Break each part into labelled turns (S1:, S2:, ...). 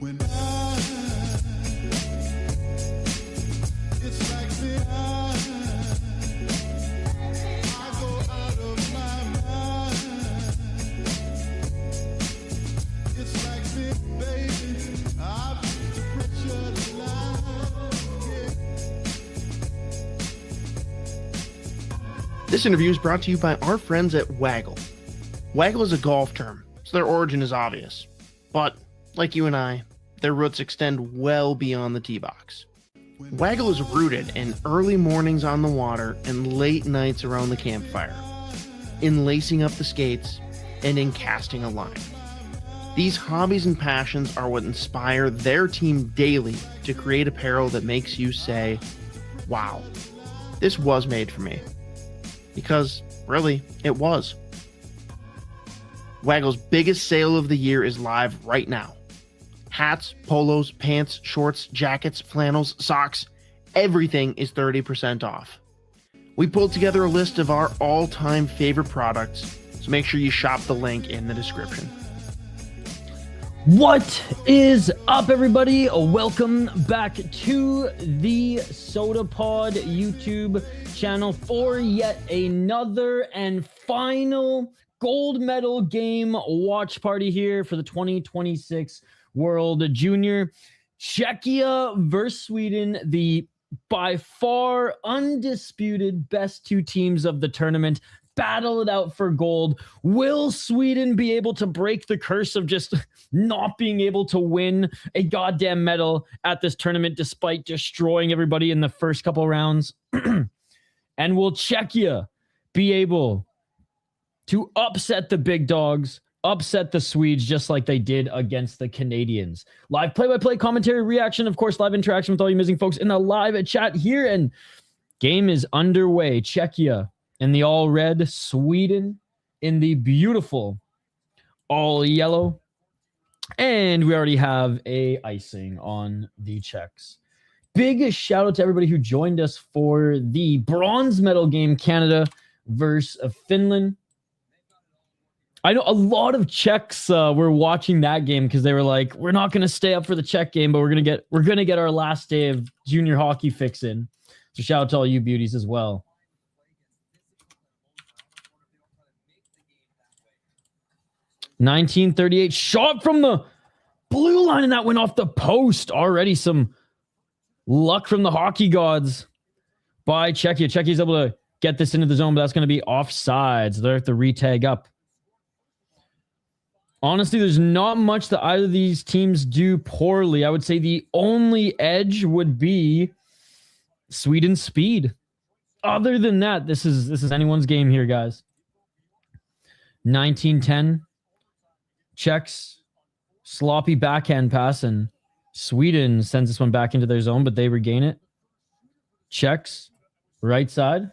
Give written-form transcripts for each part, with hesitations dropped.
S1: When it's like me, I go out of my mind. It's like me, baby, I've reached the pressure line. Yeah.
S2: This interview is brought to you by our friends at Waggle. Waggle is a golf term, so their origin is obvious. But, like you and I, their roots extend well beyond the tee box. Waggle is rooted in early mornings on the water and late nights around the campfire, in lacing up the skates, and in casting a line. These hobbies and passions are what inspire their team daily to create apparel that makes you say, wow, this was made for me. Because, really, it was. Waggle's biggest sale of the year is live right now. Hats, polos, pants, shorts, jackets, flannels, socks, everything is 30% off. We pulled together a list of our all-time favorite products, so make sure you shop the link in the description.
S3: What is up, everybody? Welcome back to the Sota Pod YouTube channel for yet another and final gold medal game watch party here for the 2026 World Junior. Czechia versus Sweden, the by far undisputed best two teams of the tournament, battle it out for gold. Will Sweden be able to break the curse of just not being able to win a goddamn medal at this tournament despite destroying everybody in the first couple rounds? And will Czechia be able to upset the big dogs, upset the Swedes just like they did against the Canadians? Live play-by-play commentary, reaction, of course, live interaction with all you amazing folks in the live chat here. And game is underway. Czechia in the all red, Sweden in the beautiful all yellow. And we already have a icing on the Czechs. Big shout out to everybody who joined us for the bronze medal game, Canada versus Finland. I know a lot of Czechs were watching that game because they were like, we're not going to stay up for the Czech game, but we're going to get our last day of junior hockey fix in. So shout out to all you beauties as well. .1938 shot from the blue line, and that went off the post. Already some luck from the hockey gods by Czechia. Czechia's able to get this into the zone, but that's going to be offside. So they have to retag up. Honestly, there's not much that either of these teams do poorly. I would say the only edge would be Sweden's speed. Other than that, this is anyone's game here, guys. 1910. Czechs sloppy backhand pass, and Sweden sends this one back into their zone, but they regain it. Czechs right side.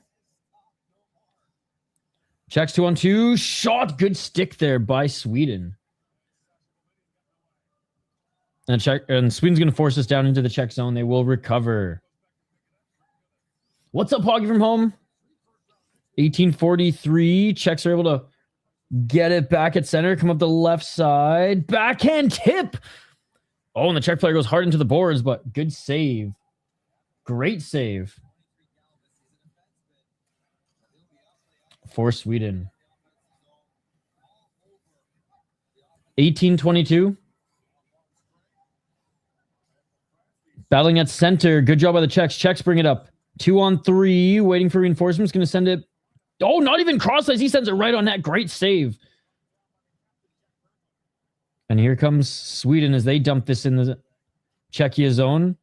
S3: Czechs 2-on-2 shot. Good stick there by Sweden. And Sweden's going to force us down into the Czech zone. They will recover. What's up, Hoggy from home? 1843. Czechs are able to get it back at center. Come up the left side. Backhand tip. Oh, and the Czech player goes hard into the boards, but good save. Great save for Sweden. 1822. Battling at center. Good job by the Czechs. Czechs bring it up. 2-on-3. Waiting for reinforcements. Going to send it. Oh, not even cross ice. He sends it right on net. Great save. And here comes Sweden as they dump this in the Czechia zone.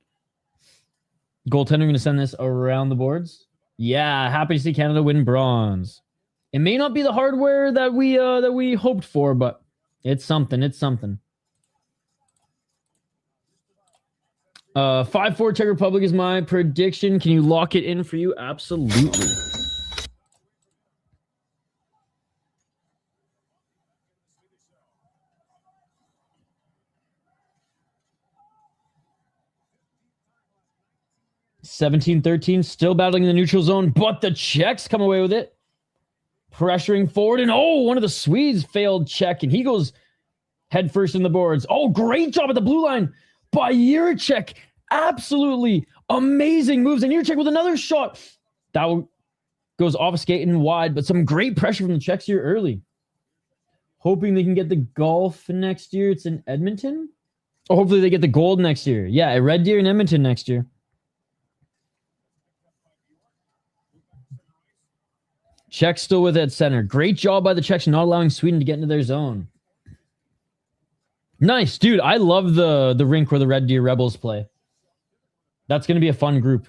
S3: Goaltender going to send this around the boards. Yeah, happy to see Canada win bronze. It may not be the hardware that we hoped for, but it's something. It's something. 5-4 Czech Republic is my prediction. Can you lock it in for you? Absolutely. (17-13) still battling in the neutral zone, but the Czechs come away with it. Pressuring forward, and one of the Swedes failed check, and he goes Head first in the boards. Oh, great job at the blue line by Jiricek. Absolutely amazing moves. And Jiricek with another shot. That goes off skate and wide, but some great pressure from the Czechs here early. Hoping they can get the golf next year. It's in Edmonton. Or hopefully they get the gold next year. Yeah, at Red Deer in Edmonton next year. Czechs still with it at center. Great job by the Czechs not allowing Sweden to get into their zone. Nice, dude. I love the rink where the Red Deer Rebels play. That's going to be a fun group.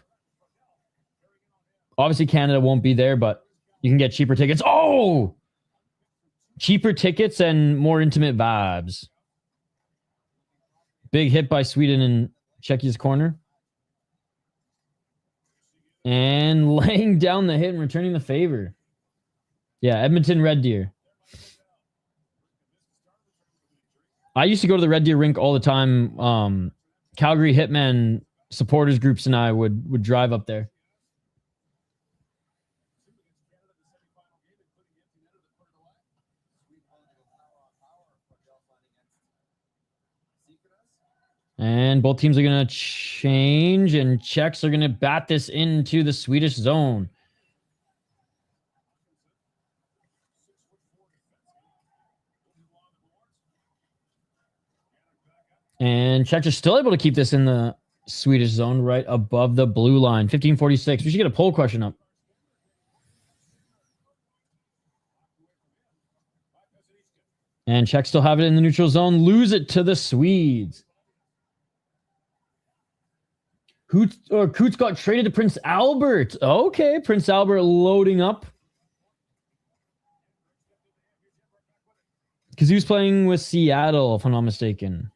S3: Obviously, Canada won't be there, but you can get cheaper tickets. Oh! Cheaper tickets and more intimate vibes. Big hit by Sweden in Czechia's corner. And laying down the hit and returning the favor. Yeah, Edmonton Red Deer. I used to go to the Red Deer rink all the time. Calgary Hitmen supporters groups and I would drive up there. And both teams are going to change, and Czechs are going to bat this into the Swedish zone. And Czechs are still able to keep this in the Swedish zone right above the blue line. 15:46. We should get a poll question up. And Czechs still have it in the neutral zone. Lose it to the Swedes. Coots got traded to Prince Albert. Okay, Prince Albert loading up. Because he was playing with Seattle, if I'm not mistaken.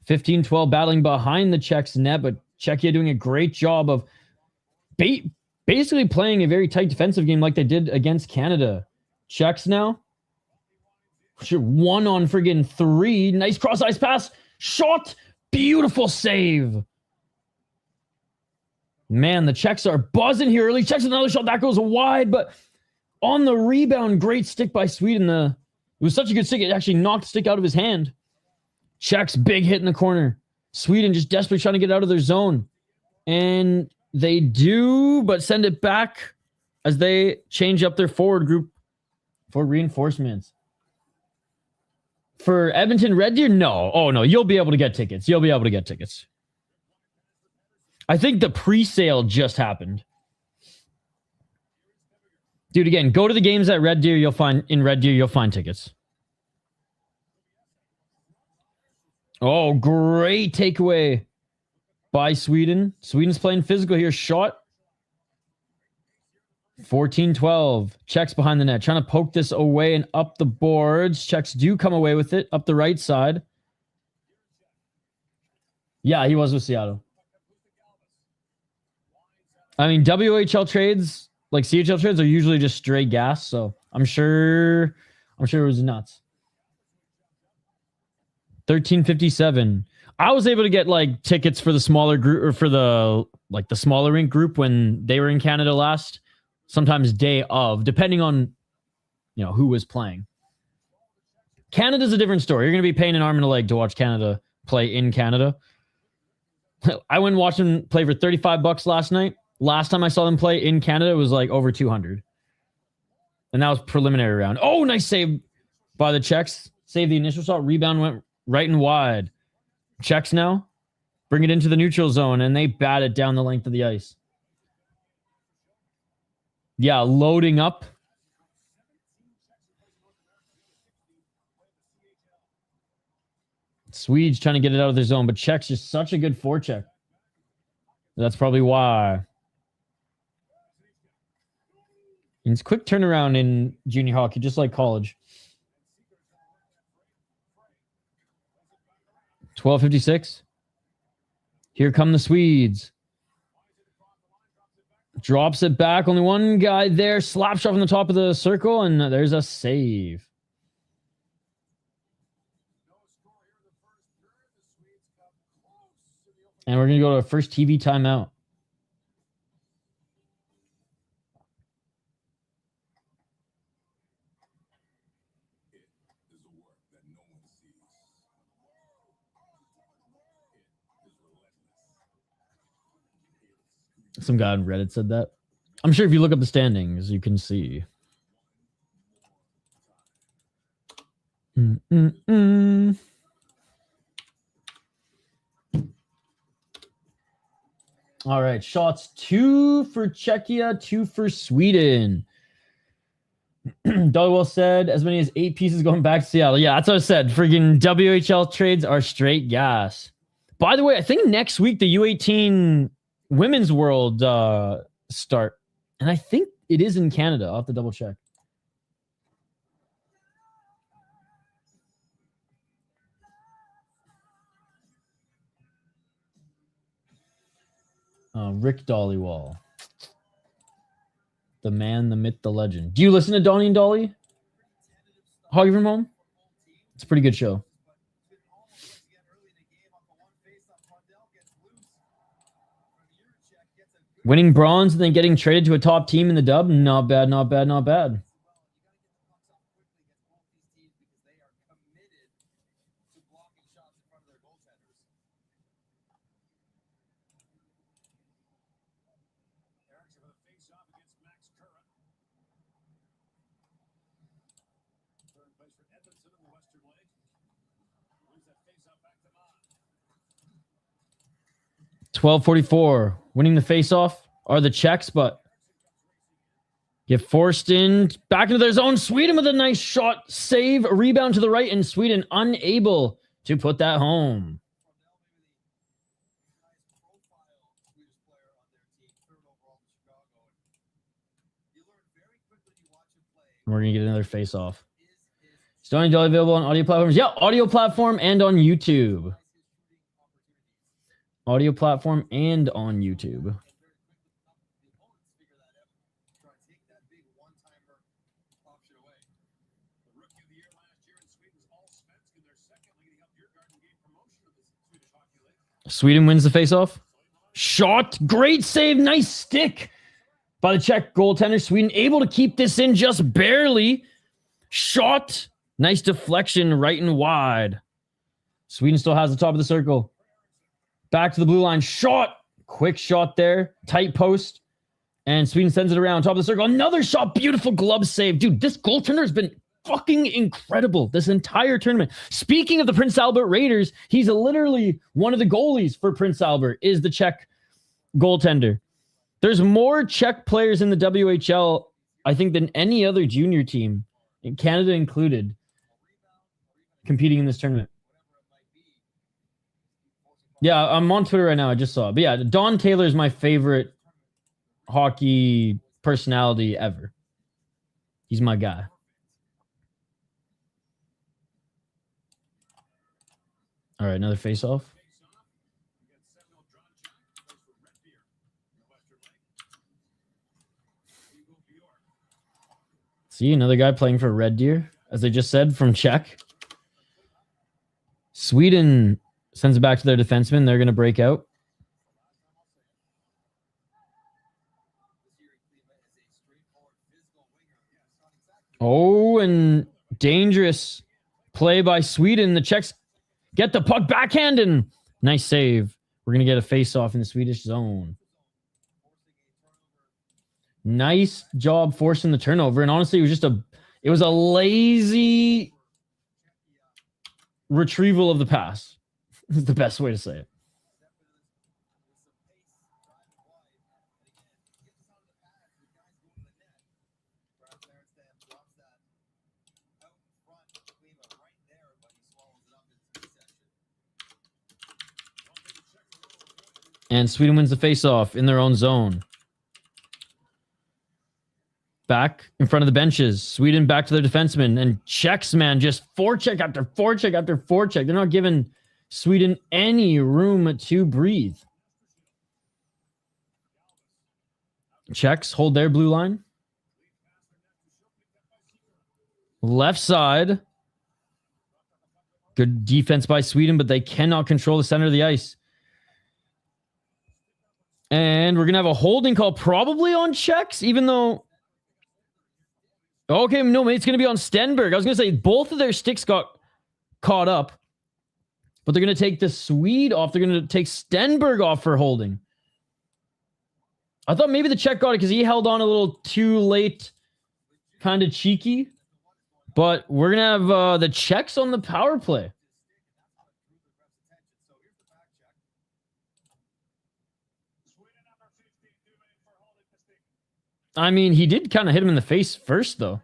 S3: 15-12 battling behind the Czechs net, but Czechia doing a great job of basically playing a very tight defensive game like they did against Canada. Czechs now. One on friggin' three. Nice cross-ice pass. Shot. Beautiful save. Man, the Czechs are buzzing here early. Czechs with another shot. That goes wide, but on the rebound, great stick by Sweden. It was such a good stick, it actually knocked the stick out of his hand. Czechs, big hit in the corner. Sweden just desperately trying to get out of their zone. And they do, but send it back as they change up their forward group for reinforcements. For Edmonton Red Deer, no. Oh, no, you'll be able to get tickets. You'll be able to get tickets. I think the pre-sale just happened. Dude, again, go to the games at Red Deer. You'll find tickets. Oh, great takeaway by Sweden. Sweden's playing physical here. Shot. 14-12. Czechs behind the net. Trying to poke this away and up the boards. Czechs do come away with it. Up the right side. Yeah, he was with Seattle. I mean, WHL trades, like CHL trades, are usually just straight gas. So I'm sure it was nuts. 13:57. I was able to get like tickets for the smaller group, or for the smaller rink group when they were in Canada last. Sometimes day of, depending on who was playing. Canada's a different story. You're going to be paying an arm and a leg to watch Canada play in Canada. I went and watched them play for $35 last night. Last time I saw them play in Canada, it was like over 200. And that was preliminary round. Oh, nice save by the Czechs. Save the initial shot. Rebound went right and wide. Czechs now bring it into the neutral zone, and they bat it down the length of the ice. Yeah, loading up. Swedes trying to get it out of their zone, but Czechs just such a good forecheck. That's probably why. And it's quick turnaround in junior hockey, just like college. 12:56. Here come the Swedes. Drops it back. Only one guy there. Slap shot from the top of the circle, and there's a save. And we're going to go to our first TV timeout. Some guy on Reddit said that. I'm sure if you look up the standings, you can see. All right, shots 2 for Czechia, 2 for Sweden. Dollywell said as many as 8 pieces going back to Seattle. Yeah, that's what I said. Friggin' WHL trades are straight gas. By the way, I think next week the U18 Women's World start. And I think it is in Canada. I'll have to double check. Rick Dollywall. The man, the myth, the legend. Do you listen to Donnie and Dolly? Hoggy from Home? It's a pretty good show. Winning bronze and then getting traded to a top team in the dub? Not bad, not bad, not bad. .1244. Winning the faceoff are the Czechs, but get forced in back into their zone. Sweden with a nice shot, save, rebound to the right, and Sweden unable to put that home. We're going to get another faceoff. Stony Dolly available on audio platforms. Yeah, audio platform and on YouTube. Audio platform and on YouTube. Sweden wins the faceoff. Shot. Great save. Nice stick by the Czech goaltender. Sweden able to keep this in just barely. Shot. Nice deflection right and wide. Sweden still has the top of the circle. Back to the blue line. Shot. Quick shot there. Tight post. And Sweden sends it around. Top of the circle. Another shot. Beautiful glove save. Dude, this goaltender has been fucking incredible this entire tournament. Speaking of the Prince Albert Raiders, he's literally one of the goalies for Prince Albert, is the Czech goaltender. There's more Czech players in the WHL, I think, than any other junior team, in Canada included, competing in this tournament. Yeah, I'm on Twitter right now. I just saw it. But yeah, Don Taylor is my favorite hockey personality ever. He's my guy. All right, another face-off. See, another guy playing for Red Deer, as I just said, from Czech. Sweden sends it back to their defenseman. They're going to break out. Oh, and dangerous play by Sweden. The Czechs get the puck backhand and nice save. We're going to get a face-off in the Swedish zone. Nice job forcing the turnover. And honestly, it was a lazy retrieval of the pass. Is the best way to say it. And Sweden wins the faceoff in their own zone. Back in front of the benches. Sweden back to their defenseman. And Czechs, man, just forecheck after forecheck after forecheck. They're not giving Sweden any room to breathe. Czechs hold their blue line. Left side. Good defense by Sweden, but they cannot control the center of the ice. And we're going to have a holding call probably on Czechs, even though... Okay, no, it's going to be on Stenberg. I was going to say both of their sticks got caught up, but they're going to take the Swede off. They're going to take Stenberg off for holding. I thought maybe the Czech got it because he held on a little too late. Kind of cheeky. But we're going to have the Czechs on the power play. I mean, he did kind of hit him in the face first, though.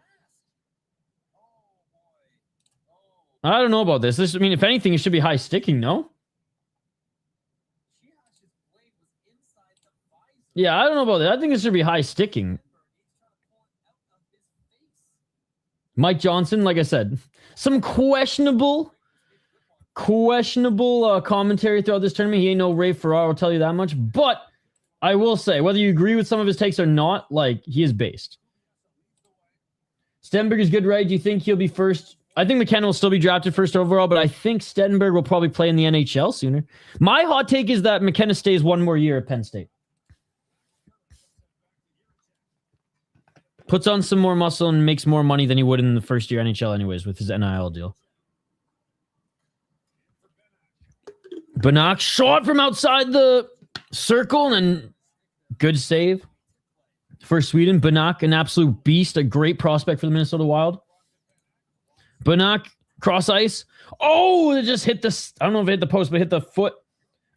S3: I don't know about this. I mean, if anything, it should be high sticking, no? Yeah, I don't know about that. I think it should be high sticking. Mike Johnson, like I said, some questionable commentary throughout this tournament. He ain't no Ray Ferraro, I'll tell you that much. But I will say, whether you agree with some of his takes or not, like, he is based. Stenberg is good, right? Do you think he'll be first? I think McKenna will still be drafted first overall, but I think Stenberg will probably play in the NHL sooner. My hot take is that McKenna stays one more year at Penn State. Puts on some more muscle and makes more money than he would in the first year NHL anyways with his NIL deal. Banach shot from outside the circle and good save for Sweden. Banach, an absolute beast, a great prospect for the Minnesota Wild. Banach, cross ice. Oh, it just hit the, I don't know if it hit the post, but hit the foot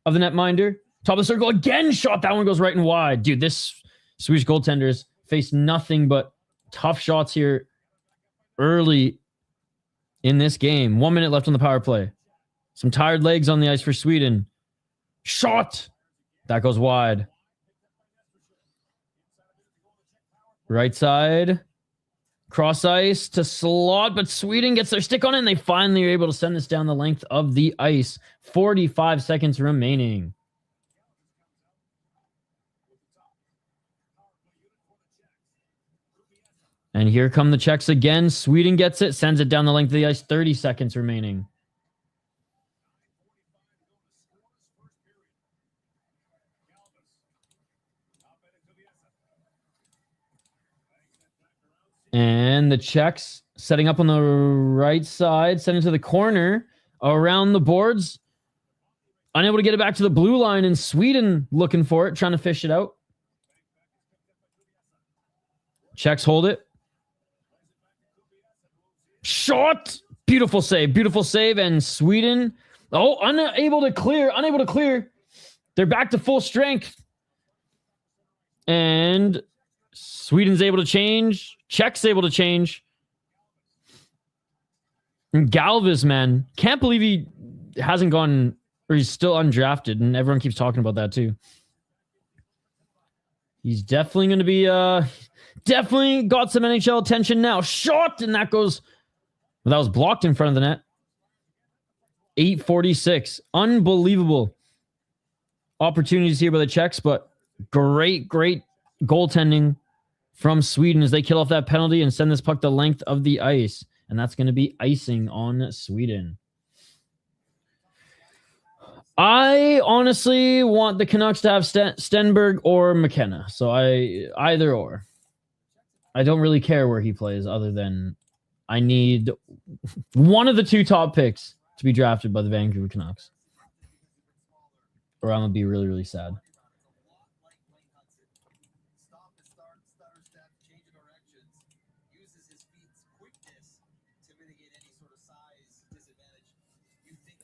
S3: of the netminder. Top of the circle, again shot. That one goes right and wide. Dude, this Swedish goaltenders faced nothing but tough shots here early in this game. 1 minute left on the power play. Some tired legs on the ice for Sweden. Shot. That goes wide. Right side. Cross ice to slot, but Sweden gets their stick on it, and they finally are able to send this down the length of the ice. 45 seconds remaining. And here come the Czechs again. Sweden gets it, sends it down the length of the ice. 30 seconds remaining. And the Czechs setting up on the right side, sending to the corner, around the boards. Unable to get it back to the blue line, and Sweden looking for it, trying to fish it out. Czechs hold it. Shot! Beautiful save, and Sweden, unable to clear. They're back to full strength. And Sweden's able to change. Czech's able to change. And Galvis, man, can't believe he hasn't gone, or he's still undrafted, and everyone keeps talking about that too. He's definitely going to be, definitely got some NHL attention now. Shot, and that goes, well, that was blocked in front of the net. 8:46. Unbelievable opportunities here by the Czechs, but great goaltending from Sweden as they kill off that penalty and send this puck the length of the ice. And that's going to be icing on Sweden. I honestly want the Canucks to have Stenberg or McKenna. So either or. I don't really care where he plays other than I need one of the two top picks to be drafted by the Vancouver Canucks. Or I'm going to be really, really sad.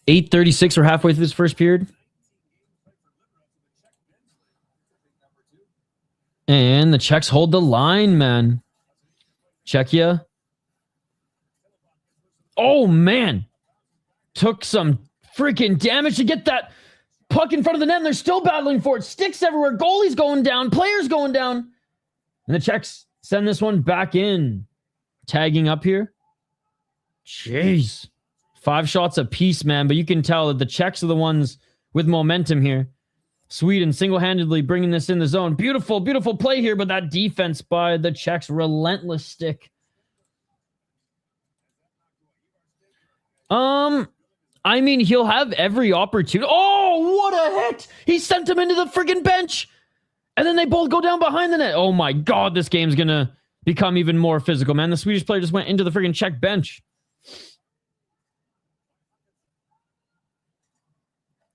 S3: .836, we're halfway through this first period. And the Czechs hold the line, man. Czechia. Oh, man. Took some freaking damage to get that puck in front of the net, and they're still battling for it. Sticks everywhere. Goalie's going down. Players going down. And the Czechs send this one back in. Tagging up here. Jeez. 5 shots apiece, man. But you can tell that the Czechs are the ones with momentum here. Sweden single-handedly bringing this in the zone. Beautiful play here, but that defense by the Czechs, relentless stick. I mean, he'll have every opportunity. Oh, what a hit! He sent him into the friggin' bench! And then they both go down behind the net. Oh my God, this game's gonna become even more physical, man. The Swedish player just went into the friggin' Czech bench.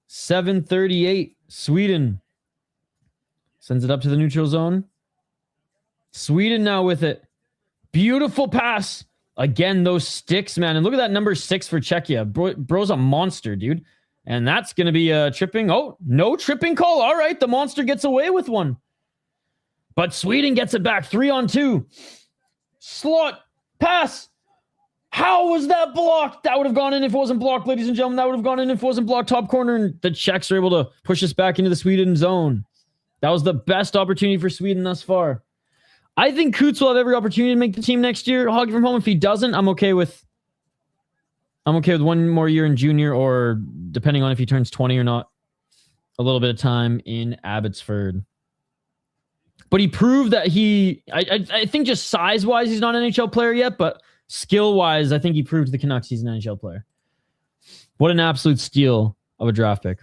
S3: 7:38, Sweden Sends it up to the neutral zone. Sweden now with it. Beautiful pass. Again, those sticks, man. And look at that number 6 for Czechia. Bro's a monster, dude. And that's going to be a tripping. Oh, no tripping call. All right, the monster gets away with one. But Sweden gets it back. 3-on-2. Slot. Pass. How was that blocked? That would have gone in if it wasn't blocked, ladies and gentlemen. That would have gone in if it wasn't blocked. Top corner. And the Czechs are able to push us back into the Sweden zone. That was the best opportunity for Sweden thus far. I think Kuntz will have every opportunity to make the team next year. Hockey from home. If he doesn't, I'm okay with one more year in junior, or depending on if he turns 20 or not, a little bit of time in Abbotsford. But he proved that I think just size-wise, he's not an NHL player yet, but skill-wise, I think he proved to the Canucks he's an NHL player. What an absolute steal of a draft pick.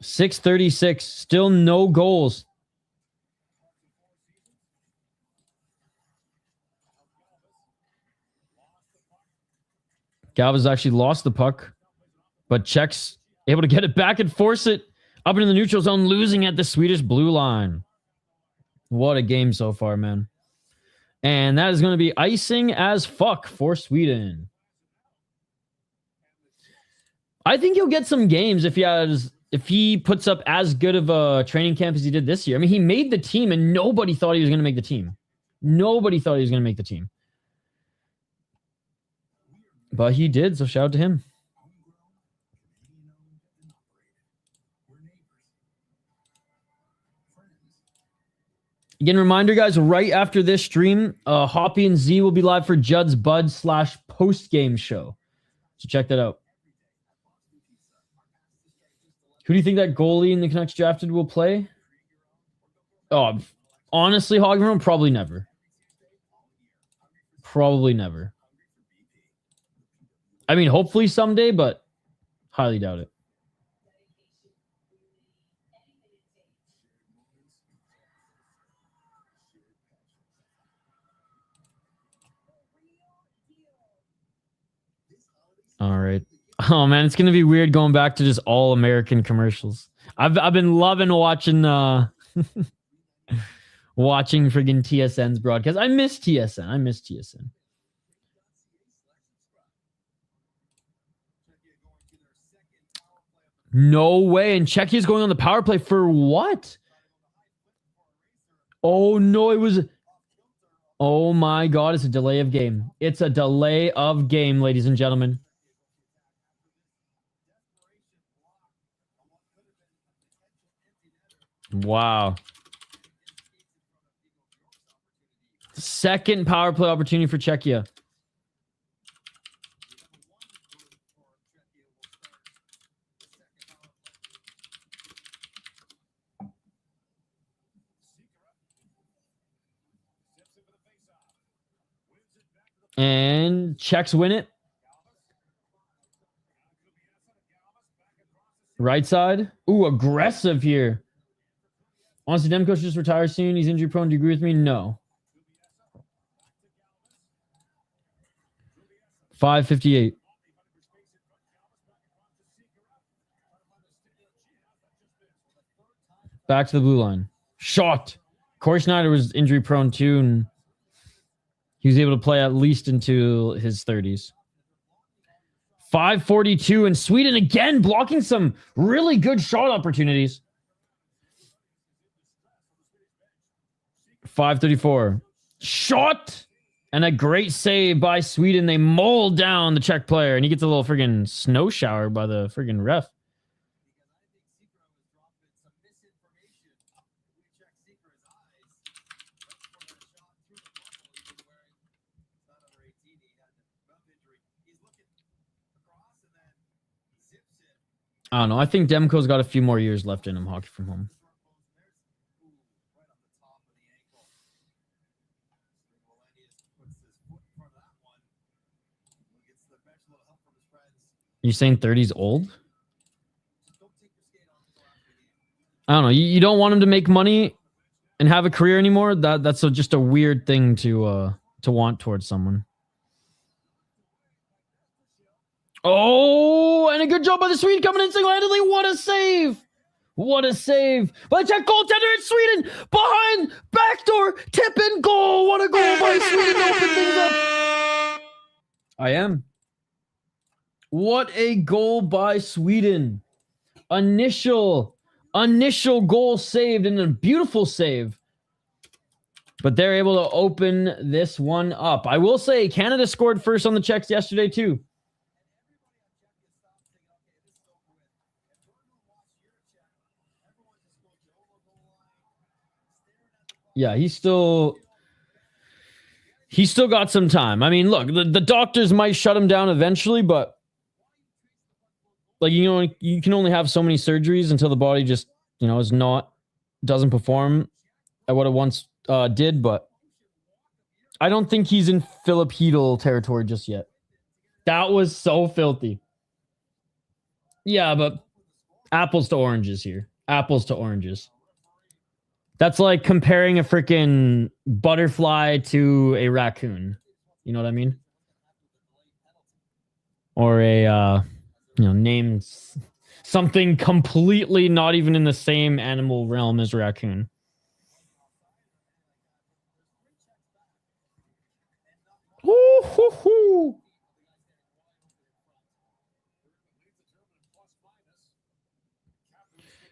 S3: 6:36, still no goals. Galvez actually lost the puck, but Czechs able to get it back and force it up into the neutral zone, losing at the Swedish blue line. What a game so far, man. And that is going to be icing as fuck for Sweden. I think he'll get some games if he puts up as good of a training camp as he did this year. I mean, he made the team and nobody thought he was going to make the team. Nobody thought he was going to make the team. But he did, so shout out to him. Again, reminder, guys, right after this stream, Hoppy and Z will be live for Judd's Bud / post-game show. So check that out. Who do you think that goalie in the Canucks drafted will play? Oh, honestly, Hogman, probably never. Probably never. I mean, hopefully someday, but highly doubt it. All right. Oh man, it's gonna be weird going back to just all American commercials. I've been loving watching watching friggin' TSN's broadcast. I miss TSN. No way. And Czechia's going on the power play for what? Oh no, it was. Oh my God, it's a delay of game. It's a delay of game, ladies and gentlemen. Wow. Second power play opportunity for Czechia. And Czechs win it. Right side. Ooh, aggressive here. Honestly, Demko should just retire soon. He's injury prone. Do you agree with me? No. 5:58. Back to the blue line. Shot. Corey Schneider was injury prone too, and he was able to play at least into his 30s. 5:42, and Sweden again blocking some really good shot opportunities. 5:34. Shot! And a great save by Sweden. They mold down the Czech player, and he gets a little friggin' snow shower by the friggin' ref. I don't know. I think Demko's got a few more years left in him, hockey from home. You saying 30's old? I don't know. You don't want him to make money and have a career anymore. That's just a weird thing to want towards someone. Oh, and a good job by the Swede coming in single-handedly. What a save! What a save by Czech goaltender in Sweden. Behind, backdoor, tip and goal. What a goal by Sweden to open things up. I am. What a goal by Sweden. Initial goal saved and a beautiful save. But they're able to open this one up. I will say Canada scored first on the Czechs yesterday too. Yeah, he's still got some time. I mean, look, the doctors might shut him down eventually, but like, you know, you can only have so many surgeries until the body just, you know, doesn't perform at what it once did. But I don't think he's in Filipino territory just yet. That was so filthy. Yeah, but apples to oranges here. Apples to oranges. That's like comparing a freaking butterfly to a raccoon. You know what I mean? Or a, name something completely not even in the same animal realm as raccoon. Hoo, hoo, hoo.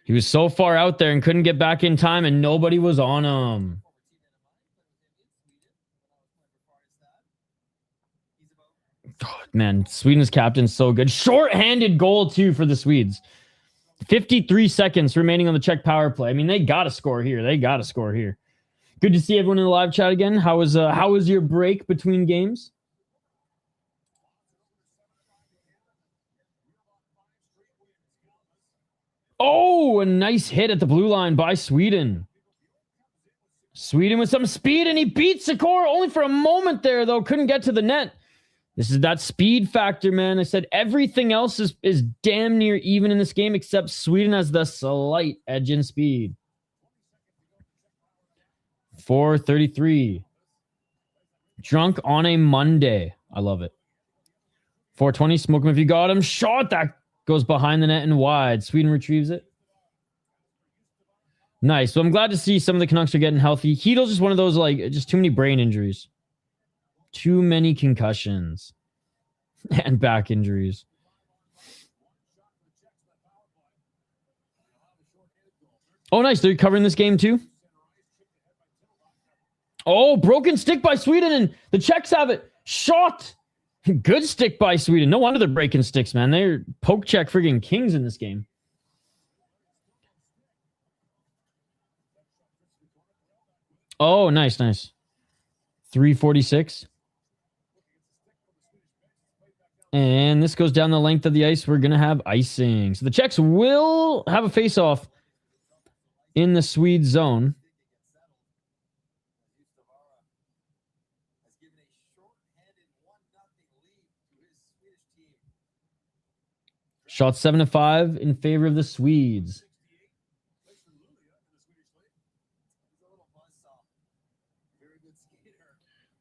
S3: He was so far out there and couldn't get back in time, and nobody was on him. God, man, Sweden's captain's so good. Short-handed goal, too, for the Swedes. 53 seconds remaining on the Czech power play. I mean, they got to score here. Good to see everyone in the live chat again. How was your break between games? Oh, a nice hit at the blue line by Sweden. Sweden with some speed, and he beats Sikora only for a moment there, though. Couldn't get to the net. This is that speed factor, man. I said everything else is damn near even in this game, except Sweden has the slight edge in speed. 4:33. Drunk on a Monday. I love it. 4:20. Smoke him if you got him. Shot that. Goes behind the net and wide. Sweden retrieves it. Nice. So I'm glad to see some of the Canucks are getting healthy. Heedle's just one of those, like, just too many brain injuries. Too many concussions. And back injuries. Oh, nice. They're covering this game too. Oh, broken stick by Sweden, and the Czechs have it. Shot. Good stick by Sweden. No wonder they're breaking sticks, man. They're poke check friggin' kings in this game. Oh, nice. 3:46. And this goes down the length of the ice. We're going to have icing. So the Czechs will have a face-off in the Swede zone. Shot 7-5 in favor of the Swedes.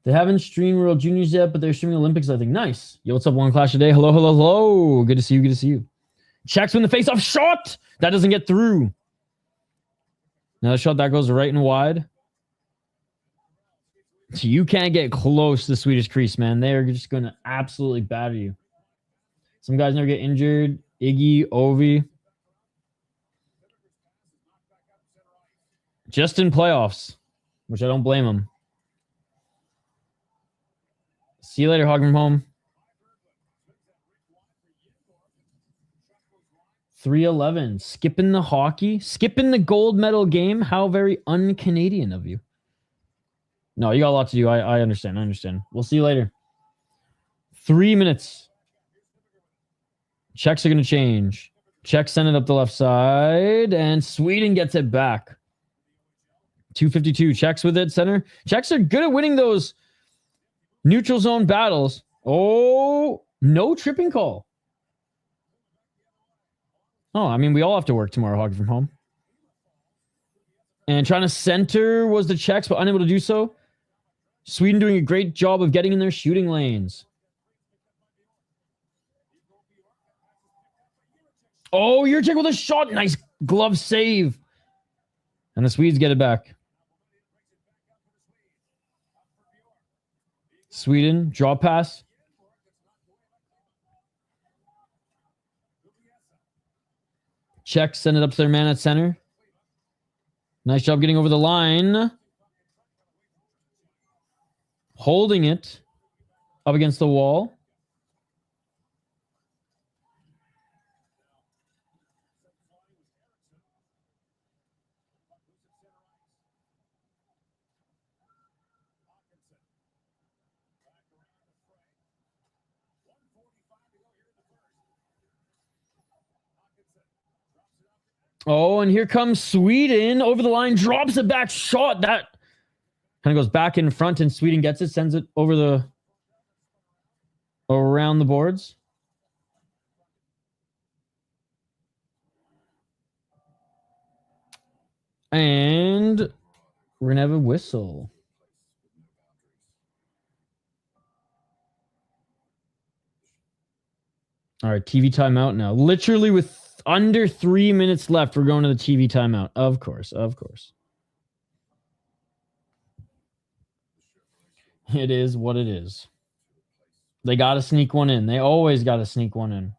S3: They haven't streamed World Juniors yet, but they're streaming Olympics, I think. Nice. Yo, what's up, One Clash a Day? Hello. Good to see you. Czechs win the face-off. Shot! That doesn't get through. Another shot that goes right and wide. So you can't get close to the Swedish crease, man. They're just going to absolutely batter you. Some guys never get injured. Iggy, Ovi. Just in playoffs, which I don't blame them. See you later, Hog from home. 3:11. Skipping the hockey. Skipping the gold medal game. How very un-Canadian of you. No, you got a lot to do. I understand. We'll see you later. 3 minutes. Czechs are going to change. Czechs send it up the left side, and Sweden gets it back. 2:52. Czechs with it, center. Czechs are good at winning those neutral zone battles. Oh, no tripping call. Oh, I mean, we all have to work tomorrow, Hockey from home. And trying to center was the Czechs, but unable to do so. Sweden doing a great job of getting in their shooting lanes. Oh, you're Czech with a shot. Nice Glove save. And the Swedes get it back. Sweden, draw pass. Czech send it up to their man at center. Nice job getting over the line. Holding it up against the wall. Oh, and here comes Sweden over the line, drops it back, shot. That kind of goes back in front, and Sweden gets it, sends it over the around the boards. And we're going to have a whistle. All right, TV timeout now. Literally with under 3 minutes left, we're going to the TV timeout. Of course, of course. It is what it is. They got to sneak one in. They always got to sneak one in.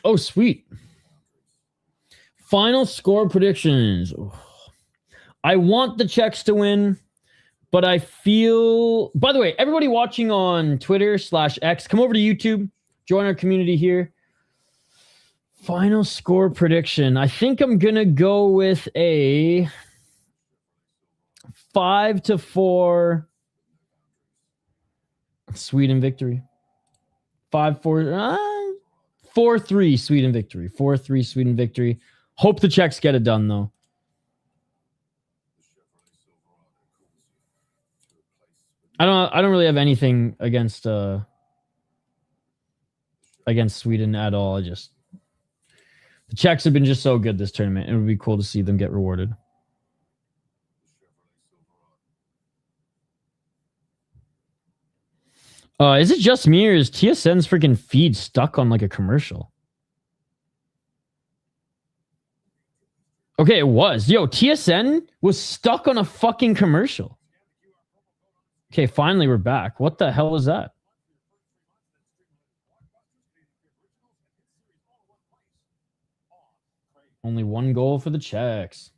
S3: Oh, sweet. Final score predictions. I want the Czechs to win, but I feel... By the way, everybody watching on Twitter/X, come over to YouTube. Join our community here. Final score prediction. I think I'm going to go with a 5-4 Sweden victory. 4-3 Sweden victory. 4-3 Sweden victory. Hope the Czechs get it done, though. I don't really have anything against Sweden at all. The Czechs have been just so good this tournament. It would be cool to see them get rewarded. Is it just me, or is TSN's freaking feed stuck on like a commercial? Okay, it was. Yo, TSN was stuck on a fucking commercial. Okay, finally we're back. What the hell was that? Only one goal for the Czechs.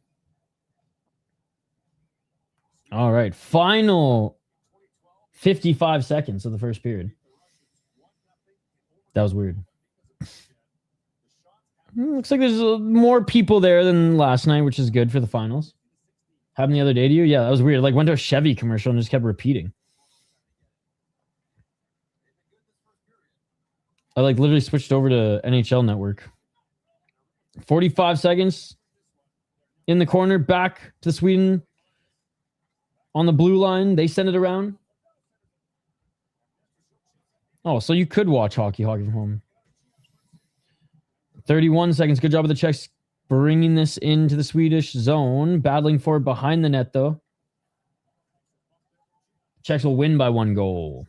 S3: All right, final 55 seconds of the first period. That was weird. Looks like there's more people there than last night, which is good for the finals. Happened the other day to you? Yeah, that was weird. Like, went to a Chevy commercial and just kept repeating. I like literally switched over to NHL Network. 45 seconds in the corner, back to Sweden on the blue line. They send it around. Oh, so you could watch hockey from home. 31 seconds. Good job of the Czechs bringing this into the Swedish zone. Battling for it behind the net, though. Czechs will win by 1 goal.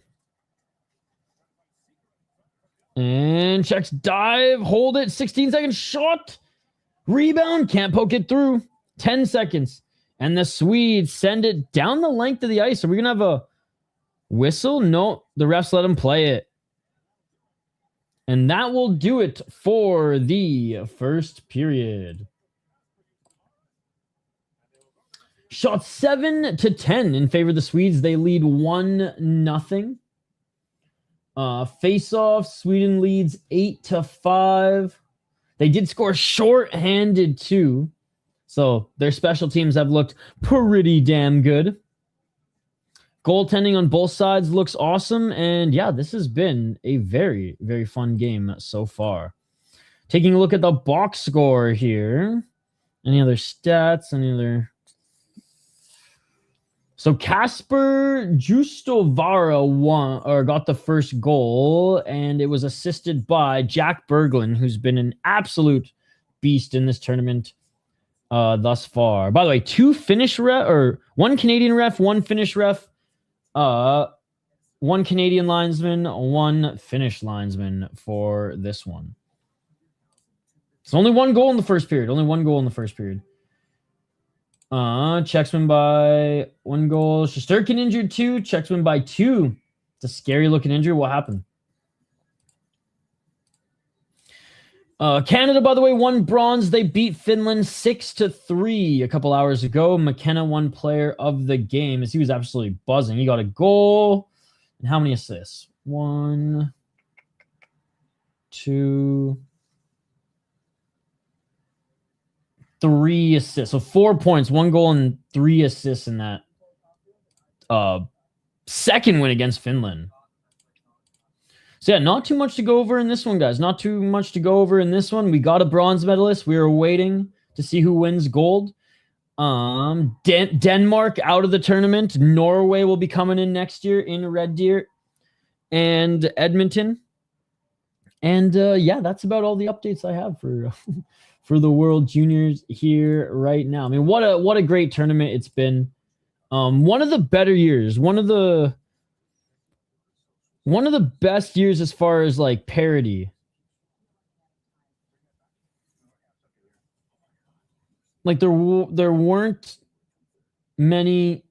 S3: And Czechs dive, hold it. 16 seconds shot. Rebound, can't poke it through. 10 seconds. And the Swedes send it down the length of the ice. Are we going to have a whistle? No, the refs let them play it. And that will do it for the first period. Shot 7-10 in favor of the Swedes. They lead 1-0. Face-off, Sweden leads 8-5. They did score short-handed too. So their special teams have looked pretty damn good. Goaltending on both sides looks awesome. And yeah, this has been a very, very fun game so far. Taking a look at the box score here. Any other stats? Any other... So Kasper Justovara won or got the first goal, and it was assisted by Jack Berglund, who's been an absolute beast in this tournament thus far. By the way, two Finnish ref or one Canadian ref, one Finnish ref, one Canadian linesman, one Finnish linesman for this one. It's only one goal in the first period. Only one goal in the first period. Czechs win by 1 goal. Shesterkin injured 2. Czechs win by 2. It's a scary looking injury. What happened? Canada, by the way, won bronze. They beat Finland 6-3 a couple hours ago. McKenna won player of the game as he was absolutely buzzing. He got a goal. And how many assists? 1, 2, 3 assists. So 4 points, 1 goal, and 3 assists in that second win against Finland. So yeah, not too much to go over in this one, guys. Not too much to go over in this one. We got a bronze medalist. We are waiting to see who wins gold. Denmark out of the tournament. Norway will be coming in next year in Red Deer and Edmonton. And yeah, that's about all the updates I have for for the World Juniors here right now. I mean, what a great tournament it's been. One of the better years, one of the best years as far as like parity. Like there weren't many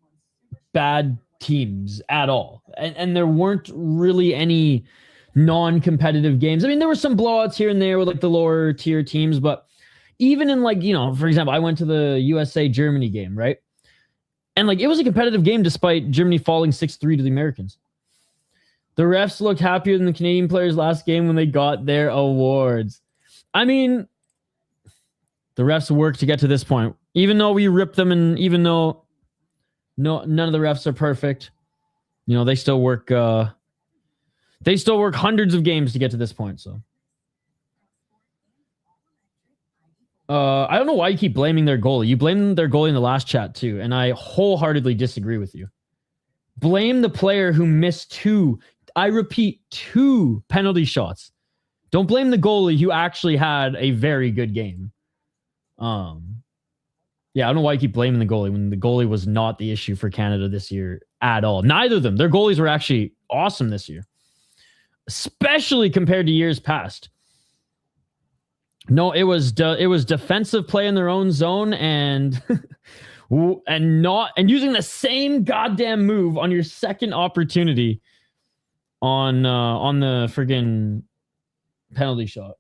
S3: bad teams at all, and there weren't really any non-competitive games. I mean, there were some blowouts here and there with like the lower tier teams, but even in like, you know, for example, I went to the USA Germany game, right? And like it was a competitive game despite Germany falling 6-3 to the Americans. The refs looked happier than the Canadian players last game when they got their awards. I mean, the refs worked to get to this point. Even though we ripped them, and even though none of the refs are perfect, you know, they still work hundreds of games to get to this point. So I don't know why you keep blaming their goalie. You blamed their goalie in the last chat too, and I wholeheartedly disagree with you. Blame the player who missed 2, I repeat, 2 penalty shots. Don't blame the goalie who actually had a very good game. Yeah, I don't know why you keep blaming the goalie when the goalie was not the issue for Canada this year at all. Neither of them. Their goalies were actually awesome this year, especially compared to years past. No, it was defensive play in their own zone and using the same goddamn move on your second opportunity on the friggin' penalty shot.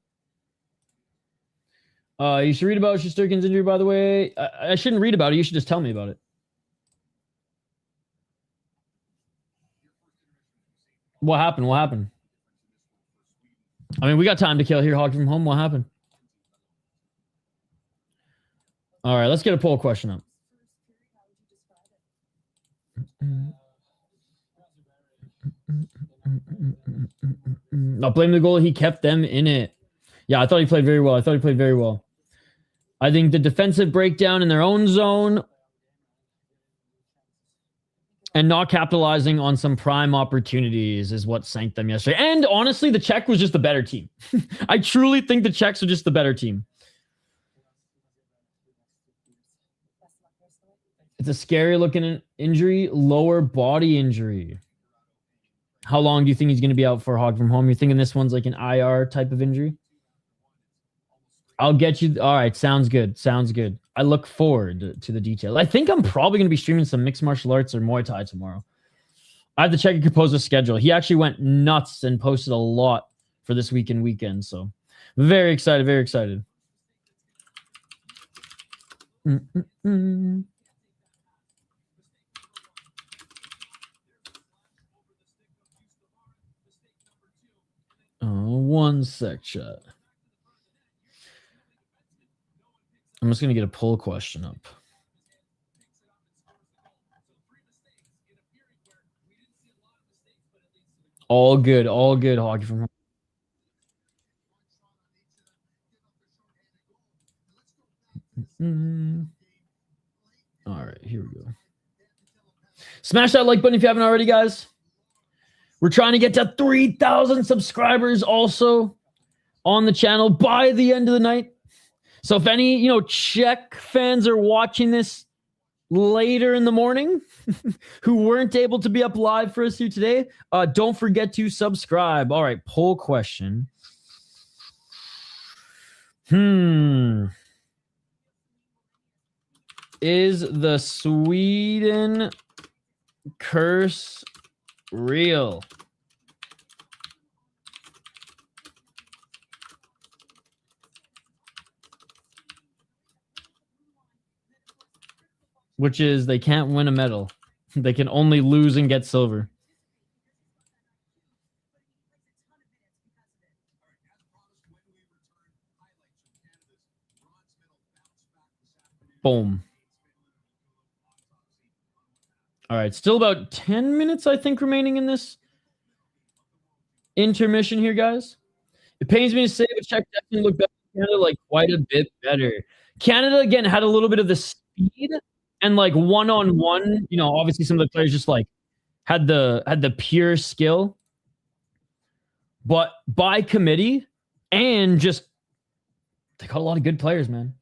S3: You should read about Shesterkin's injury, by the way. I shouldn't read about it. You should just tell me about it. What happened? What happened? I mean, we got time to kill here, Hockey from Home. What happened? All right, let's get a poll question up. Not blame the goalie. He kept them in it. Yeah, I thought he played very well. I think the defensive breakdown in their own zone and not capitalizing on some prime opportunities is what sank them yesterday. And honestly, the Czech was just the better team. I truly think the Czechs are just the better team. It's a scary looking injury, lower body injury. How long do you think he's going to be out for Hog from Home? You're thinking this one's like an IR type of injury? I'll get you. All right. Sounds good. I look forward to the detail. I think I'm probably going to be streaming some mixed martial arts or Muay Thai tomorrow. I have to check a composer's schedule. He actually went nuts and posted a lot for this weekend. So very excited. One sec, chat. I'm just going to get a poll question up. All good, Hockey from Home. All right, here we go. Smash that like button if you haven't already, guys. We're trying to get to 3,000 subscribers also on the channel by the end of the night. So if any, Czech fans are watching this later in the morning who weren't able to be up live for us here today, don't forget to subscribe. All right, poll question. Is the Sweden curse real? Which is they can't win a medal. They can only lose and get silver. Boom. All right, still about 10 minutes, I think, remaining in this intermission here, guys. It pains me to say, but Czech definitely looked better than Canada, like quite a bit better. Canada, again, had a little bit of the speed and like one-on-one, obviously some of the players just like had the pure skill. But by committee and just they got a lot of good players, man.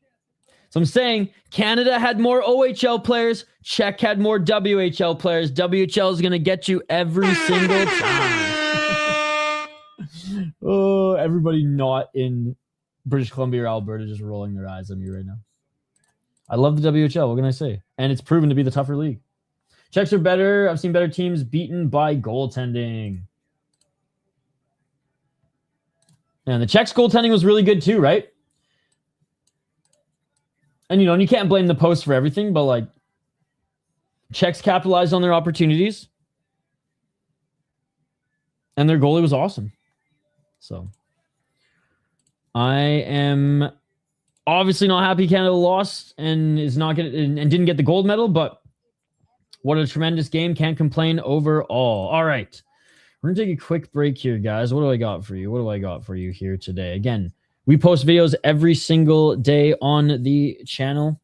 S3: So I'm saying Canada had more OHL players. Czech had more WHL players. WHL is going to get you every single time. Oh, everybody not in British Columbia or Alberta just rolling their eyes at me right now. I love the WHL. What can I say? And it's proven to be the tougher league. Czechs are better. I've seen better teams beaten by goaltending. And the Czechs' goaltending was really good too, right? And, and you can't blame the post for everything, but, like, Czechs capitalized on their opportunities. And their goalie was awesome. So, I am obviously not happy Canada lost and is not going and didn't get the gold medal, but what a tremendous game. Can't complain overall. All right. We're going to take a quick break here, guys. What do I got for you? What do I got for you here today? Again, we post videos every single day on the channel,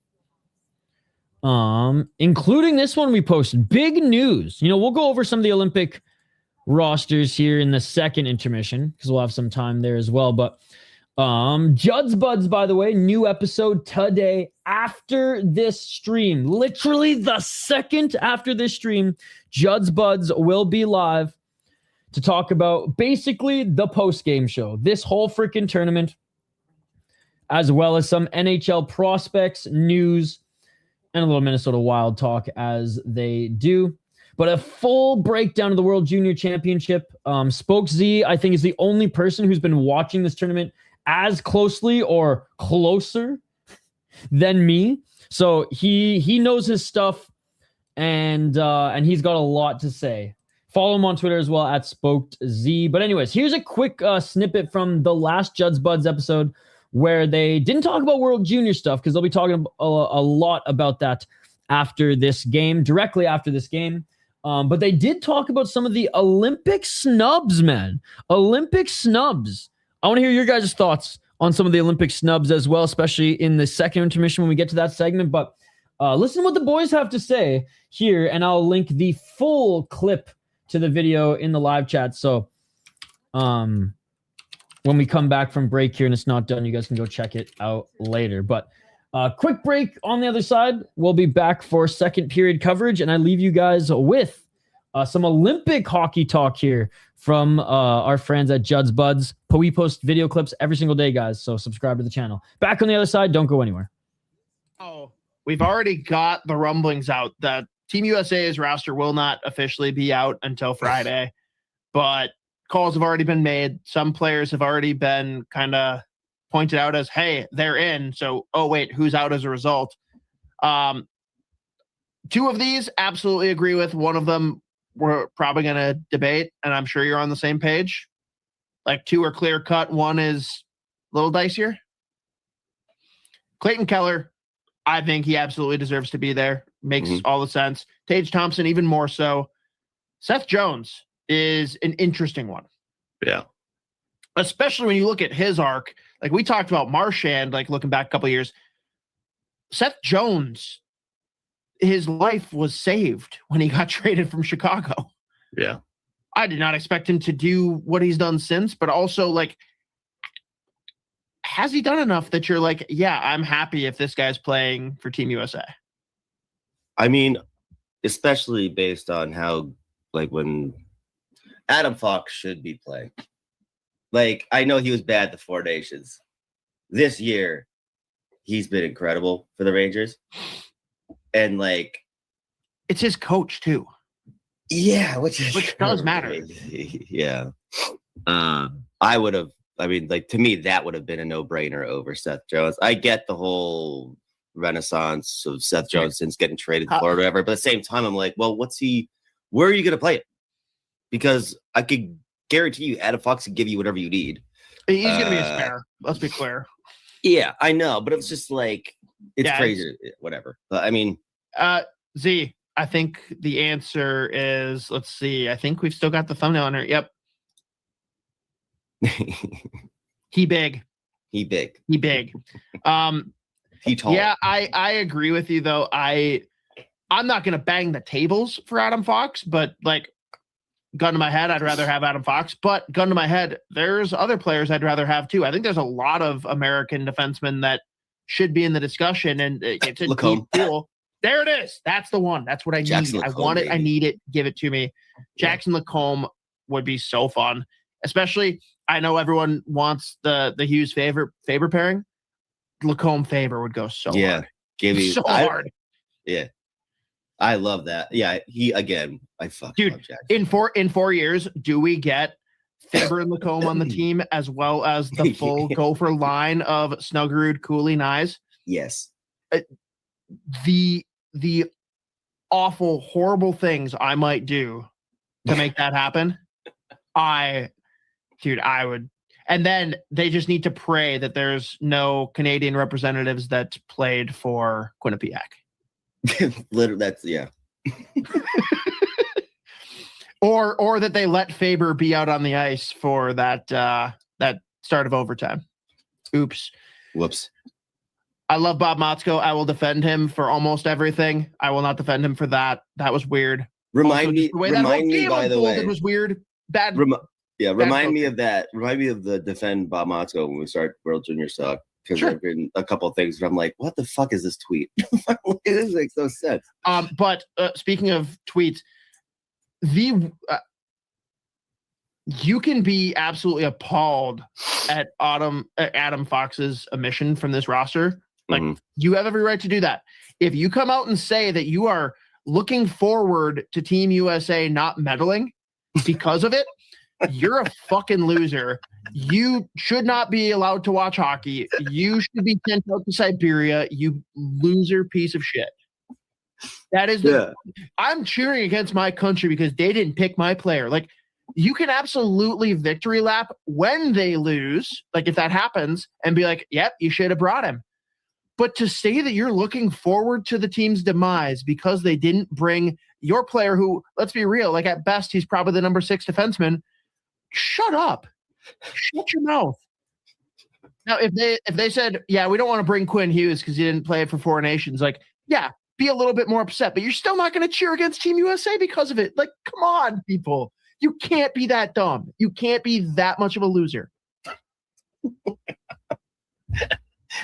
S3: including this one we posted. Big news. We'll go over some of the Olympic rosters here in the second intermission because we'll have some time there as well. But Judd's Buds, by the way, new episode today after this stream. Literally the second after this stream, Judd's Buds will be live to talk about basically the post-game show. This whole freaking tournament, as well as some NHL prospects, news, and a little Minnesota Wild talk as they do. But a full breakdown of the World Junior Championship. Spoke Z, I think, is the only person who's been watching this tournament as closely or closer than me. So he knows his stuff, and he's got a lot to say. Follow him on Twitter as well, at SpokedZ. But anyways, here's a quick snippet from the last Judd's Buds episode, where they didn't talk about World Junior stuff because they'll be talking a lot about that after this game, directly after this game. But they did talk about some of the Olympic snubs, man. Olympic snubs. I want to hear your guys' thoughts on some of the Olympic snubs as well, especially in the second intermission when we get to that segment. But listen to what the boys have to say here, and I'll link the full clip to the video in the live chat. So, when we come back from break here and it's not done, you guys can go check it out later. But quick break on the other side. We'll be back for second period coverage, and I leave you guys with some Olympic hockey talk here from our friends at Judd's Buds. We post video clips every single day, guys, so subscribe to the channel. Back on the other side. Don't go anywhere.
S2: Oh, we've already got the rumblings out that Team USA's roster will not officially be out until Friday, but calls have already been made. Some players have already been kind of pointed out as, hey, they're in. So, oh, wait, who's out as a result? Two of these, absolutely agree with. One of them we're probably going to debate, and I'm sure you're on the same page. Like, two are clear cut. One is a little dicier. Clayton Keller, I think he absolutely deserves to be there. Makes all the sense. Tage Thompson, even more so. Seth Jones is an interesting one.
S4: Yeah.
S2: Especially when you look at his arc. Like, we talked about Marchand, like, looking back a couple of years. Seth Jones his life was saved when he got traded from Chicago.
S4: Yeah.
S2: I did not expect him to do what he's done since, but also like, has he done enough that you're like, yeah, I'm happy if this guy's playing for Team USA?
S4: I mean, especially based on how, like, when Adam Fox should be playing. Like, I know he was bad at the Four Nations. This year, he's been incredible for the Rangers. And, like...
S2: It's his coach, too.
S4: Yeah, which
S2: does matter.
S4: Yeah. I would have... I mean, like, to me, that would have been a no-brainer over Seth Jones. I get the whole renaissance of Seth Jones since getting traded to Florida or whatever, but at the same time, I'm like, well, where are you going to play it? Because I could guarantee you Adam Fox can give you whatever you need.
S2: He's going to be a spare. Let's be clear.
S4: Yeah, I know, but it's just like, it's crazy. Whatever. But I mean...
S2: Z, I think the answer is, let's see. I think we've still got the thumbnail on here. Yep. He big.
S4: He big. He tall.
S2: Yeah, I agree with you though. I'm not gonna bang the tables for Adam Fox, but like, gun to my head, I'd rather have Adam Fox. But gun to my head, there's other players I'd rather have too. I think there's a lot of American defensemen that should be in the discussion, and it's a deep pool. There it is. That's the one. That's what I need. I want it. I need it. Give it to me. Jackson Lacombe would be so fun. Especially, I know everyone wants the Hughes Faber pairing. Lacombe Faber would go so hard. Hard.
S4: Yeah. I love that. Yeah, I fucking love Jackson.
S2: In 4 years, do we get Faber and Lacombe on the team as well as the full Gopher line of Snuggerud, Cooley, Nyes?
S4: Yes.
S2: The awful, horrible things I might do to make that happen, I would. And then they just need to pray that there's no Canadian representatives that played for Quinnipiac.
S4: Literally, that's
S2: or that they let Faber be out on the ice for that start of overtime. Oops.
S4: Whoops.
S2: I love Bob Motzko. I will defend him for almost everything. I will not defend him for that. That was weird.
S4: Remind me, by the way.
S2: It was weird. Bad.
S4: Remind me of that. Remind me of the defend Bob Motzko when we start World Junior Stock. Because I've written a couple of things where I'm like, what the fuck is this tweet? This makes no sense.
S2: But speaking of tweets, you can be absolutely appalled at Adam Fox's omission from this roster. Like, you have every right to do that. If you come out and say that you are looking forward to Team USA not meddling because of it, you're a fucking loser. You should not be allowed to watch hockey. You should be sent out to Siberia, you loser piece of shit. That is I'm cheering against my country because they didn't pick my player. Like, you can absolutely victory lap when they lose, like if that happens, and be like, yep, you should have brought him. But to say that you're looking forward to the team's demise because they didn't bring your player who, let's be real, like at best, he's probably the number 6 defenseman. Shut up. Shut your mouth. Now, if they said, yeah, we don't want to bring Quinn Hughes because he didn't play for Four Nations, like, yeah, be a little bit more upset, but you're still not going to cheer against Team USA because of it. Like, come on, people. You can't be that dumb. You can't be that much of a loser.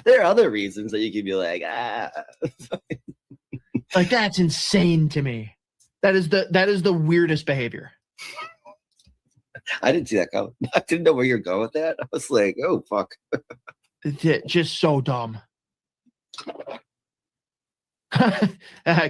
S4: There are other reasons that you can be like,
S2: Like, that's insane to me. That is the weirdest behavior.
S4: I didn't see that coming. I didn't know where you're going with that. I was like, oh, fuck.
S2: Just so dumb.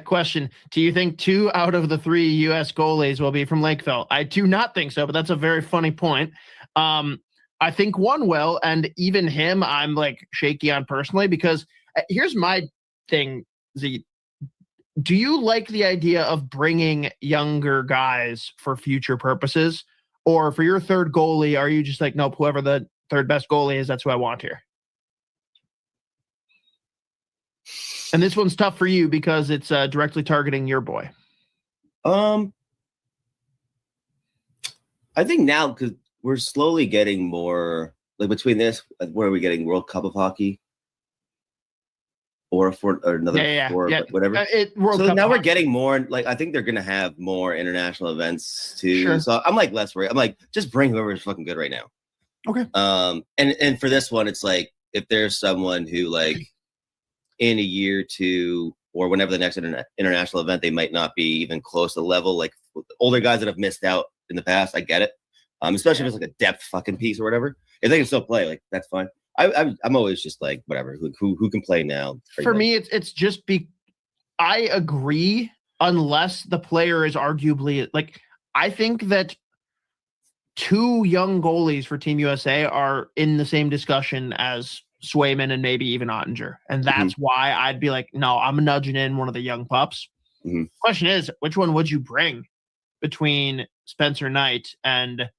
S2: Question. Do you think 2 out of the 3 U.S. goalies will be from Lakeville? I do not think so, but that's a very funny point. I think one will, and even him, I'm like shaky on personally because here's my thing, Z. Do you like the idea of bringing younger guys for future purposes? Or for your third goalie, are you just like, nope, whoever the third best goalie is, that's who I want here? And this one's tough for you because it's directly targeting your boy.
S4: I think now, because we're slowly getting more, like between this, where are we getting World Cup of Hockey? or another four, whatever. So now we're getting more. Like I think they're gonna have more international events too. Sure. So I'm like less worried. I'm like, just bring whoever's fucking good right now.
S2: Okay.
S4: And for this one, it's like if there's someone who like in a year or two or whenever the next international event, they might not be even close to the level. Like older guys that have missed out in the past, I get it. Especially if it's like a depth fucking piece or whatever. If they can still play, like that's fine. I'm always just like whatever. Who can play now?
S2: For me, it's just I agree unless the player is arguably like I think that two young goalies for Team USA are in the same discussion as Swayman and maybe even Ottinger, and that's why I'd be like, no, I'm nudging in one of the young pups. Question is, which one would you bring between Spencer Knight and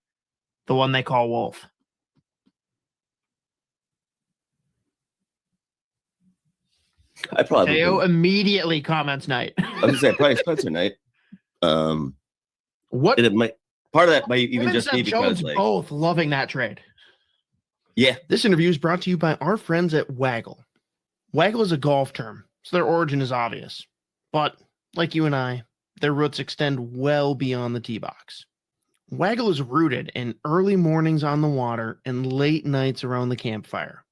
S2: the one they call Wolf?
S4: I probably
S2: Teo immediately comments Knight.
S4: I was gonna say probably Spencer Knight.
S2: What
S4: it might part of that might even just be because like
S2: both loving that trade.
S4: Yeah.
S2: This interview is brought to you by our friends at Waggle. Waggle is a golf term, so their origin is obvious. But like you and I, their roots extend well beyond the tee box. Waggle is rooted in early mornings on the water and late nights around the campfire,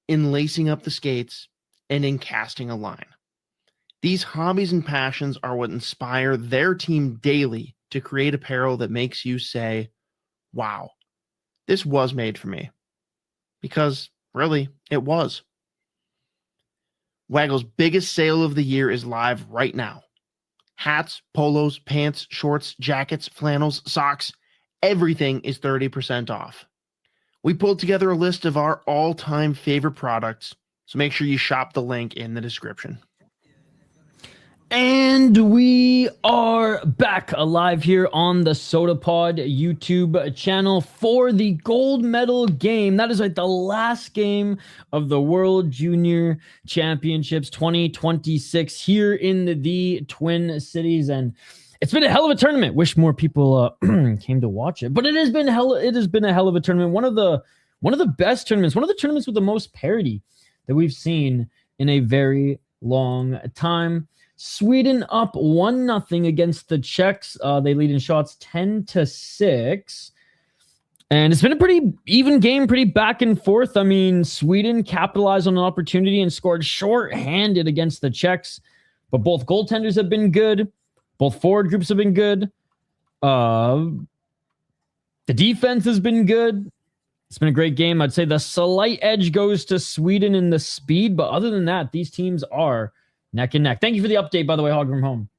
S2: in lacing up the skates, and in casting a line. These hobbies and passions are what inspire their team daily to create apparel that makes you say, wow, this was made for me. Because really, it was. Waggle's biggest sale of the year is live right now. Hats, polos, pants, shorts, jackets, flannels, socks, everything is 30% off. We pulled together a list of our all-time favorite products, so make sure you shop the link in the description.
S3: And we are back alive here on the Sota Pod YouTube channel for the gold medal game. That is right, the last game of the World Junior Championships 2026 here in the Twin Cities. And it's been a hell of a tournament. Wish more people came to watch it, but it has been a hell of a tournament. One of the best tournaments, one of the tournaments with the most parity that we've seen in a very long time. Sweden up 1-0 against the Czechs. They lead in shots 10-6. And it's been a pretty even game, pretty back and forth. I mean, Sweden capitalized on an opportunity and scored short-handed against the Czechs. But both goaltenders have been good. Both forward groups have been good. The defense has been good. It's been a great game. I'd say the slight edge goes to Sweden in the speed. But other than that, these teams are neck and neck. Thank you for the update, by the way, Hog from Home.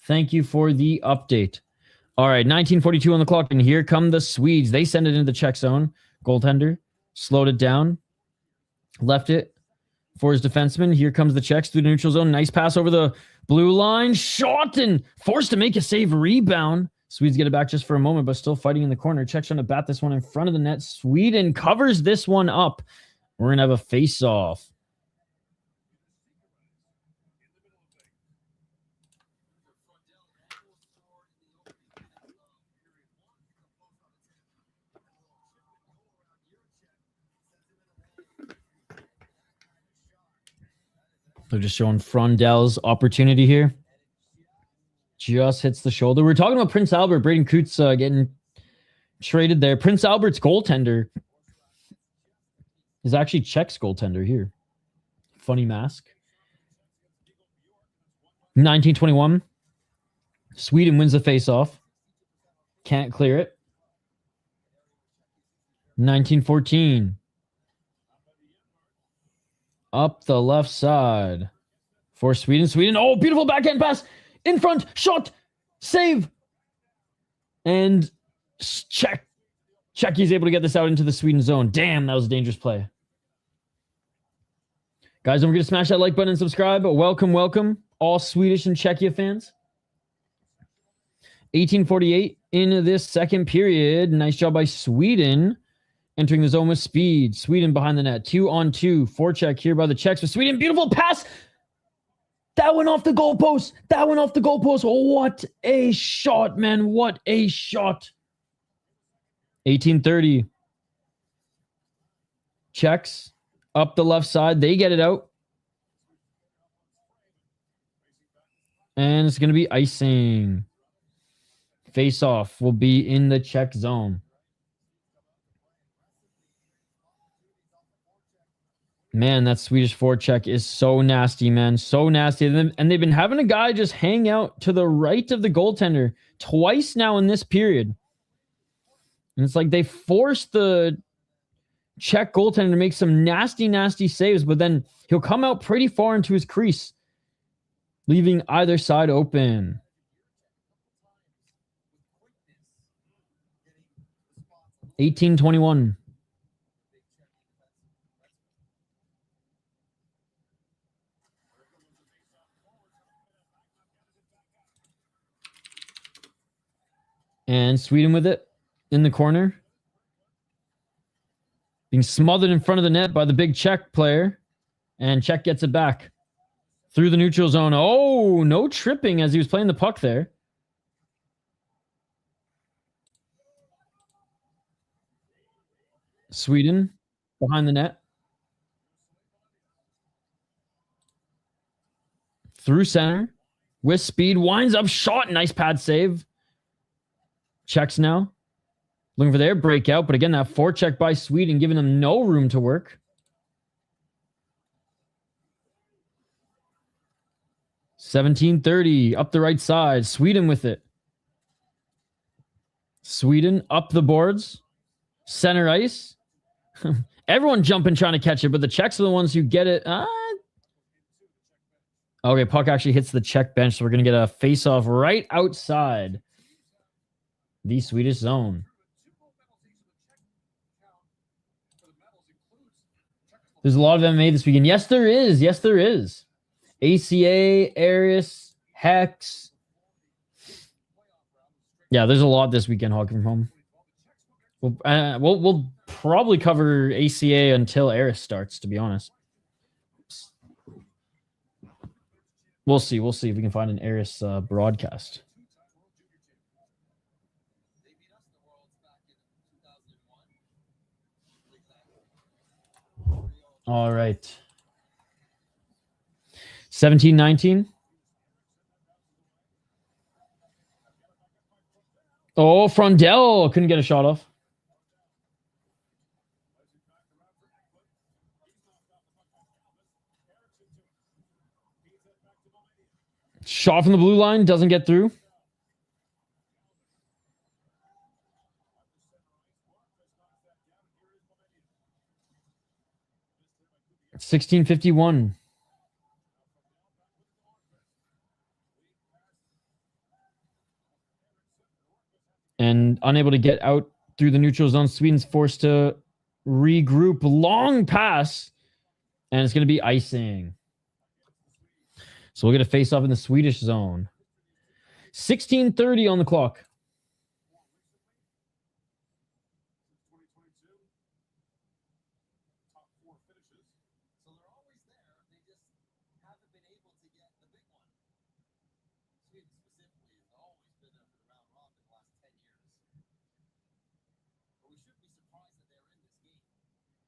S3: Thank you for the update. All right, 1942 on the clock, and here come the Swedes. They send it into the Czech zone. Goaltender slowed it down, left it for his defenseman. Here comes the Czechs through the neutral zone. Nice pass over the blue line. Shot and forced to make a save. Rebound. Swedes get it back just for a moment, but still fighting in the corner. Czechs trying to bat this one in front of the net. Sweden covers this one up. We're going to have a face-off. They're just showing Frondel's opportunity here. Just hits the shoulder. We're talking about Prince Albert. Braden Coots getting traded there. Prince Albert's goaltender is actually Czech's goaltender here. Funny mask. 1921. Sweden wins the faceoff. Can't clear it. 1914. Up the left side for Sweden. Sweden. Oh, beautiful backhand pass. In front. Shot. Save. And Czech is able to get this out into the Sweden zone. Damn, that was a dangerous play. Guys, don't forget to smash that like button and subscribe. Welcome, welcome, all Swedish and Czechia fans. 1848 in this second period. Nice job by Sweden. Entering the zone with speed. Sweden behind the net. 2-on-2. Forecheck here by the Czechs for Sweden. Beautiful pass. That went off the goalpost. That went off the goalpost. Oh, what a shot, man. What a shot. 1830. Czechs up the left side. They get it out. And it's going to be icing. Face off will be in the Czech zone. Man, that Swedish forecheck is so nasty, man. So nasty. And they've been having a guy just hang out to the right of the goaltender twice now in this period. And it's like they forced the Czech goaltender to make some nasty, nasty saves, but then he'll come out pretty far into his crease, leaving either side open. (18-21). And Sweden with it in the corner. Being smothered in front of the net by the big Czech player. And Czech gets it back. Through the neutral zone. Oh, no tripping as he was playing the puck there. Sweden behind the net. Through center. With speed. Winds up shot. Nice pad save. Czechs now. Looking for their breakout. But again, that forecheck by Sweden giving them no room to work. 17:30 up the right side. Sweden with it. Sweden up the boards. Center ice. Everyone jumping trying to catch it, but the Czechs are the ones who get it. Okay, puck actually hits the Czech bench, so we're going to get a face-off right outside the Swedish zone. There's a lot of MMA this weekend. Yes, there is. Yes, there is. ACA, Aris, Hex. Yeah, there's a lot this weekend, Hawking from home. We'll probably cover ACA until Aris starts, to be honest. We'll see. We'll see if we can find an Aris broadcast. All right. 17-19. Oh, Frondell couldn't get a shot off. Shot from the blue line, doesn't get through. (16:51). And unable to get out through the neutral zone. Sweden's forced to regroup. Long pass. And it's going to be icing. So we'll get a face-off in the Swedish zone. 16:30 on the clock.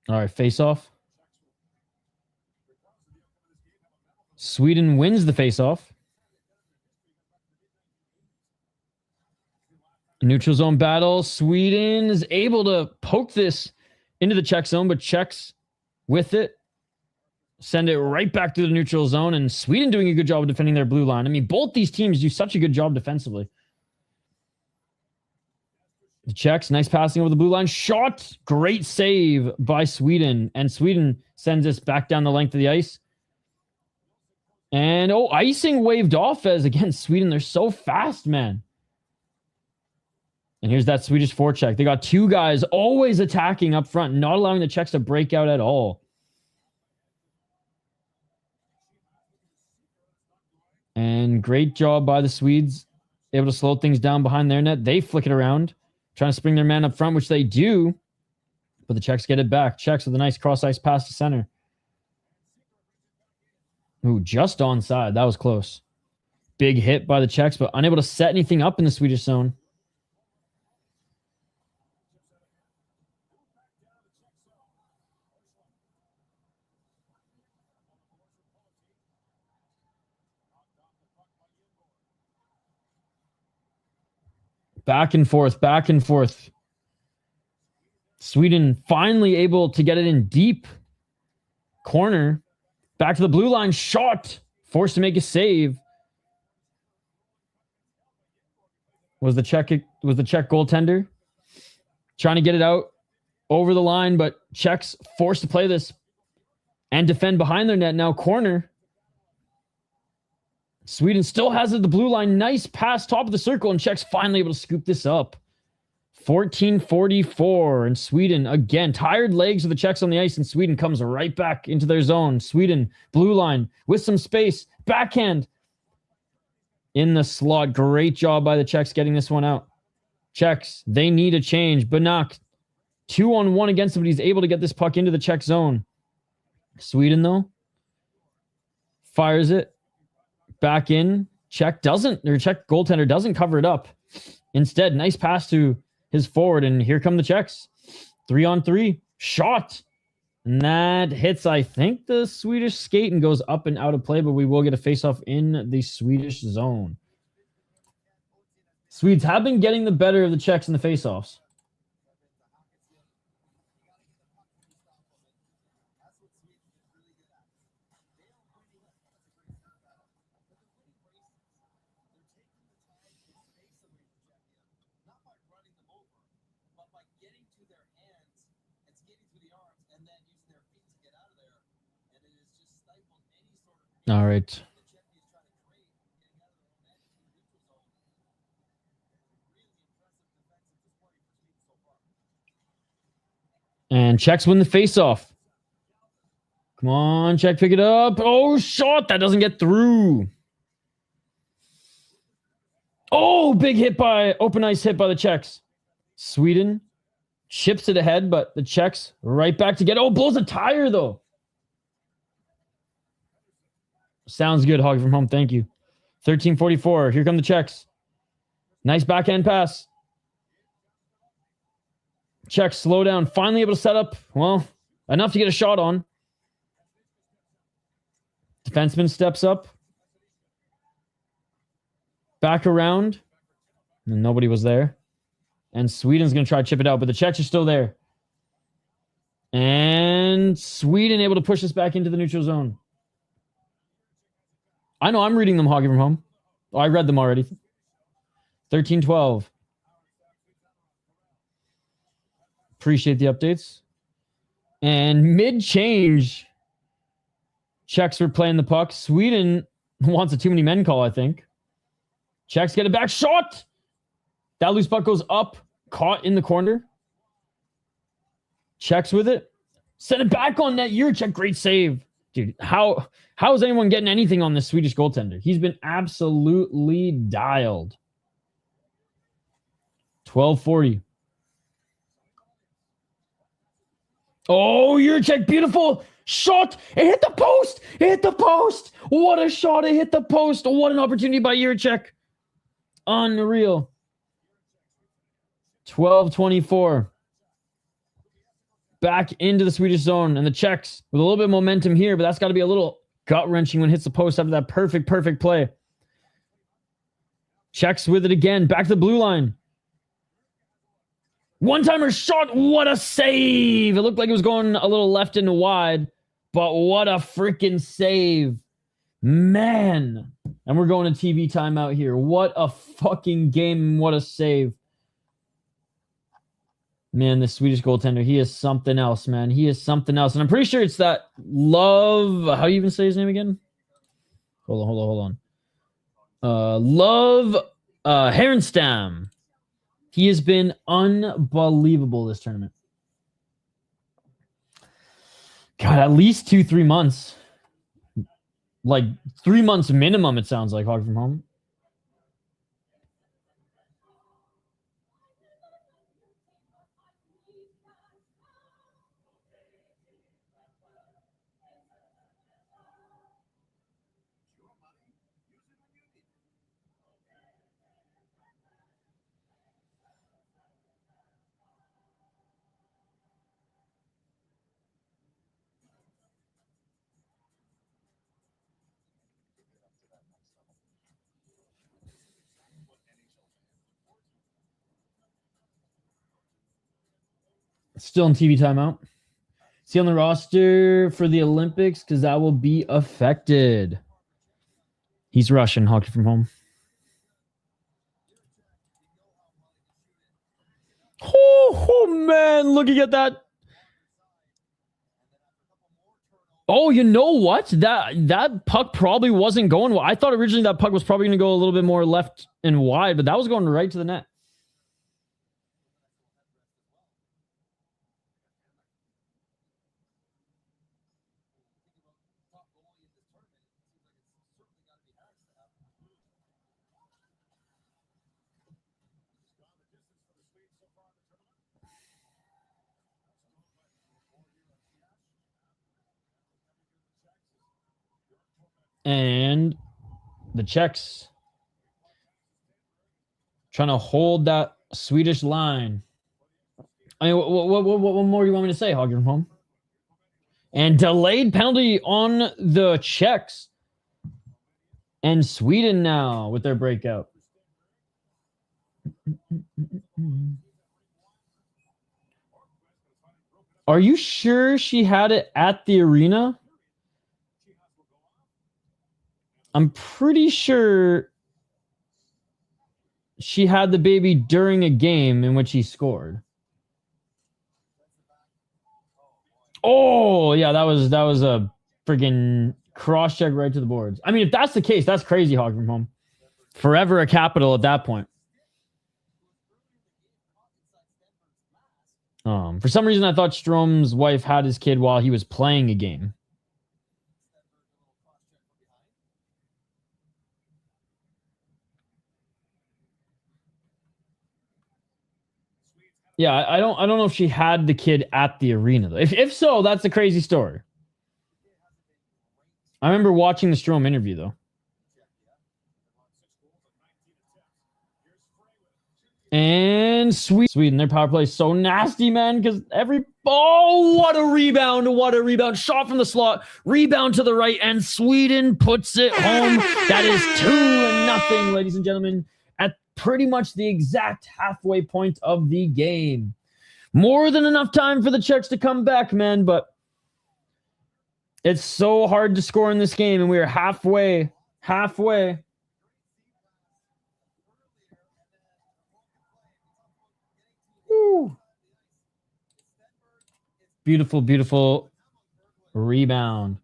S3: All right, face-off. Sweden wins the face-off. Neutral zone battle. Sweden is able to poke this into the Czech zone, but Czechs with it send it right back to the neutral zone, and Sweden doing a good job of defending their blue line. I mean, both these teams do such a good job defensively. The Czechs, nice passing over the blue line. Shot. Great save by Sweden. And Sweden sends this back down the length of the ice. And, icing waved off as, again, Sweden, they're so fast, man. And here's that Swedish forecheck. They got two guys always attacking up front, not allowing the Czechs to break out at all. And great job by the Swedes. Able to slow things down behind their net. They flick it around. Trying to spring their man up front, which they do. But the Czechs get it back. Czechs with a nice cross-ice pass to center. Ooh, just onside. That was close. Big hit by the Czechs, but unable to set anything up in the Swedish zone. Back and forth, back and forth. Sweden finally able to get it in deep corner. Back to the blue line. Shot. Forced to make a save. Was the Czech goaltender trying to get it out over the line, but Czechs forced to play this and defend behind their net. Now corner. Sweden still has it at the blue line. Nice pass, top of the circle, and Czechs finally able to scoop this up. 14:44, and Sweden, again, tired legs of the Czechs on the ice, and Sweden comes right back into their zone. Sweden, blue line, with some space, backhand in the slot. Great job by the Czechs getting this one out. Czechs, they need a change. Banak, 2-on-1 against him, but he's able to get this puck into the Czech zone. Sweden, though, fires it back in. Czech goaltender doesn't cover it up. Instead, nice pass to his forward, and here come the Czechs. 3-on-3. Shot. And that hits, I think, the Swedish skate and goes up and out of play, but we will get a faceoff in the Swedish zone. Swedes have been getting the better of the Czechs in the faceoffs. All right. And Czechs win the faceoff. Come on, Czech, pick it up. Oh, shot. That doesn't get through. Oh, big hit by, open ice hit by the Czechs. Sweden chips it ahead, but the Czechs right back to get, oh, blows a tire, though. Sounds good, Hockey from Home. Thank you. 13:44. Here come the Czechs. Nice backhand pass. Czechs slow down. Finally able to set up, well, enough to get a shot on. Defenseman steps up. Back around. And nobody was there. And Sweden's going to try to chip it out, but the Czechs are still there. And Sweden able to push this back into the neutral zone. I know I'm reading them, Hockey from Home. Oh, I read them already. 13:12. Appreciate the updates. And mid-change, Czechs were playing the puck. Sweden wants a too many men call, I think. Czechs get it back. Shot! That loose puck goes up. Caught in the corner. Czechs with it. Send it back on net. Jurček, great save. Dude, how is anyone getting anything on this Swedish goaltender? He's been absolutely dialed. 12:40. Oh, Jurček, beautiful shot. It hit the post. It hit the post. What a shot. It hit the post. What an opportunity by Jurček. Unreal. 12:24. Back into the Swedish zone, and the Czechs with a little bit of momentum here, but that's got to be a little gut-wrenching when it hits the post after that perfect play. Czechs with it again, back to the blue line. One-timer shot, what a save! It looked like it was going a little left and wide, but what a freaking save. Man! And we're going to TV timeout here. What a fucking game, what a save. Man, this Swedish goaltender, he is something else, man. He is something else. And I'm pretty sure it's that Love. How do you even say his name again? Hold on. Love Herenstam. He has been unbelievable this tournament. God, at least 2-3 months. Like 3 months minimum, it sounds like, Hockey from Home. Still in TV timeout. Is he on the roster for the Olympics? Because that will be affected. He's Russian, hockey from home. Oh man, looking at that. Oh, you know what? That puck probably wasn't going well. I thought originally that puck was probably going to go a little bit more left and wide, but that was going right to the net. And the Czechs trying to hold that Swedish line. I mean, what more do you want me to say, Hogger from home? And delayed penalty on the Czechs. And Sweden now with their breakout. Are you sure she had it at the arena? I'm pretty sure she had the baby during a game in which he scored. Oh, yeah, that was a friggin' cross check right to the boards. I mean, if that's the case, that's crazy, Hog from home. Forever a capital at that point. For some reason, I thought Strom's wife had his kid while he was playing a game. Yeah, I don't know if she had the kid at the arena though. If so, that's a crazy story. I remember watching the Strom interview though. And Sweden, their power play is so nasty, man, because what a rebound, shot from the slot, rebound to the right, and Sweden puts it home. That is 2-0, ladies and gentlemen, at pretty much the exact halfway point of the game. More than enough time for the Czechs to come back, man, but it's so hard to score in this game, and we are halfway. Woo. Beautiful, beautiful rebound.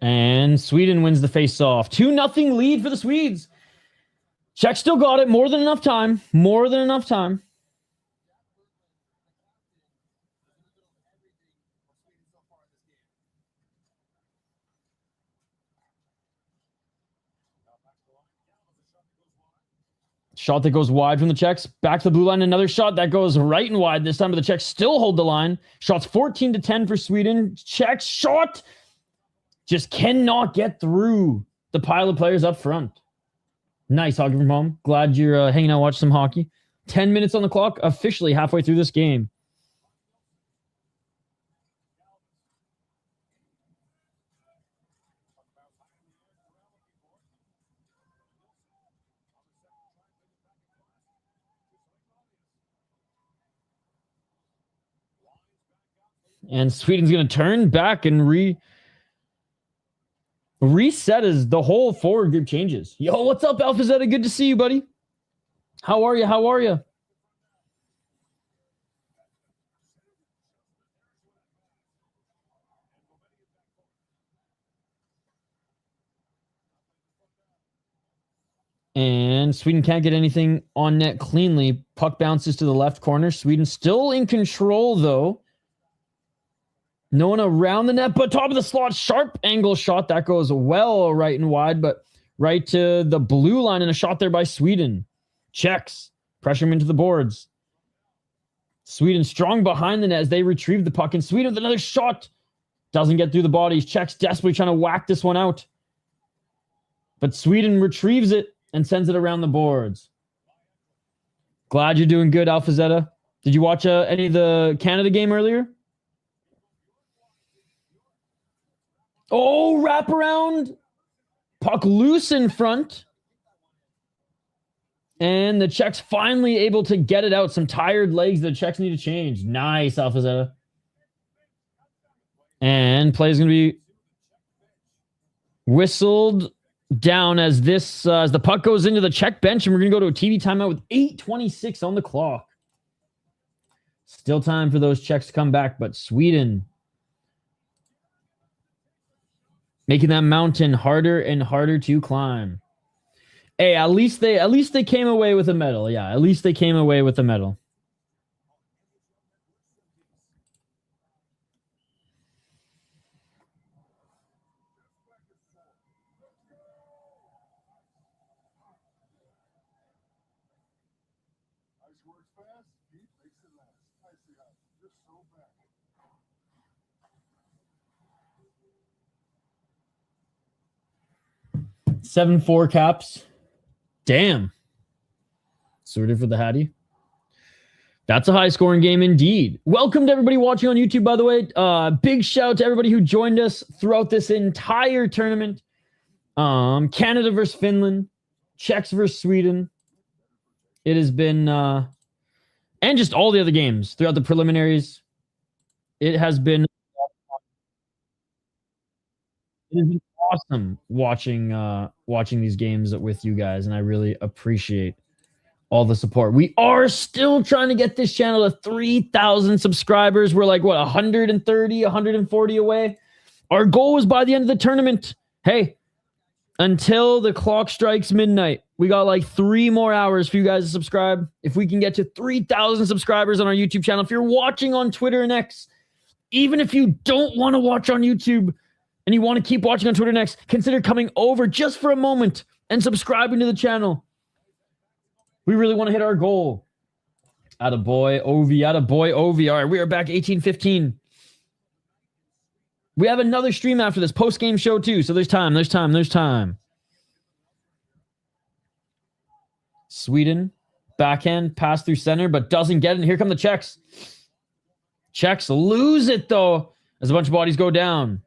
S3: And Sweden wins the face-off. 2-0 lead for the Swedes. Czech still got it. More than enough time. Shot that goes wide from the Czechs. Back to the blue line. Another shot that goes right and wide this time, but the Czechs still hold the line. Shots 14-10 for Sweden. Czech shot just cannot get through the pile of players up front. Nice hockey from home. Glad you're hanging out, watching some hockey. 10 minutes on the clock, officially halfway through this game. And Sweden's going to turn back and reset as the whole forward group changes. Yo, what's up, Alphazetta? Good to see you, buddy. How are you? And Sweden can't get anything on net cleanly. Puck bounces to the left corner. Sweden still in control, though. No one around the net, but top of the slot, sharp angle shot. That goes well right and wide, but right to the blue line, and a shot there by Sweden. Czechs pressure him into the boards. Sweden strong behind the net as they retrieve the puck. And Sweden with another shot. Doesn't get through the bodies. Czechs desperately trying to whack this one out. But Sweden retrieves it and sends it around the boards. Glad you're doing good, Alpha Zeta. Did you watch any of the Canada game earlier? Oh, wraparound. Puck loose in front. And the Czechs finally able to get it out. Some tired legs the Czechs need to change. Nice, Alpha Zeta. And play is going to be whistled down as this as the puck goes into the Czech bench, and we're going to go to a TV timeout with 8:26 on the clock. Still time for those Czechs to come back, but Sweden making that mountain harder and harder to climb. Hey, at least they came away with a medal. Yeah, at least they came away with a medal.
S1: Ice works fast, heat makes it last. IIHF, just so back.
S3: 7-4 caps. Damn. Sorted for the Hattie. That's a high-scoring game indeed. Welcome to everybody watching on YouTube, by the way. Big shout out to everybody who joined us throughout this entire tournament. Canada versus Finland. Czechs versus Sweden. It has been... and just all the other games throughout the preliminaries. It has been awesome watching these games with you guys, and I really appreciate all the support. We are still trying to get this channel to 3,000 subscribers. We're like, what, 130, 140 away? Our goal was by the end of the tournament. Hey, until the clock strikes midnight, we got like 3 more hours for you guys to subscribe. If we can get to 3,000 subscribers on our YouTube channel, if you're watching on Twitter and X, even if you don't want to watch on YouTube and you want to keep watching on Twitter and X, consider coming over just for a moment and subscribing to the channel. We really want to hit our goal. Attaboy, Ovi. Attaboy, Ovi. All right, we are back 18:15. We have another stream after this post-game show too, so there's time. Sweden, backhand, pass through center, but doesn't get it. And here come the Czechs. Czechs lose it, though, as a bunch of bodies go down.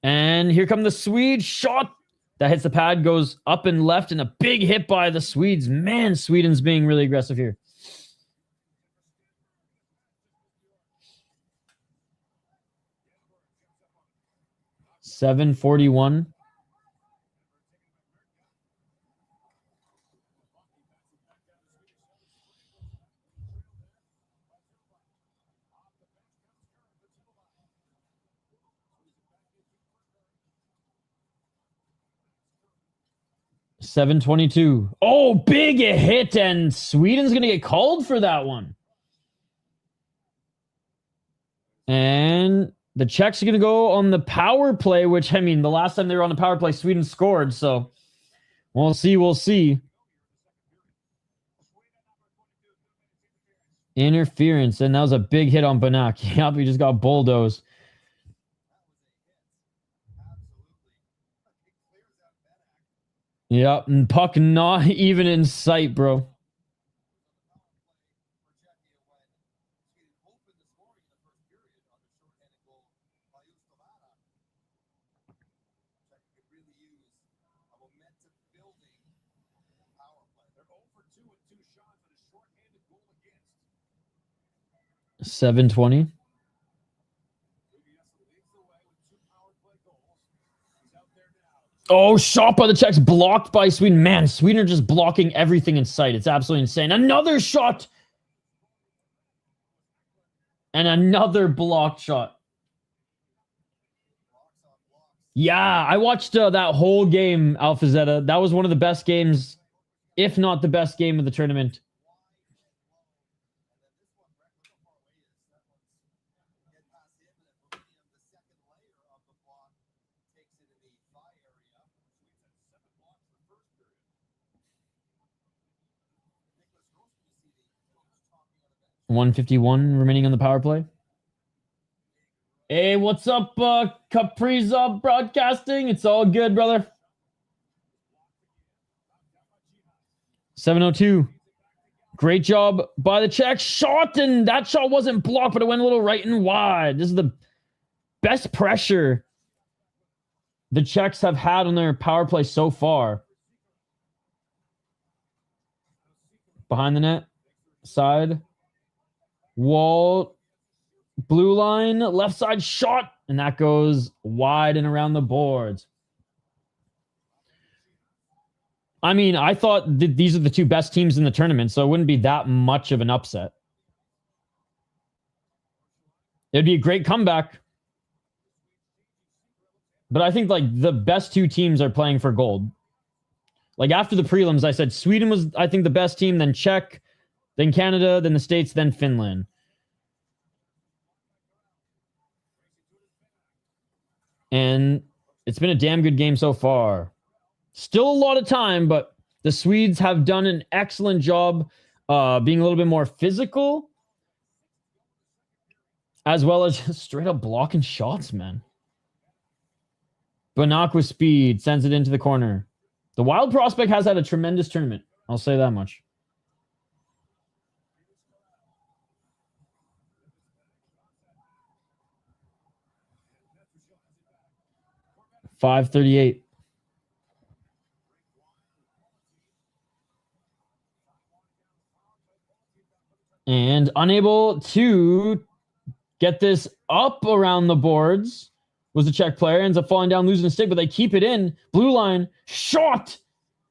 S3: And here come the Swedes. Shot that hits the pad, goes up and left, and a big hit by the Swedes. Man, Sweden's being really aggressive here. .741. .722. Oh, big hit, and Sweden's going to get called for that one. And the Czechs are going to go on the power play, which, I mean, the last time they were on the power play, Sweden scored, so we'll see. Interference, and that was a big hit on Banak. Yep, he just got bulldozed. Yep, and puck not even in sight, bro. .720. Oh, shot by the Czechs, blocked by Sweden. Man, Sweden are just blocking everything in sight. It's absolutely insane. Another shot. And another blocked shot. Yeah, I watched that whole game, Alpha Zeta. That was one of the best games, if not the best game of the tournament. 1:51 remaining on the power play. Hey, what's up, Capriza Broadcasting? It's all good, brother. 7:02. Great job by the Czech. Shot, and that shot wasn't blocked, but it went a little right and wide. This is the best pressure the Czechs have had on their power play so far. Behind the net, side, wall, blue line, left side shot, and that goes wide and around the boards. I mean, I thought these are the two best teams in the tournament, so it wouldn't be that much of an upset. It'd be a great comeback. But I think like the best two teams are playing for gold. Like after the prelims, I said Sweden was, I think, the best team, then Czech, then Canada, then the States, then Finland. And it's been a damn good game so far. Still a lot of time, but the Swedes have done an excellent job being a little bit more physical, as well as just straight up blocking shots, man. Banak with speed, sends it into the corner. The Wild prospect has had a tremendous tournament. I'll say that much. .538. And unable to get this up around the boards was the Czech player. Ends up falling down, losing a stick, but they keep it in. Blue line, shot!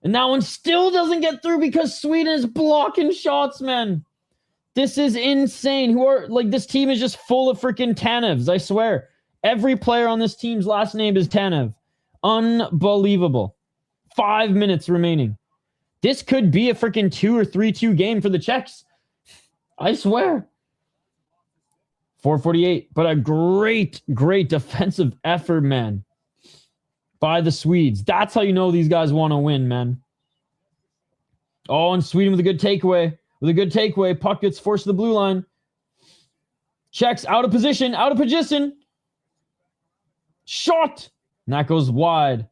S3: And that one still doesn't get through because Sweden is blocking shots, man. This is insane. This team is just full of freaking Tanevs, I swear. Every player on this team's last name is Tanev. Unbelievable. 5 minutes remaining. This could be a freaking 2 or 3-2 game for the Czechs. I swear. 4:48, but a great defensive effort, man, by the Swedes. That's how you know these guys want to win, man. Oh, and Sweden with a good takeaway. Puck gets forced to the blue line. Czechs out of position. Shot! And that goes wide.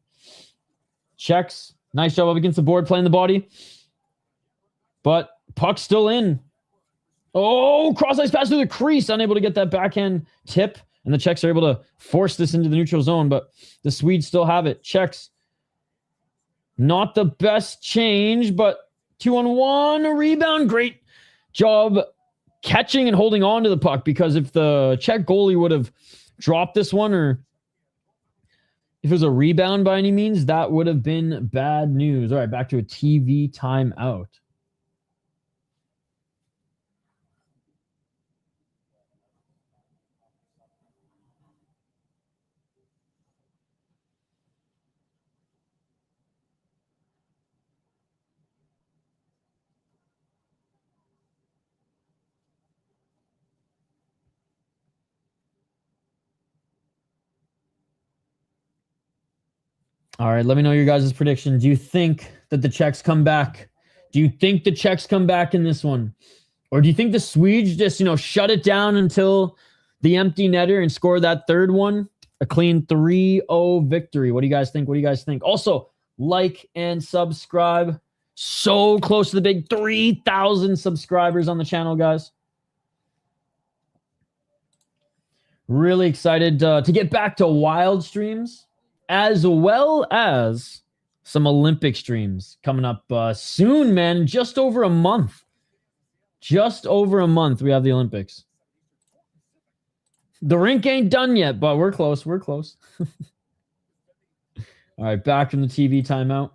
S3: Czechs, nice job up against the board, playing the body. But puck's still in. Oh, cross-ice pass through the crease. Unable to get that backhand tip. And the Czechs are able to force this into the neutral zone. But the Swedes still have it. Czechs, not the best change, but 2-on-1. A rebound. Great job catching and holding on to the puck. Because if the Czech goalie would have dropped this one, or if it was a rebound by any means, that would have been bad news. All right, back to a TV timeout. All right, let me know your guys' prediction. Do you think that the Czechs come back? Do you think the Czechs come back in this one? Or do you think the Swedes just, shut it down until the empty netter and score that third one? A clean 3-0 victory. What do you guys think? Also, like and subscribe. So close to the big 3,000 subscribers on the channel, guys. Really excited to get back to Wild streams, as well as some Olympic streams coming up soon, man. Just over a month. We have the Olympics. The rink ain't done yet, but we're close. All right, back from the TV timeout.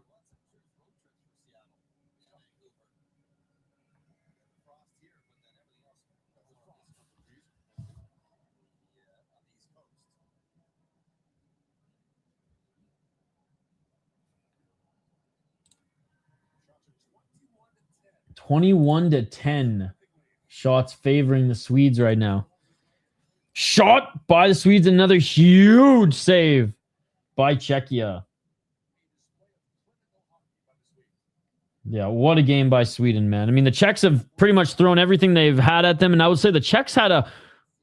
S3: (21-10) shots favoring the Swedes right now. Shot by the Swedes. Another huge save by Czechia. Yeah, what a game by Sweden, man. I mean, the Czechs have pretty much thrown everything they've had at them, and I would say the Czechs had a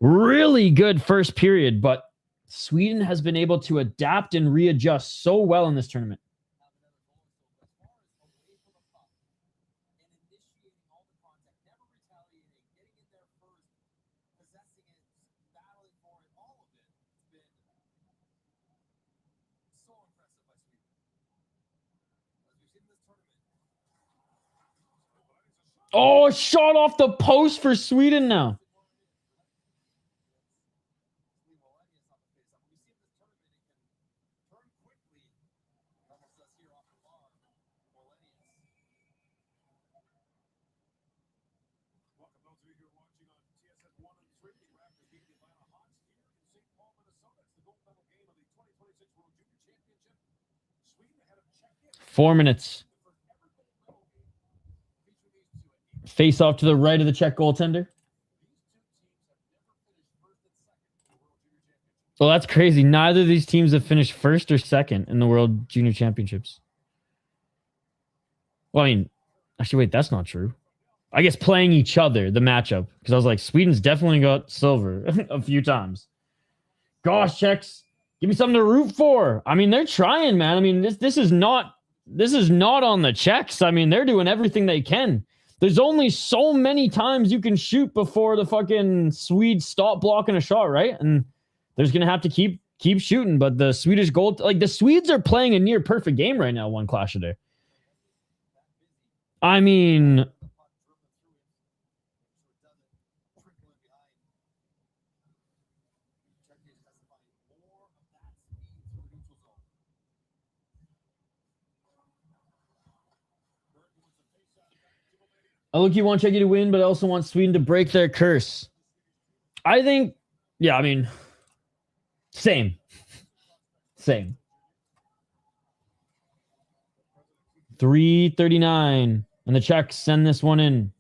S3: really good first period, but Sweden has been able to adapt and readjust so well in this tournament. Oh, shot off the post for Sweden now. Four minutes. Face off to the right of the Czech goaltender. Well, that's crazy. Neither of these teams have finished first or second in the World Junior Championships. Well, I mean, actually, wait, that's not true. I guess playing each other, the matchup, because I was like, Sweden's definitely got silver a few times. Gosh, Czechs, give me something to root for. I mean, they're trying, man. I mean, this is not on the Czechs. I mean, they're doing everything they can. There's only so many times you can shoot before the fucking Swedes stop blocking a shot, right? And there's gonna have to keep shooting. But the Swedish goal, like the Swedes are playing a near perfect game right now. One clash a day. I mean, I look, you want Czechia to win, but I also want Sweden to break their curse. I think, yeah, I mean, same. 3:39, and the Czechs send this one in.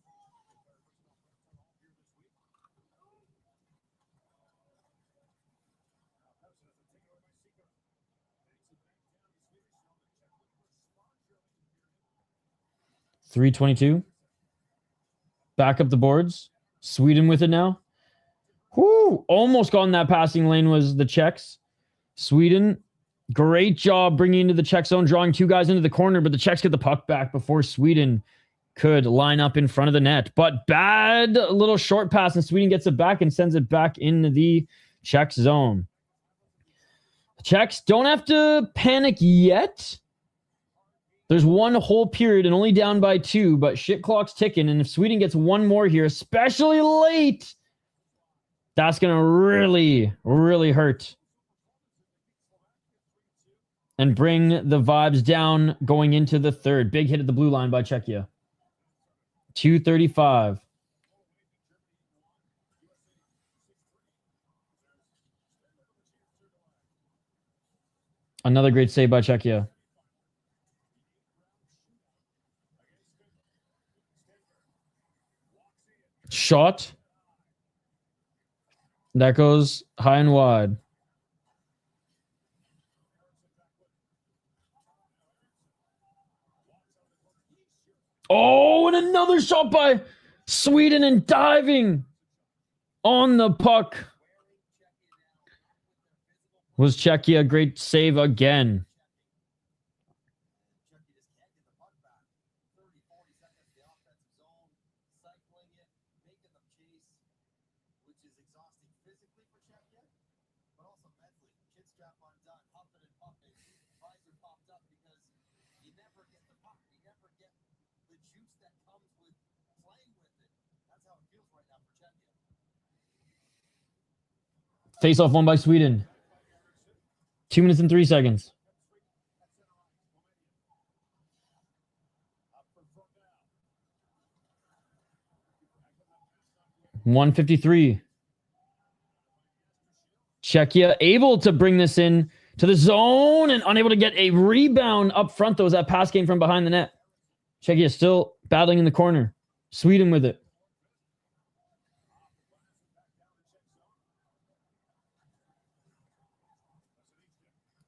S3: .322. Back up the boards. Sweden with it now. Whoo! Almost got in that passing lane was the Czechs. Sweden, great job bringing into the Czech zone, drawing two guys into the corner, but the Czechs get the puck back before Sweden could line up in front of the net. But bad little short pass, and Sweden gets it back and sends it back into the Czech zone. The Czechs don't have to panic yet. There's one whole period and only down by 2, but shit clock's ticking. And if Sweden gets one more here, especially late, that's going to really, really hurt. And bring the vibes down going into the third. Big hit at the blue line by Czechia. 2:35. Another great save by Czechia. Shot. That goes high and wide. Oh, and another shot by Sweden and diving on the puck. Was Czechia. Great save again. Face off won by Sweden. 2 minutes and 3 seconds. .153. Czechia able to bring this in to the zone and unable to get a rebound up front. Though, as that pass came from behind the net. Czechia still battling in the corner. Sweden with it.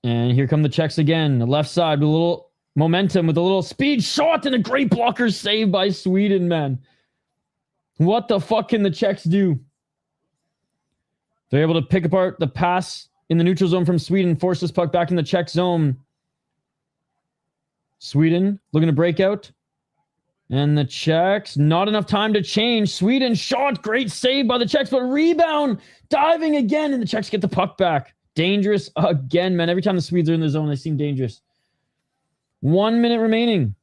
S3: And here come the Czechs again. The left side with a little Momentum with a little speed shot and a great blocker save by Sweden, man. What the fuck can the Czechs do? They're able to pick apart the pass in the neutral zone from Sweden, force this puck back in the Czech zone. Sweden looking to break out. And the Czechs, not enough time to change. Sweden shot, great save by the Czechs, but rebound, diving again, and the Czechs get the puck back. Dangerous again, man. Every time the Swedes are in the zone, they seem dangerous. 1 minute remaining.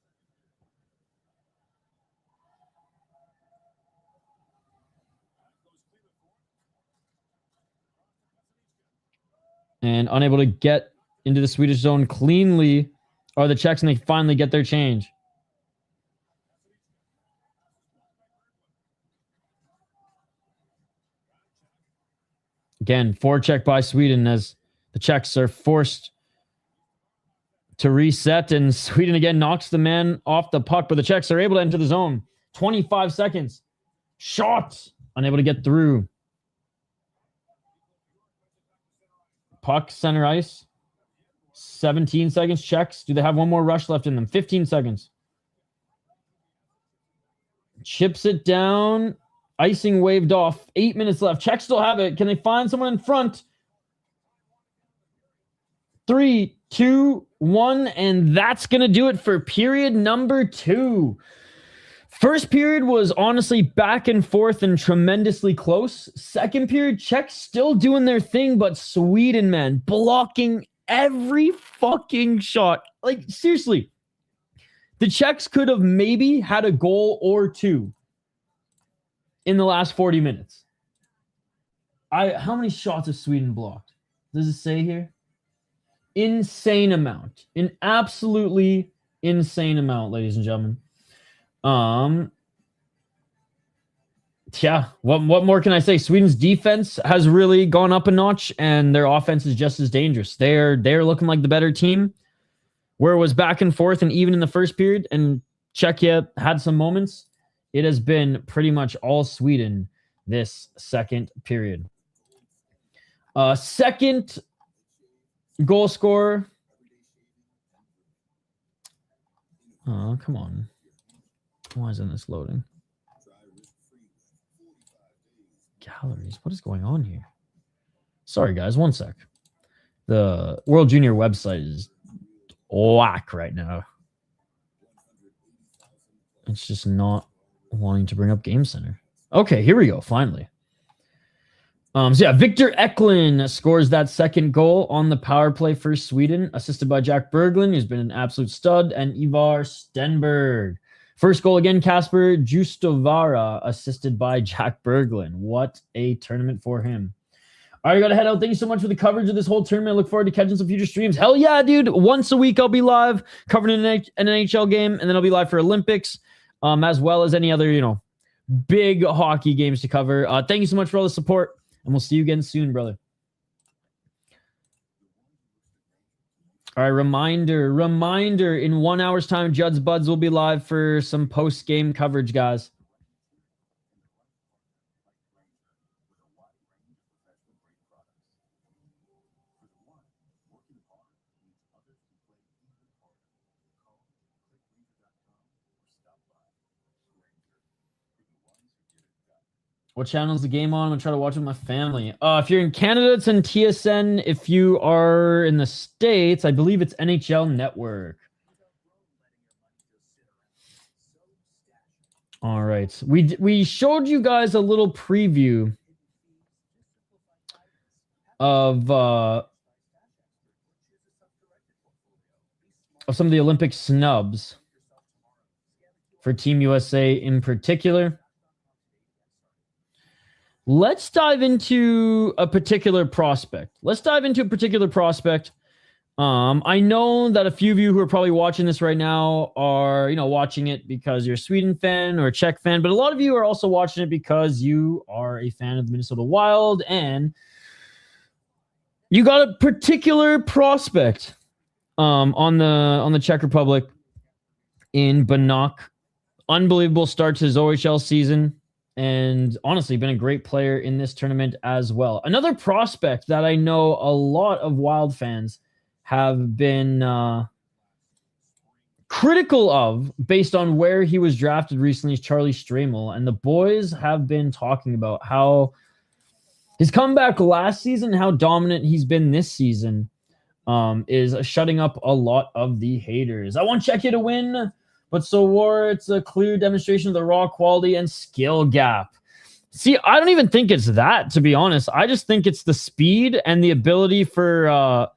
S3: And unable to get into the Swedish zone cleanly are the Czechs, and they finally get their change. Again, forecheck by Sweden as the Czechs are forced to reset, and Sweden again knocks the man off the puck, but the Czechs are able to enter the zone. 25 seconds. Shot. Unable to get through. Puck, center ice. 17 seconds. Czechs. Do they have one more rush left in them? 15 seconds. Chips it down. Icing waved off. 8 minutes left. Czechs still have it. Can they find someone in front? 3, 2, 1, and that's going to do it for period number 2. First period was honestly back and forth and tremendously close. Second period, Czechs still doing their thing, but Sweden, man, blocking every fucking shot. Like, seriously, the Czechs could have maybe had a goal or two in the last 40 minutes. How many shots have Sweden blocked? Does it say here? Insane amount. An absolutely insane amount, ladies and gentlemen. Yeah, what more can I say? Sweden's defense has really gone up a notch, and their offense is just as dangerous. They're looking like the better team. Where it was back and forth, and even in the first period, and Czechia had some moments, it has been pretty much all Sweden this second period. Second goal scorer. Oh, come on. Why isn't this loading? Galleries. What is going on here? Sorry, guys. One sec. The World Junior website is whack right now. It's just not wanting to bring up Game Center. Okay, here we go. Finally. So yeah, Victor Eklund scores that second goal on the power play for Sweden, assisted by Jack Berglund, who's been an absolute stud, and Ivar Stenberg. First goal again, Kasper Justovara, assisted by Jack Berglund. What a tournament for him. All right, I got to head out. Thank you so much for the coverage of this whole tournament. I look forward to catching some future streams. Hell yeah, dude. Once a week, I'll be live covering an NHL game, and then I'll be live for Olympics, as well as any other, big hockey games to cover. Thank you so much for all the support, and we'll see you again soon, brother. All right, reminder, in 1 hour's time, Judd's Buds will be live for some post-game coverage, guys. What channel is the game on? I'm going to try to watch it with my family. If you're in Canada, it's in TSN. If you are in the States, I believe it's NHL Network. All right. We showed you guys a little preview of some of the Olympic snubs for Team USA in particular. Let's dive into a particular prospect. I know that a few of you who are probably watching this right now are, watching it because you're a Sweden fan or a Czech fan, but a lot of you are also watching it because you are a fan of the Minnesota Wild, and you got a particular prospect on the Czech Republic in Banach. Unbelievable start to his OHL season. And honestly, been a great player in this tournament as well. Another prospect that I know a lot of Wild fans have been critical of, based on where he was drafted recently, is Charlie Stramel. And the boys have been talking about how his comeback last season, how dominant he's been this season, is shutting up a lot of the haters. I want Czechia to win, but so war, it's a clear demonstration of the raw quality and skill gap. See, I don't even think it's that, to be honest. I just think it's the speed and the ability for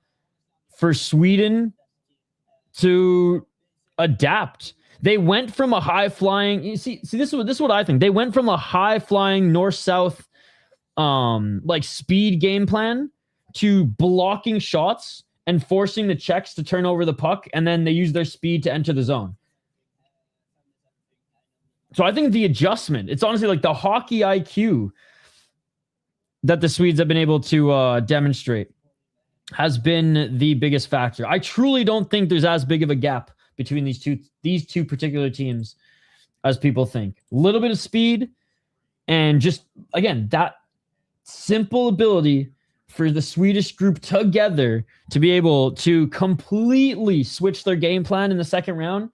S3: Sweden to adapt. They went from a high-flying... this is what I think. They went from a high-flying north-south like speed game plan to blocking shots and forcing the Czechs to turn over the puck, and then they use their speed to enter the zone. So I think the adjustment, it's honestly like the hockey IQ that the Swedes have been able to demonstrate has been the biggest factor. I truly don't think there's as big of a gap between these two particular teams as people think. A little bit of speed and just, again, that simple ability for the Swedish group together to be able to completely switch their game plan in the second round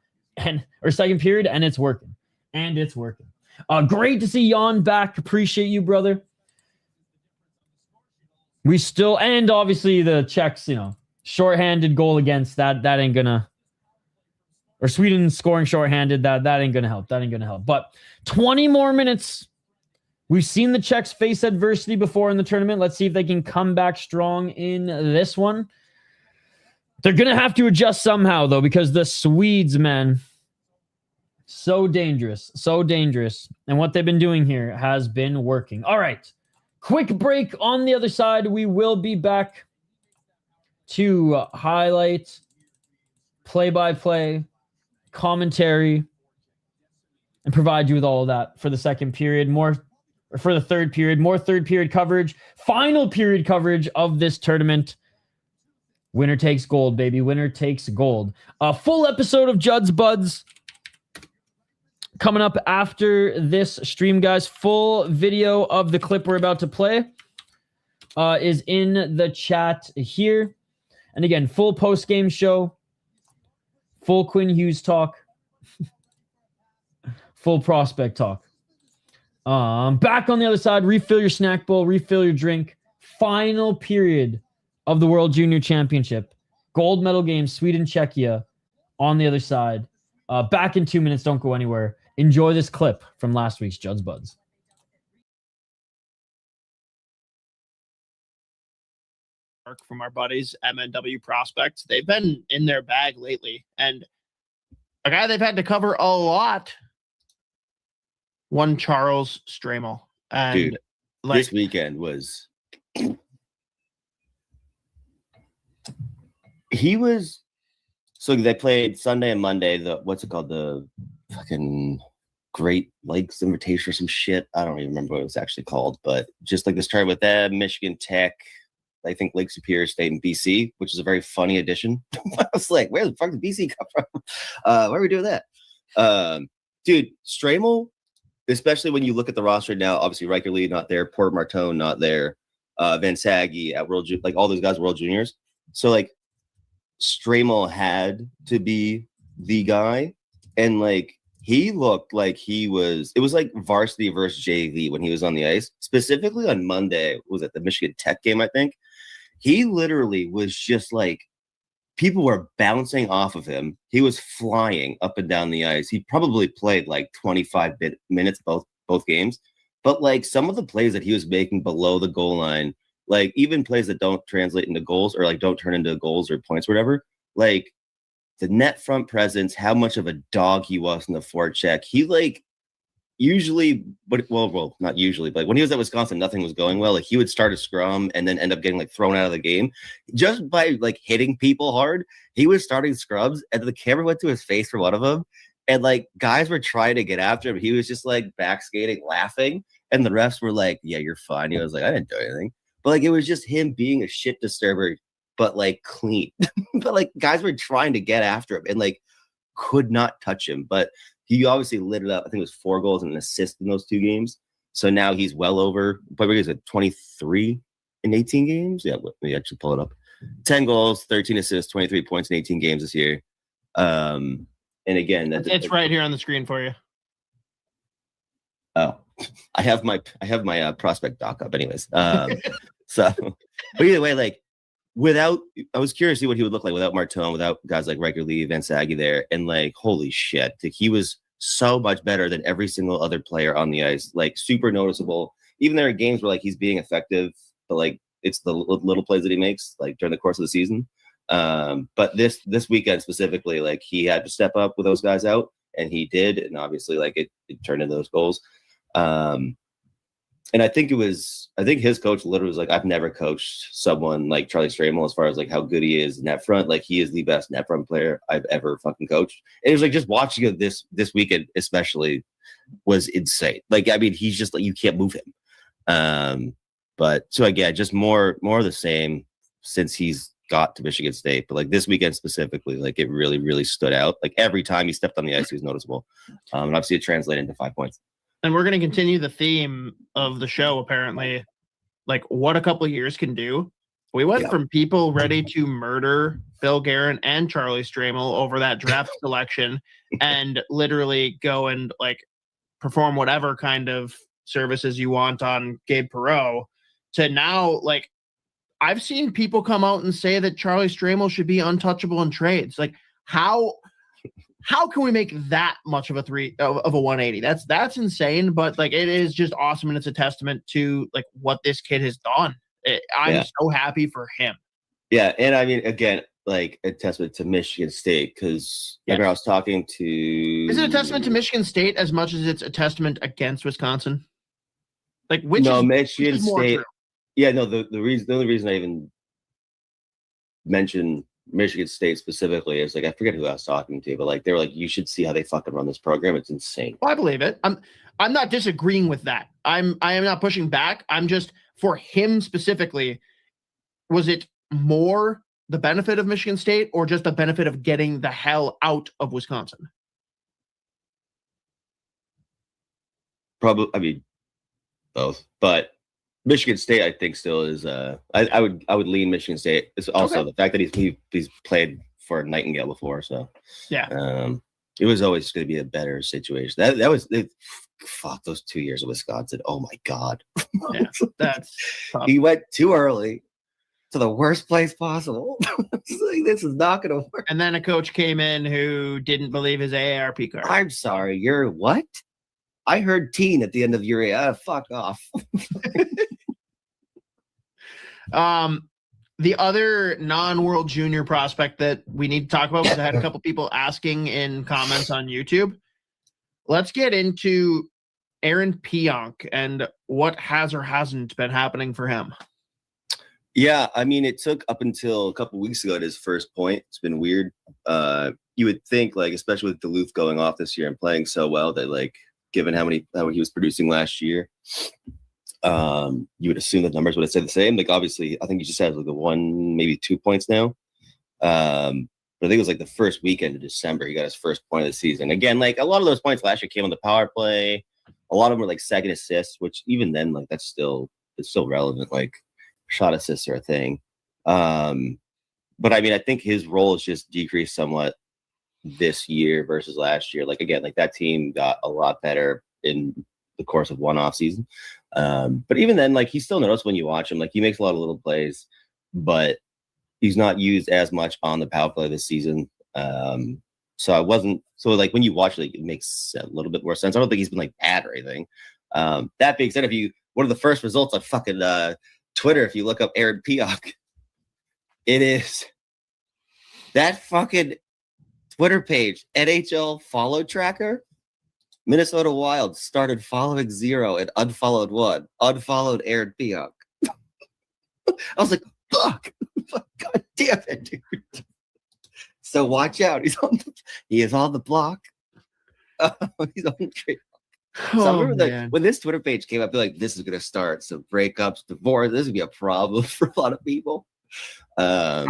S3: or second period, and it's working. And it's working. Great to see Jan back. Appreciate you, brother. We still, and obviously the Czechs, shorthanded goal against that ain't gonna, or Sweden scoring shorthanded, that ain't gonna help. That ain't gonna help. But 20 more minutes. We've seen the Czechs face adversity before in the tournament. Let's see if they can come back strong in this one. They're gonna have to adjust somehow, though, because the Swedes, man, so dangerous. And what they've been doing here has been working. All right. Quick break on the other side. We will be back to highlight, play-by-play, commentary, and provide you with all of that for the second period. For the third period. More third period coverage. Final period coverage of this tournament. Winner takes gold, baby. Winner takes gold. A full episode of Judd's Buds coming up after this stream, guys. Full video of the clip we're about to play is in the chat here. And again, full post-game show, full Quinn Hughes talk, full prospect talk. Back on the other side, refill your snack bowl, refill your drink. Final period of the World Junior Championship. Gold medal game, Sweden, Czechia on the other side. Back in 2 minutes. Don't go anywhere. Enjoy this clip from last week's Judd's Buds.
S2: From our buddies, MNW Prospects. They've been in their bag lately. And a guy they've had to cover a lot, one Charles Stramel. And
S4: dude, this weekend was... So they played Sunday and Monday, what's it called? The fucking Great Lakes Invitational or some shit. I don't even remember what it was actually called, but just like this tournament with them, Michigan Tech, I think Lake Superior State and BC, which is a very funny addition. I was like, where the fuck did BC come from? Why are we doing that? Dude, Stramel, especially when you look at the roster now, obviously Riker Lee not there, Port Martone not there, Van Saggy at World, like all those guys World Juniors. So like Stramel had to be the guy, and like he looked like it was like varsity versus JV when he was on the ice. Specifically on Monday, was it the Michigan Tech game, I think? He literally was just like, people were bouncing off of him. He was flying up and down the ice. He probably played like 25 minutes both games. But like some of the plays that he was making below the goal line, like even plays that don't translate into goals or like don't turn into goals or points or whatever, like the net front presence, how much of a dog he was in the forecheck. He like usually, but well, not usually, but when he was at Wisconsin, nothing was going well. Like he would start a scrum and then end up getting like thrown out of the game just by like hitting people hard. He was starting scrubs and the camera went to his face for one of them. And like guys were trying to get after him. He was just like back skating, laughing. And the refs were like, yeah, you're fine. He was like, I didn't do anything. But like, it was just him being a shit disturber, but like clean. But like guys were trying to get after him and like could not touch him. But he obviously lit it up. I think it was 4 goals and an assist in those 2 games. So now he's well over, probably he's at 23 in 18 games. Yeah, let me actually pull it up. 10 goals, 13 assists, 23 points in 18 games this year. And again,
S2: It's right here on the screen for you.
S4: Oh, I have my prospect doc up, anyways. So, but either way, like I was curious to see what he would look like without Martin, without guys like regularly Van Saggy there, and like holy shit, like, he was so much better than every single other player on the ice. Like super noticeable. Even there are games where like he's being effective, but like it's the little plays that he makes like during the course of the season. But this weekend specifically, like he had to step up with those guys out, and he did, and obviously like it turned into those goals. And I think his coach literally was like, I've never coached someone like Charlie Stramel as far as like how good he is net front. Like he is the best net front player I've ever fucking coached. And it was like just watching it this weekend especially was insane. Like I mean, he's just like, you can't move him. But so again, just more of the same since he's got to Michigan State. But like this weekend specifically, like it really, really stood out. Like every time he stepped on the ice, he was noticeable. And obviously it translated into 5 points.
S2: And we're going to continue the theme of the show, apparently, like what a couple of years can do. We went from people ready to murder Bill Guerin and Charlie Stramel over that draft selection and literally go and like perform whatever kind of services you want on Gabe Perreault to now, like, I've seen people come out and say that Charlie Stramel should be untouchable in trades. Like, how can we make that much of a 180? That's insane, but like it is just awesome, and it's a testament to like what this kid has done. I'm so happy for him. Yeah,
S4: and I mean, again, like a testament to Michigan State because I remember I was talking to. Is
S2: it a testament to Michigan State as much as it's a testament against Wisconsin? Like
S4: Michigan State. Yeah, no. The only reason I even mentioned Michigan State specifically is like I forget who I was talking to, but like they were like, you should see how they fucking run this program. It's insane.
S2: Well, I believe it. I'm not disagreeing with that. I am not pushing back. I'm just for him specifically. Was it more the benefit of Michigan State or just the benefit of getting the hell out of Wisconsin?
S4: Probably, I mean, both, but Michigan State, I think, still is. I would lean Michigan State. It's also the fact that he's played for Nightingale before, so it was always going to be a better situation. That was fuck those 2 years of Wisconsin. Oh my god,
S2: that's tough.
S4: He went too early to the worst place possible. Like, this is not going to work.
S2: And then a coach came in who didn't believe his AARP card.
S4: I'm sorry, you're what? I heard teen at the end of your fuck off.
S2: The other non-World Junior prospect that we need to talk about, because I had a couple people asking in comments on YouTube. Let's get into Aaron Pionk and what has or hasn't been happening for him.
S4: Yeah, I mean, it took up until a couple weeks ago at his first point. It's been weird. You would think, like, especially with Duluth going off this year and playing so well, that like, given how he was producing last year, you would assume the numbers would have stayed the same. Like, obviously, I think he just has like 1, maybe 2 points now. But I think it was like the first weekend of December, he got his first point of the season. Again, like a lot of those points last year came on the power play. A lot of them were like second assists, which even then, like it's still relevant. Like shot assists are a thing. But I mean, I think his role has just decreased somewhat this year versus last year. Like again, like that team got a lot better in the course of one off season. But even then, like he's still noticeed when you watch him. Like he makes a lot of little plays, but he's not used as much on the power play this season. So like when you watch it, like, it makes a little bit more sense. I don't think he's been like bad or anything. That being said, one of the first results on fucking Twitter, if you look up Aaron Pionk, it is that fucking Twitter page, NHL follow tracker. Minnesota Wild started following 0 and unfollowed 1. Unfollowed Aaron Pionk. I was like, fuck. God damn it, dude. So watch out. He is on the block. He's on the trade. So I remember when this Twitter page came up, I feel like this is going to start some breakups, divorce. This is going to be a problem for a lot of people. I'm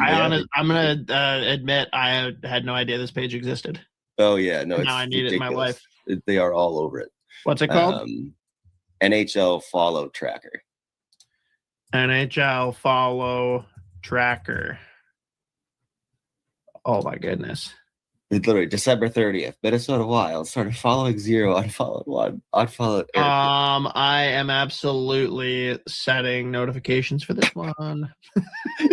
S4: going to admit I had no idea this page existed. Oh, yeah. No,
S2: now I need it in my life.
S4: They are all over it.
S2: What's it called?
S4: NHL Follow Tracker.
S2: NHL Follow Tracker. Oh, my goodness.
S4: It's literally December 30th. Minnesota Wild started following 0, unfollowed 1, unfollowed Eric.
S2: I am absolutely setting notifications for this one.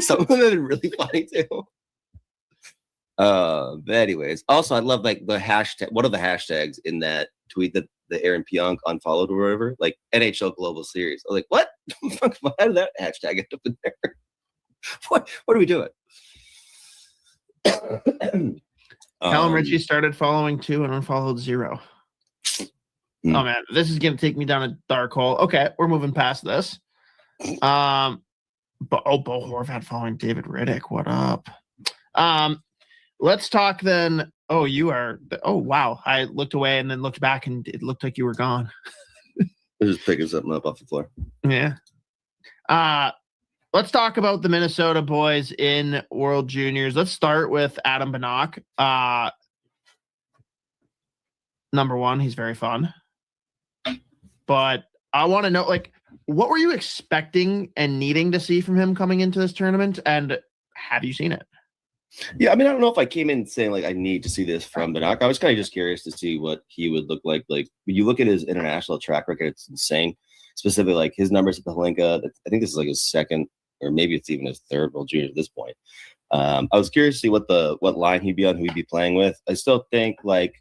S4: Some of them are really funny too. But anyways, also I love like the hashtag. One of the hashtags in that tweet that the Aaron Pionk unfollowed or whatever, like NHL Global Series. I was like, what? How did that hashtag end up in there? What are we doing?
S2: Callum Ritchie started following 2 and unfollowed 0. Oh man, this is gonna take me down a dark hole. Okay, we're moving past this. But Bo Horvat following David Riddick. What up? Let's talk then. Oh, you are. Oh wow, I looked away and then looked back and it looked like you were gone.
S4: I was just picking something up off the floor.
S2: Yeah. Let's talk about the Minnesota boys in World Juniors. Let's start with Adam Banach. Number one, he's very fun. But I want to know, like, what were you expecting and needing to see from him coming into this tournament? And have you seen it?
S4: Yeah, I mean, I don't know if I came in saying, like, I need to see this from Banach. I was kind of just curious to see what he would look like. Like, when you look at his international track record, it's insane. Specifically, like, his numbers at the Hlinka, I think this is, like, his second, or maybe it's even his third World Junior at this point. I was curious to see what line he'd be on, who he'd be playing with. I still think, like,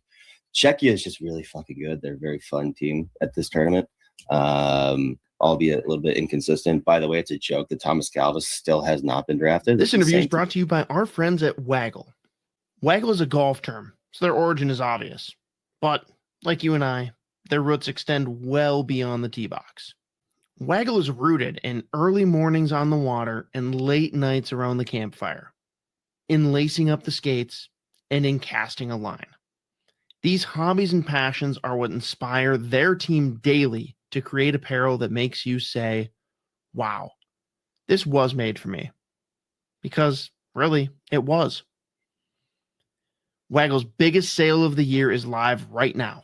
S4: Czechia is just really fucking good. They're a very fun team at this tournament, albeit a little bit inconsistent. By the way, it's a joke that Thomas Galvis still has not been drafted.
S2: This interview is brought to you by our friends at Waggle. Waggle is a golf term, so their origin is obvious. But, like you and I, their roots extend well beyond the tee box. Waggle is rooted in early mornings on the water and late nights around the campfire, in lacing up the skates, and in casting a line. These hobbies and passions are what inspire their team daily to create apparel that makes you say, wow, this was made for me. Because, really, it was. Waggle's biggest sale of the year is live right now.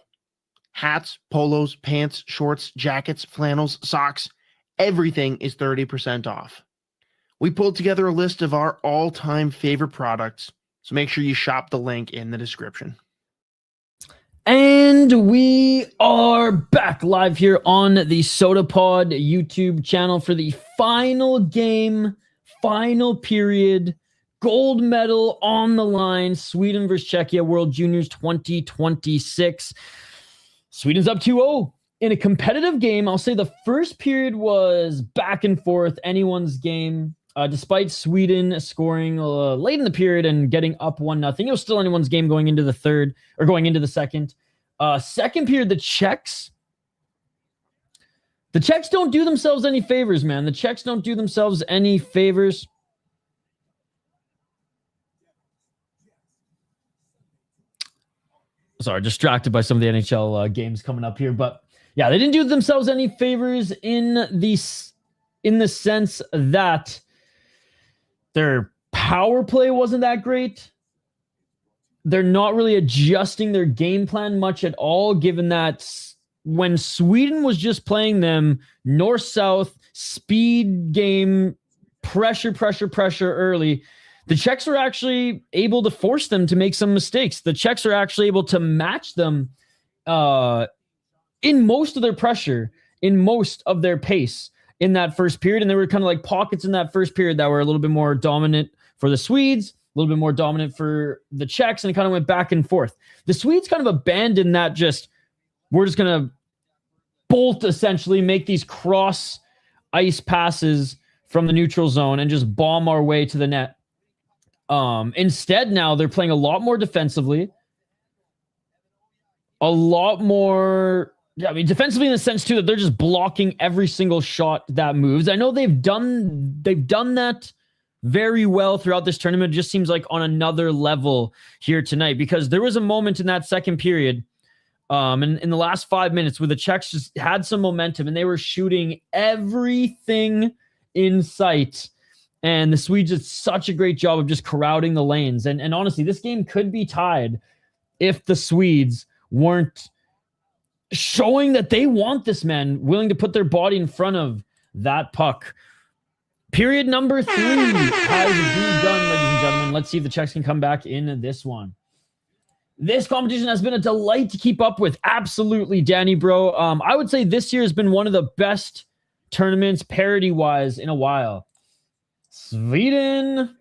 S2: Hats, polos, pants, shorts, jackets, flannels, socks, everything is 30% off. We pulled together a list of our all-time favorite products, so make sure you shop the link in the description.
S3: And we are back live here on the Sota Pod YouTube channel for the final game, final period, gold medal on the line, Sweden versus Czechia, World Juniors 2026. Sweden's up 2-0 in a competitive game. I'll say the first period was back and forth, anyone's game. Despite Sweden scoring late in the period and getting up 1-0, it was still anyone's game going into the third or going into the second. Second period, the Czechs don't do themselves any favors, man. The Czechs don't do themselves any favors. Sorry, distracted by some of the NHL games coming up here, but yeah, they didn't do themselves any favors in the sense that their power play wasn't that great. They're not really adjusting their game plan much at all, given that when Sweden was just playing them north-south, speed game, pressure early, the Czechs are actually able to force them to make some mistakes. The Czechs are actually able to match them in most of their pressure, in most of their pace in that first period. And there were kind of like pockets in that first period that were a little bit more dominant for the Swedes, a little bit more dominant for the Czechs, and it kind of went back and forth. The Swedes kind of abandoned that we're just going to bolt, essentially, make these cross ice passes from the neutral zone and just bomb our way to the net. Instead, now they're playing a lot more defensively, a lot more... Yeah, I mean, defensively in the sense, too, that they're just blocking every single shot that moves. I know they've done that very well throughout this tournament. It just seems like on another level here tonight, because there was a moment in that second period, in the last 5 minutes, where the Czechs just had some momentum and they were shooting everything in sight. And the Swedes did such a great job of just crowding the lanes. And honestly, this game could be tied if the Swedes weren't showing that they want this, man, willing to put their body in front of that puck. Period number 3 has begun, ladies and gentlemen. Let's see if the Czechs can come back in this one. This competition has been a delight to keep up with. Absolutely, Danny, bro. I would say this year has been one of the best tournaments parity-wise in a while. Sweden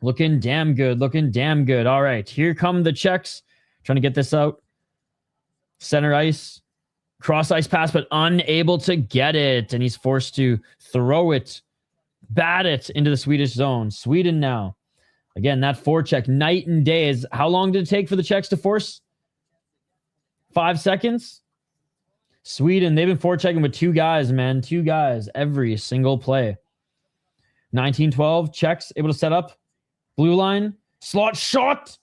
S3: looking damn good. Looking damn good. All right, here come the Czechs. Trying to get this out. Center ice. Cross ice pass, but unable to get it. And he's forced to throw it, bat it into the Swedish zone. Sweden now. Again, that forecheck, night and day. How long did it take for the Czechs to force? 5 seconds? Sweden, they've been forechecking with 2 guys, man. 2 guys every single play. 19-12, Czechs able to set up. Blue line, slot shot.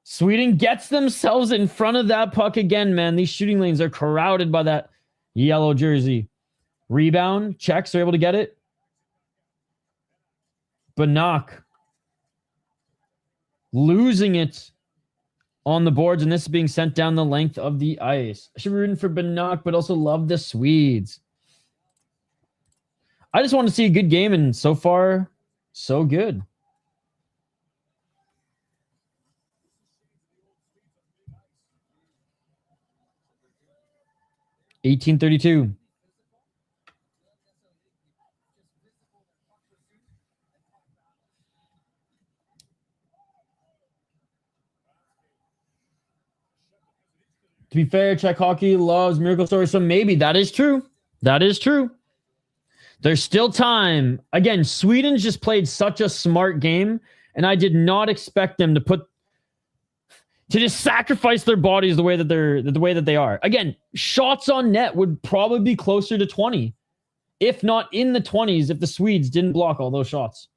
S3: Sweden gets themselves in front of that puck again, man. These shooting lanes are crowded by that yellow jersey. Rebound, Czechs are able to get it. Banak losing it on the boards, and this is being sent down the length of the ice. I should be rooting for Banak, but also love the Swedes. I just want to see a good game, and so far, so good. $18.32. To be fair, Czech hockey loves miracle stories, so maybe that is true. That is true. There's still time. Again, Sweden's just played such a smart game, and I did not expect them to just sacrifice their bodies the way that they are. Again, shots on net would probably be closer to 20, if not in the 20s, if the Swedes didn't block all those shots.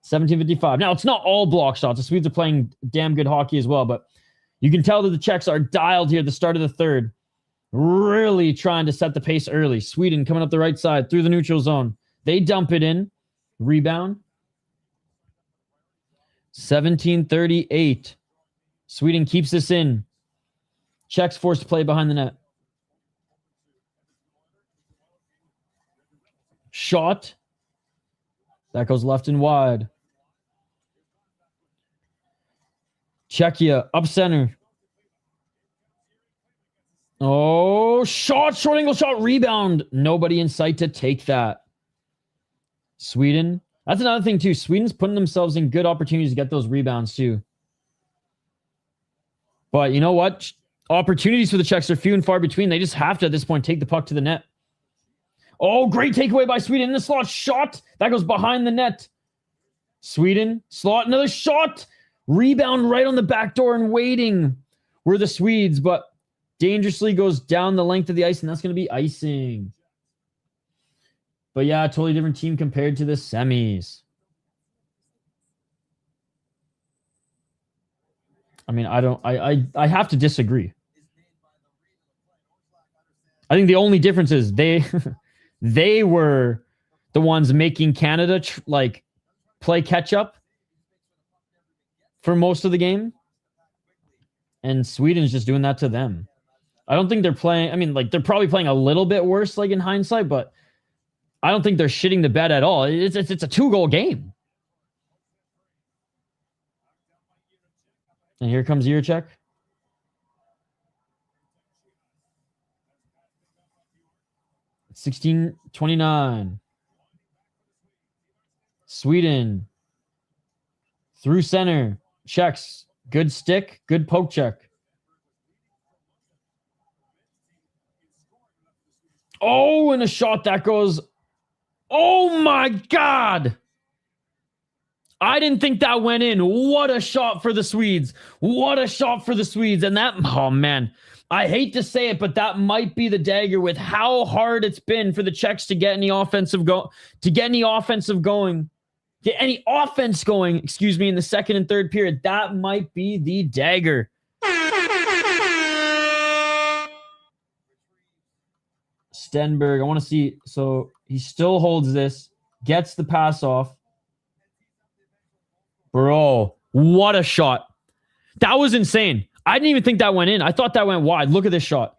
S3: 17:55. Now, it's not all block shots. The Swedes are playing damn good hockey as well, but you can tell that the Czechs are dialed here at the start of the third. Really trying to set the pace early. Sweden coming up the right side through the neutral zone. They dump it in. Rebound. 17:38. Sweden keeps this in. Czechs forced to play behind the net. Shot. That goes left and wide. Czechia up center. Oh, shot, short angle shot, rebound. Nobody in sight to take that. Sweden. That's another thing too. Sweden's putting themselves in good opportunities to get those rebounds too. But you know what? Opportunities for the Czechs are few and far between. They just have to, at this point, take the puck to the net. Oh, great takeaway by Sweden in the slot. Shot. That goes behind the net. Sweden. Slot. Another shot. Rebound right on the back door and waiting were the Swedes, but dangerously goes down the length of the ice, and that's going to be icing. But yeah, totally different team compared to the semis. I mean, I have to disagree. I think the only difference is they were the ones making Canada play catch up for most of the game, and Sweden's just doing that to them. I don't think they're playing. I mean, they're probably playing a little bit worse, in hindsight, but I don't think they're shitting the bed at all. It's a 2-goal game. And here comes Jiricek. $16.29. Sweden through center. Checks. Good stick. Good poke check. Oh, and a shot that goes. Oh my God. I didn't think that went in. What a shot for the Swedes. What a shot for the Swedes. And that, oh man, I hate to say it, but that might be the dagger with how hard it's been for the Czechs to get any offense going, in the second and third period. That might be the dagger. Stenberg, I want to see. So he still holds this, gets the pass off. Bro, what a shot. That was insane. I didn't even think that went in. I thought that went wide. Look at this shot.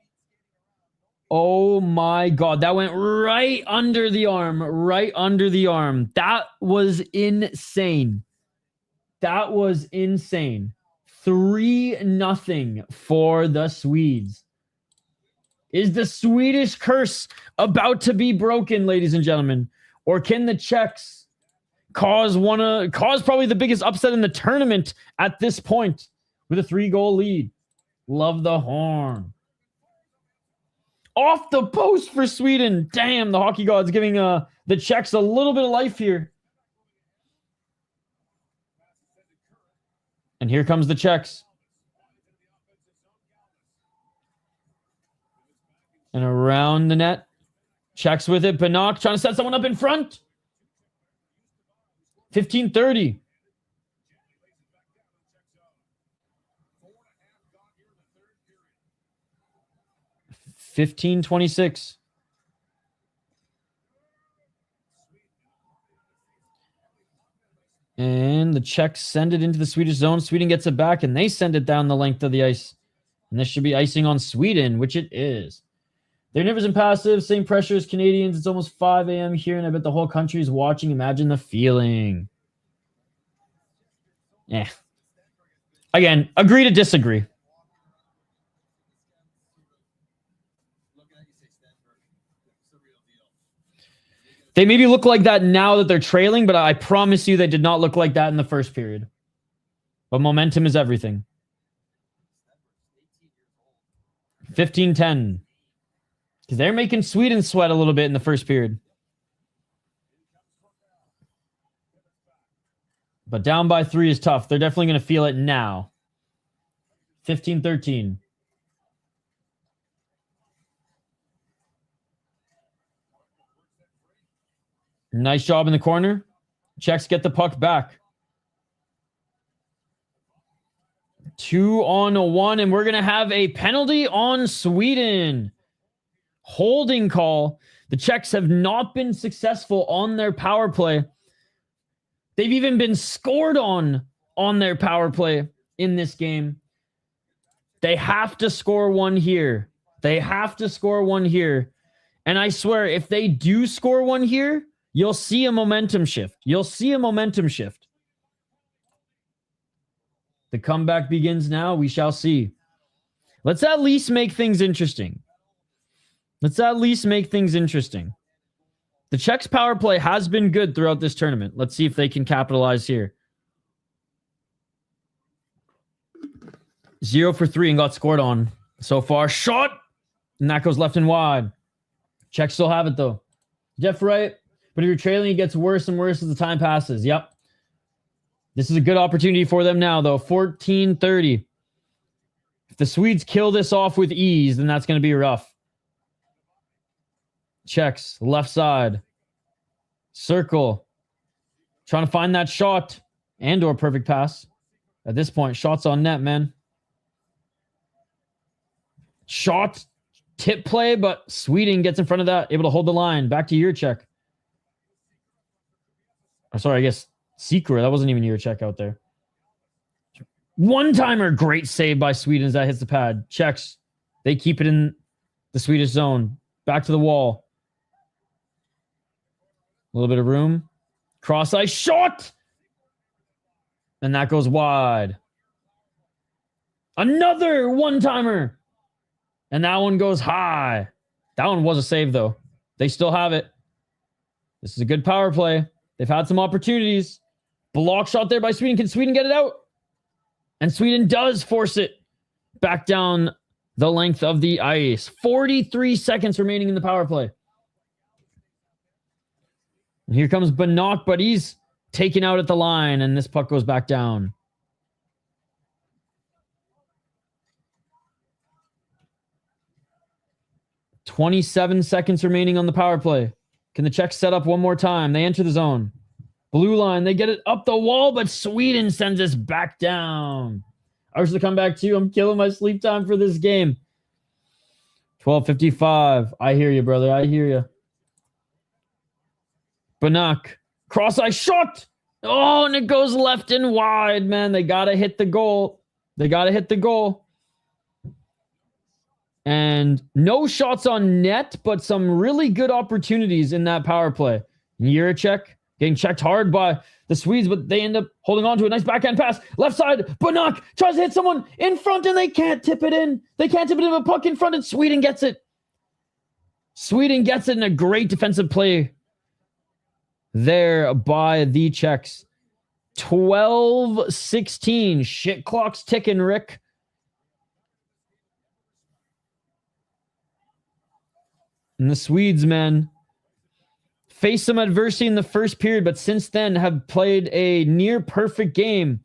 S3: Oh my God. That went right under the arm. Right under the arm. That was insane. That was insane. 3-0 for the Swedes. Is the Swedish curse about to be broken, ladies and gentlemen? Or can the Czechs cause probably the biggest upset in the tournament at this point with a 3-goal lead? Love the horn. Off the post for Sweden. Damn, the hockey gods giving the Czechs a little bit of life here. And here comes the Czechs. And around the net. Czechs with it. Banach trying to set someone up in front. 15:30. 15:26. And the Czechs send it into the Swedish zone. Sweden gets it back, and they send it down the length of the ice. And this should be icing on Sweden, which it is. They're nervous and passive. Same pressure as Canadians. It's almost 5 a.m. here, and I bet the whole country is watching. Imagine the feeling. Yeah. Again, agree to disagree. They maybe look like that now that they're trailing, but I promise you they did not look like that in the first period. But momentum is everything. 15-10. Because they're making Sweden sweat a little bit in the first period. But down by 3 is tough. They're definitely going to feel it now. 15-13. Nice job in the corner. Czechs get the puck back. 2-on-1, and we're going to have a penalty on Sweden. Holding call. The Czechs have not been successful on their power play. They've even been scored on their power play in this game. They have to score one here. They have to score one here. And I swear, if they do score one here, you'll see a momentum shift. You'll see a momentum shift. The comeback begins now. We shall see. Let's at least make things interesting. Let's at least make things interesting. The Czechs' power play has been good throughout this tournament. Let's see if they can capitalize here. 0 for 3 and got scored on so far. Shot! And that goes left and wide. Czechs still have it, though. Jeff right. But if you're trailing, it gets worse and worse as the time passes. Yep. This is a good opportunity for them now, though. 14-30. If the Swedes kill this off with ease, then that's going to be rough. Czechs, left side. Circle. Trying to find that shot. And/or perfect pass. At this point, shots on net, man. Shot. Tip play, but Sweden gets in front of that. Able to hold the line. Back to Jurček. Oh, sorry, I guess Secret. That wasn't even Jurček out there. One-timer. Great save by Sweden as that hits the pad. Czechs. They keep it in the Swedish zone. Back to the wall. A little bit of room. Cross ice shot. And that goes wide. Another one-timer. And that one goes high. That one was a save, though. They still have it. This is a good power play. They've had some opportunities. Block shot there by Sweden. Can Sweden get it out? And Sweden does force it back down the length of the ice. 43 seconds remaining in the power play. And here comes Banach, but he's taken out at the line, and this puck goes back down. $27 seconds remaining on the power play. Can the Czechs set up one more time? They enter the zone. Blue line, they get it up the wall, but Sweden sends us back down. I wish to come back to you. I'm killing my sleep time for this game. 12:55. I hear you, brother. I hear you. Banach. Cross-ice shot. Oh, and it goes left and wide, man. They got to hit the goal. They got to hit the goal. And no shots on net, but some really good opportunities in that power play. Jurček getting checked hard by the Swedes, but they end up holding on to a nice backhand pass. Left side, Banak tries to hit someone in front, and they can't tip it in. They can't tip it in, a puck in front, and Sweden gets it. Sweden gets it in a great defensive play there by the Czechs. 12-16. Shit clock's ticking, Rick. And the Swedes, man, faced some adversity in the first period, but since then have played a near perfect game.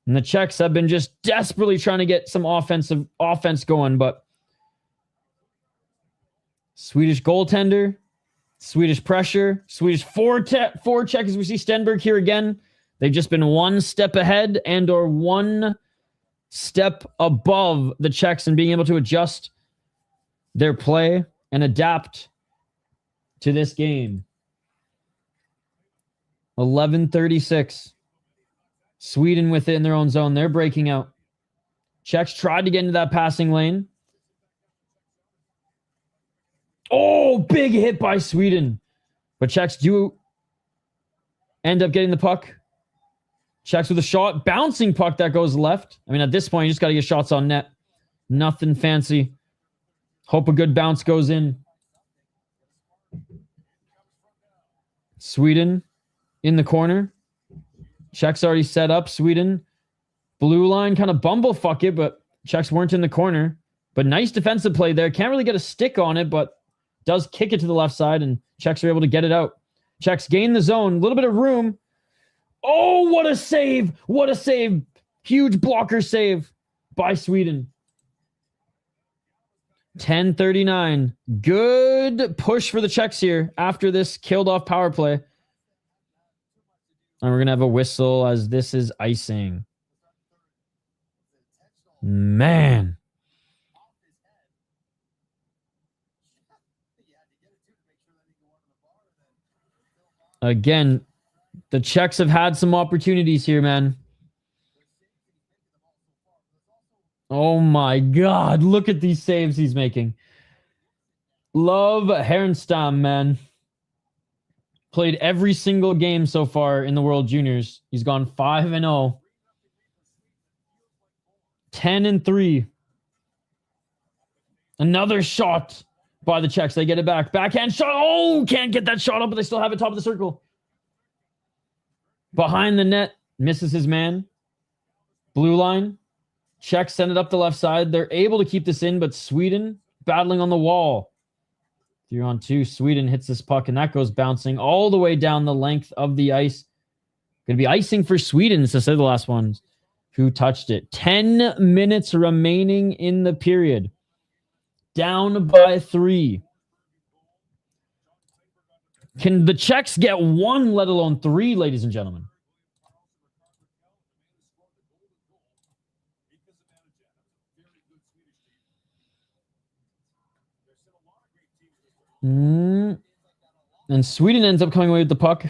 S3: And the Czechs have been just desperately trying to get some offense going, but Swedish goaltender, Swedish pressure, Swedish forecheck as we see Stenberg here again. They've just been one step ahead and or one step above the Czechs in being able to adjust their play and adapt to this game. 11:36. Sweden with it in their own zone. They're breaking out. Czechs tried to get into that passing lane. Oh, big hit by Sweden. But Czechs do end up getting the puck. Czechs with a shot. Bouncing puck that goes left. I mean, at this point, you just got to get shots on net. Nothing fancy. Hope a good bounce goes in. Sweden in the corner. Czechs already set up. Sweden. Blue line kind of bumblefuck it, but Czechs weren't in the corner. But nice defensive play there. Can't really get a stick on it, but does kick it to the left side, and Czechs are able to get it out. Czechs gain the zone. A little bit of room. Oh, what a save. What a save. Huge blocker save by Sweden. 10:39. Good push for the Czechs here after this killed off power play. And we're going to have a whistle as this is icing. Man. Again, the Czechs have had some opportunities here, man. Oh my God. Look at these saves he's making. Love Herenstam, man. Played every single game so far in the World Juniors. He's gone 5-0. 10-3. Another shot by the Czechs. They get it back. Backhand shot. Oh, can't get that shot up, but they still have it top of the circle. Behind the net. Misses his man. Blue line. Czechs send it up the left side. They're able to keep this in, but Sweden battling on the wall. 3-on-2. Sweden hits this puck, and that goes bouncing all the way down the length of the ice. Going to be icing for Sweden, to say the last ones. Who touched it? 10 minutes remaining in the period. Down by 3. Can the Czechs get 1, let alone 3, ladies and gentlemen? And Sweden ends up coming away with the puck.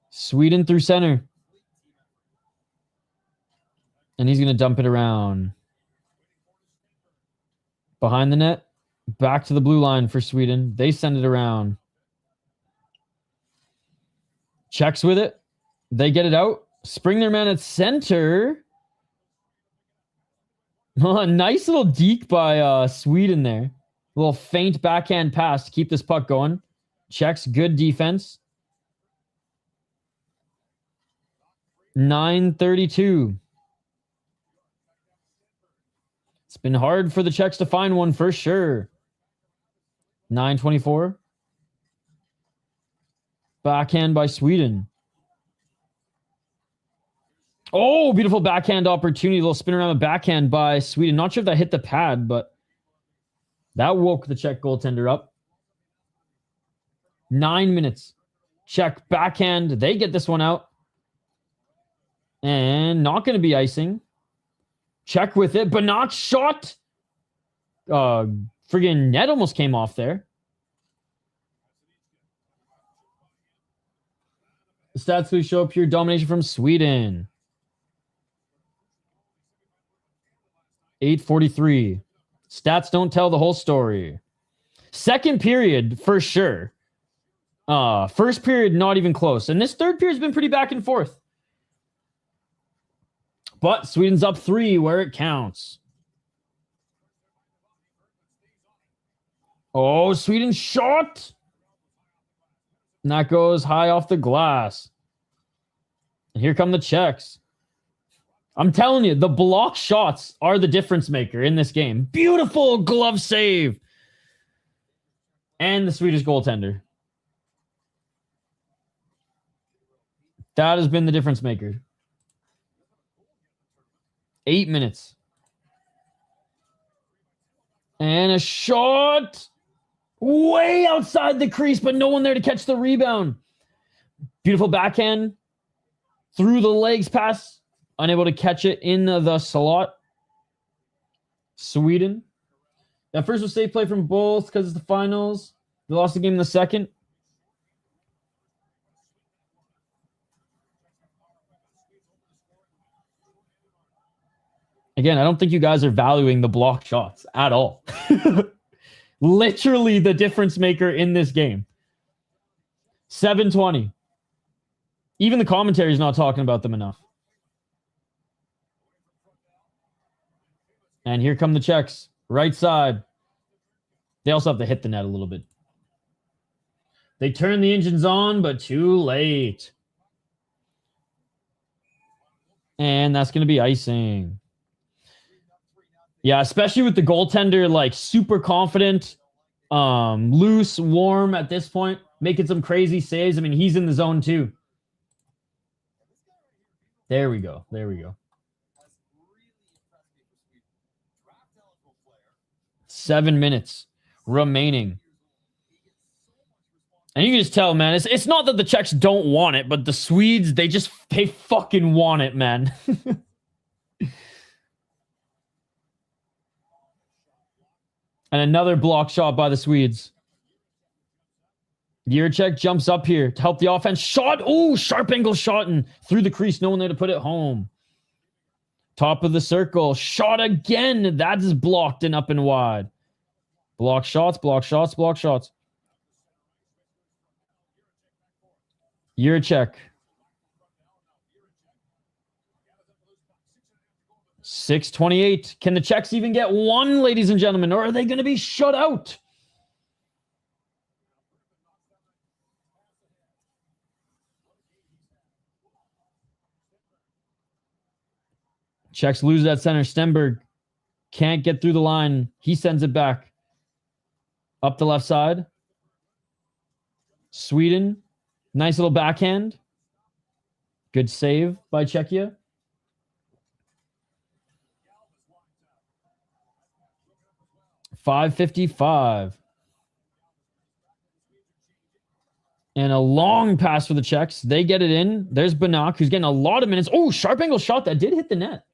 S3: Sweden through center. And he's going to dump it around. Behind the net. Back to the blue line for Sweden. They send it around. Czechs with it. They get it out. Spring their man at center. Oh, a nice little deke by Sweden there. A little faint backhand pass to keep this puck going. Czechs, good defense. 9:32. It's been hard for the Czechs to find one for sure. 9:24. Backhand by Sweden. Oh, beautiful backhand opportunity. A little spin around the backhand by Sweden. Not sure if that hit the pad, but that woke the Czech goaltender up. 9 minutes. Czech backhand. They get this one out. And not going to be icing. Czech with it. Banach shot. Friggin' net almost came off there. The stats we show up here. Domination from Sweden. 8:43. Stats don't tell the whole story. Second period, for sure. First period, not even close. And this third period's been pretty back and forth. But Sweden's up 3 where it counts. Oh, Sweden shot. And that goes high off the glass. And here come the Czechs. I'm telling you, the block shots are the difference maker in this game. Beautiful glove save. And the Swedish goaltender. That has been the difference maker. 8 minutes. And a shot. Way outside the crease, but no one there to catch the rebound. Beautiful backhand. Through the legs pass. Unable to catch it in the slot. Sweden. That first was safe play from both because it's the finals. They lost the game in the second. Again, I don't think you guys are valuing the block shots at all. Literally the difference maker in this game. 7:20. Even the commentary is not talking about them enough. And here come the Czechs. Right side. They also have to hit the net a little bit. They turn the engines on, but too late. And that's going to be icing. Yeah, especially with the goaltender, like super confident, loose, warm at this point, making some crazy saves. I mean, he's in the zone too. There we go. There we go. 7 minutes remaining. And you can just tell, man, it's not that the Czechs don't want it, but the Swedes, they fucking want it, man. And another block shot by the Swedes. Jiricek jumps up here to help the offense. Shot. Oh, sharp angle shot and through the crease. No one there to put it home. Top of the circle. Shot again. That is blocked and up and wide. Block shots, block shots, block shots. Jiricek. 6:28. Can the Czechs even get one, ladies and gentlemen, or are they going to be shut out? Czechs lose that center. Stenberg can't get through the line. He sends it back. Up the left side. Sweden. Nice little backhand. Good save by Czechia. .555. And a long pass for the Czechs. They get it in. There's Banak, who's getting a lot of minutes. Oh, sharp angle shot that did hit the net.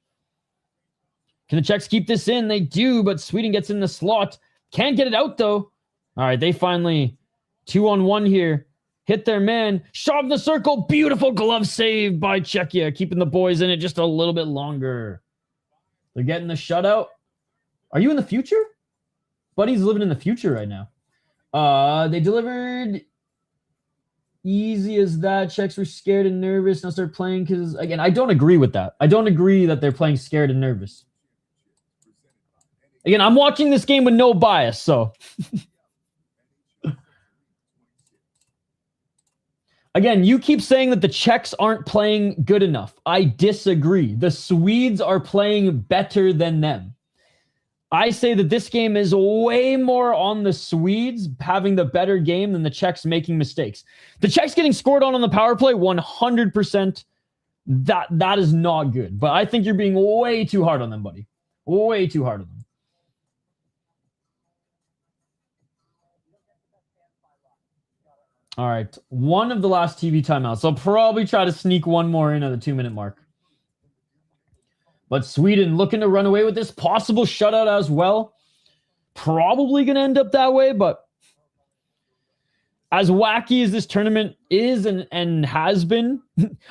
S3: Can the Czechs keep this in? They do, but Sweden gets in the slot. Can't get it out, though. All right, they finally 2-on-1 here. Hit their man. Shot in the circle. Beautiful glove save by Czechia, keeping the boys in it just a little bit longer. They're getting the shutout. Are you in the future? Buddy's living in the future right now. They delivered easy as that. Czechs were scared and nervous. Now start playing because, again, I don't agree with that. I don't agree that they're playing scared and nervous. Again, I'm watching this game with no bias, so. Again, you keep saying that the Czechs aren't playing good enough. I disagree. The Swedes are playing better than them. I say that this game is way more on the Swedes having the better game than the Czechs making mistakes. The Czechs getting scored on the power play, 100%. That is not good. But I think you're being way too hard on them, buddy. Way too hard on them. All right. One of the last TV timeouts. I'll probably try to sneak one more in at the 2-minute mark. But Sweden looking to run away with this possible shutout as well. Probably going to end up that way, but as wacky as this tournament is and has been,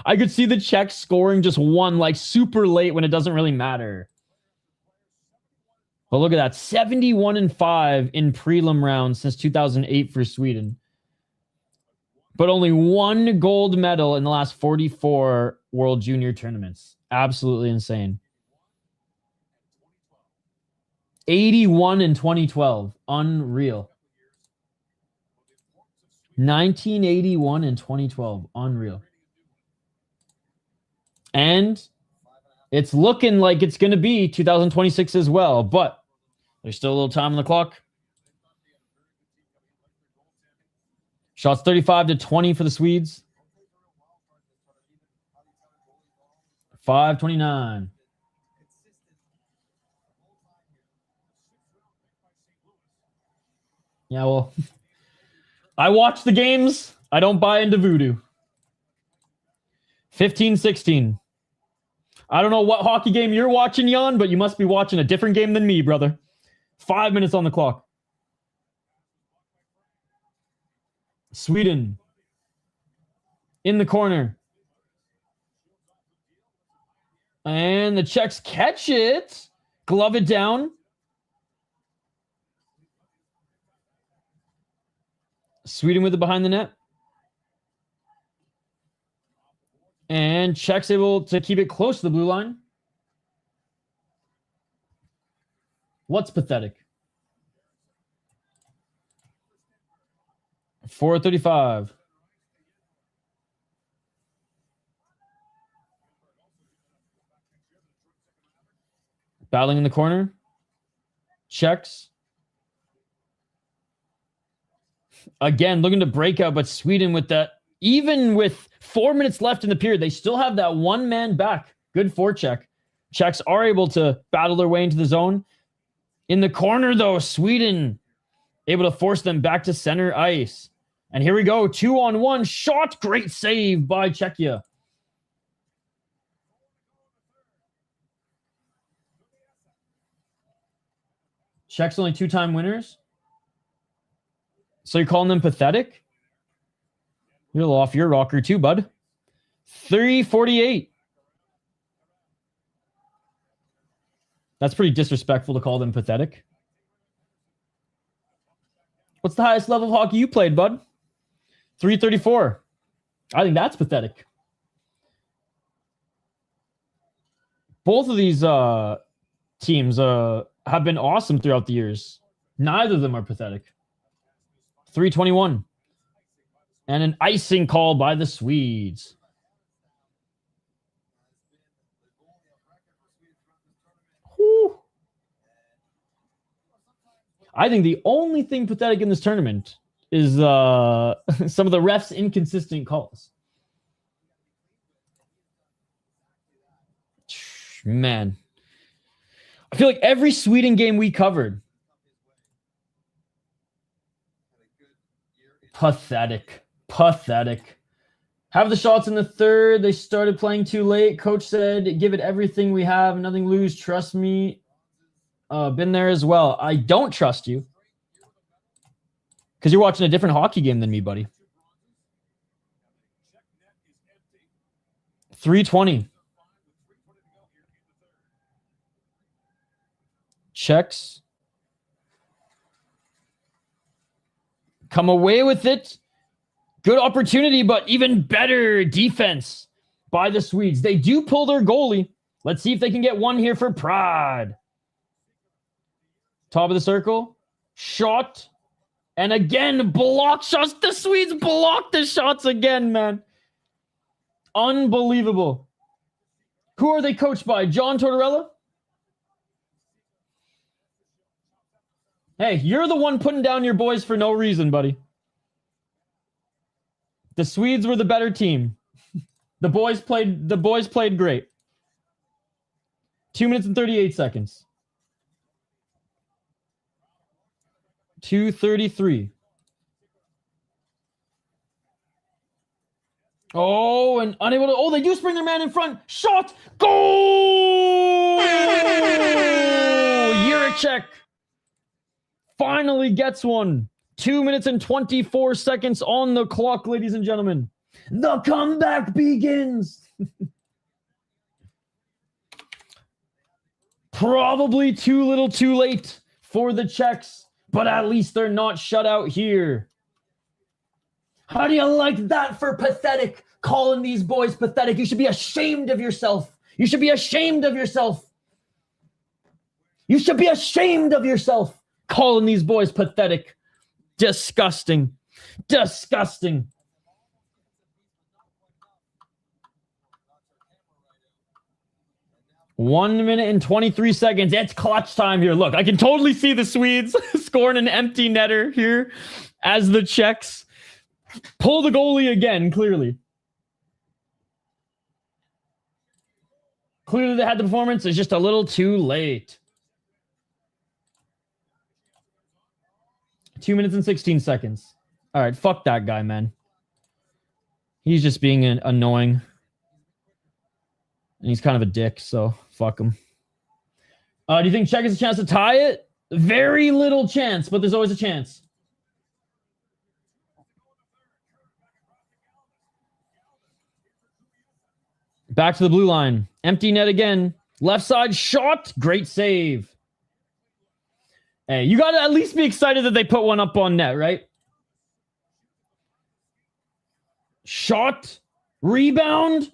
S3: I could see the Czechs scoring just one, like super late when it doesn't really matter. But look at that. 71-5 in prelim rounds since 2008 for Sweden. but only one gold medal in the last 44 World Junior tournaments. Absolutely insane. 81 in 2012. Unreal. 1981 and 2012. Unreal. And it's looking like it's going to be 2026 as well, but there's still a little time on the clock. Shots 35-20 for the Swedes. 5:29. Yeah, well, I watch the games. I don't buy into voodoo. 15-16. I don't know what hockey game you're watching, Jan, but you must be watching a different game than me, brother. 5 minutes on the clock. Sweden. In the corner. And the Czechs catch it. Glove it down. Sweden with it behind the net. And Czechs able to keep it close to the blue line. What's pathetic? 4:35. Battling in the corner. Czechs. Again, looking to break out, but Sweden with that, even with 4 minutes left in the period, they still have that one man back. Good forecheck. Czechs are able to battle their way into the zone. In the corner, though, Sweden able to force them back to center ice. And here we go. 2-on-1 shot. Great save by Czechia. Czechs only 2-time winners. So you're calling them pathetic? You're a little off your rocker too, bud. 3:48. That's pretty disrespectful to call them pathetic. What's the highest level of hockey you played, bud? 3:34. I think that's pathetic. Both of these teams have been awesome throughout the years. Neither of them are pathetic. 3:21. And an icing call by the Swedes. Whew. I think the only thing pathetic in this tournament is some of the refs' inconsistent calls. Man. I feel like every Sweden game we covered. Pathetic. Pathetic. Have the shots in the third. They started playing too late. Coach said, give it everything we have. Nothing lose. Trust me. Been there as well. I don't trust you. Because you're watching a different hockey game than me, buddy. 3:20. Czechs. Come away with it. Good opportunity, but even better defense by the Swedes. They do pull their goalie. Let's see if they can get one here for pride. Top of the circle. Shot. And again, block shots. The Swedes block the shots again, man. Unbelievable. Who are they coached by? John Tortorella? Hey, you're the one putting down your boys for no reason, buddy. The Swedes were the better team. The boys played great. 2 minutes and 38 seconds. 2:33. Oh, and unable to... Oh, they do spring their man in front. Shot! Goal! Juracek finally gets one. 2 minutes and 24 seconds on the clock, ladies and gentlemen. The comeback begins. Probably too little too late for the Czechs, but at least they're not shut out here. How do you like that for pathetic? Calling these boys pathetic. You should be ashamed of yourself. You should be ashamed of yourself. You should be ashamed of yourself. Calling these boys pathetic. Disgusting. Disgusting. One minute and 23 seconds. It's clutch time here. Look, I can totally see the Swedes scoring an empty netter here as the Czechs pull the goalie again, clearly. Clearly they had the performance. It's just a little too late. 2 minutes and 16 seconds. All right, fuck that guy, man. He's just being annoying. And he's kind of a dick, so fuck him. Do you think Czech has a chance to tie it? Very little chance, but there's always a chance. Back to the blue line. Empty net again. Left side shot. Great save. Hey, you got to at least be excited that they put one up on net, right? Shot. Rebound.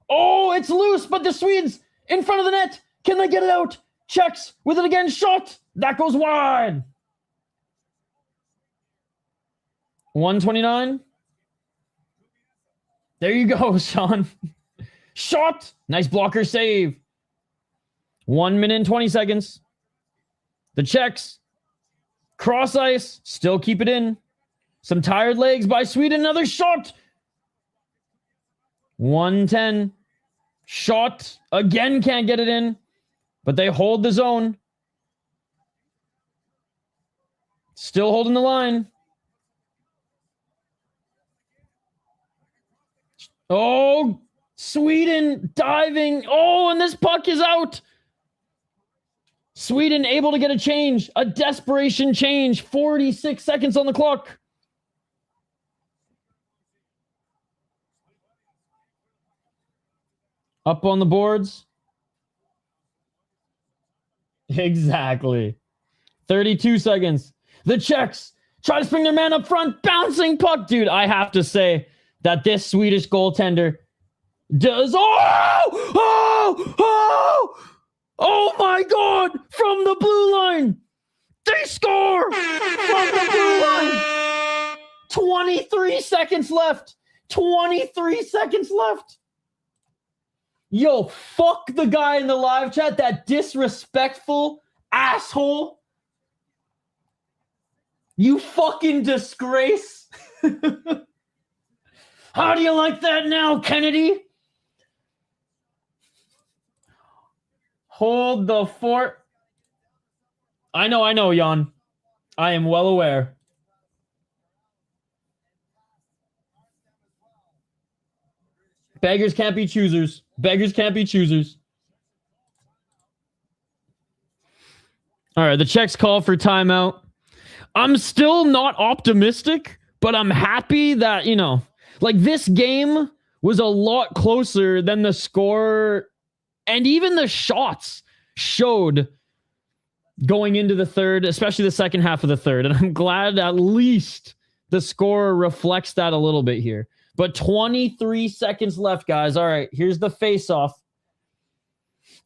S3: Oh, it's loose, but the Swedes in front of the net. Can they get it out? Czechs with it again. Shot. That goes wide. 129. There you go, Sean. Shot. Nice blocker save. 1 minute and 20 seconds. The Czechs. Cross ice. Still keep it in. Some tired legs by Sweden. Another shot. 110. Shot. Again, can't get it in. But they hold the zone. Still holding the line. Oh, Sweden diving. Oh, and this puck is out. Sweden able to get a change. A desperation change. 46 seconds on the clock. Up on the boards. Exactly. 32 seconds. The Czechs try to spring their man up front. Bouncing puck. Dude, I have to say that this Swedish goaltender does... Oh my God! From the blue line! They score! From the blue line! 23 seconds left! 23 seconds left! Yo, fuck the guy in the live chat, that disrespectful asshole. You fucking disgrace. How do you like that now, Kennedy? Hold the fort. I know, Jan. I am well aware. Beggars can't be choosers. Beggars can't be choosers. All right, the Czechs call for timeout. I'm still not optimistic, but I'm happy that, like this game was a lot closer than the score and even the shots showed going into the third, especially the second half of the third. And I'm glad at least the score reflects that a little bit here. But 23 seconds left, guys. All right, here's the face-off.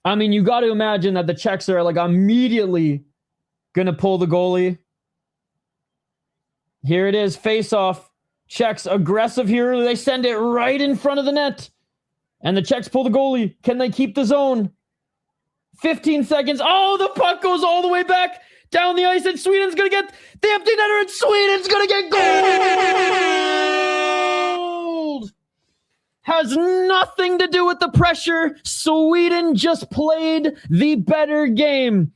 S3: I mean, you got to imagine that the Czechs are like immediately going to pull the goalie. Here it is, face-off. Czechs aggressive here. They send it right in front of the net. And the Czechs pull the goalie. Can they keep the zone? 15 seconds. Oh, the puck goes all the way back down the ice, and Sweden's going to get the empty netter, and Sweden's going to get gold! Has nothing to do with the pressure. Sweden just played the better game.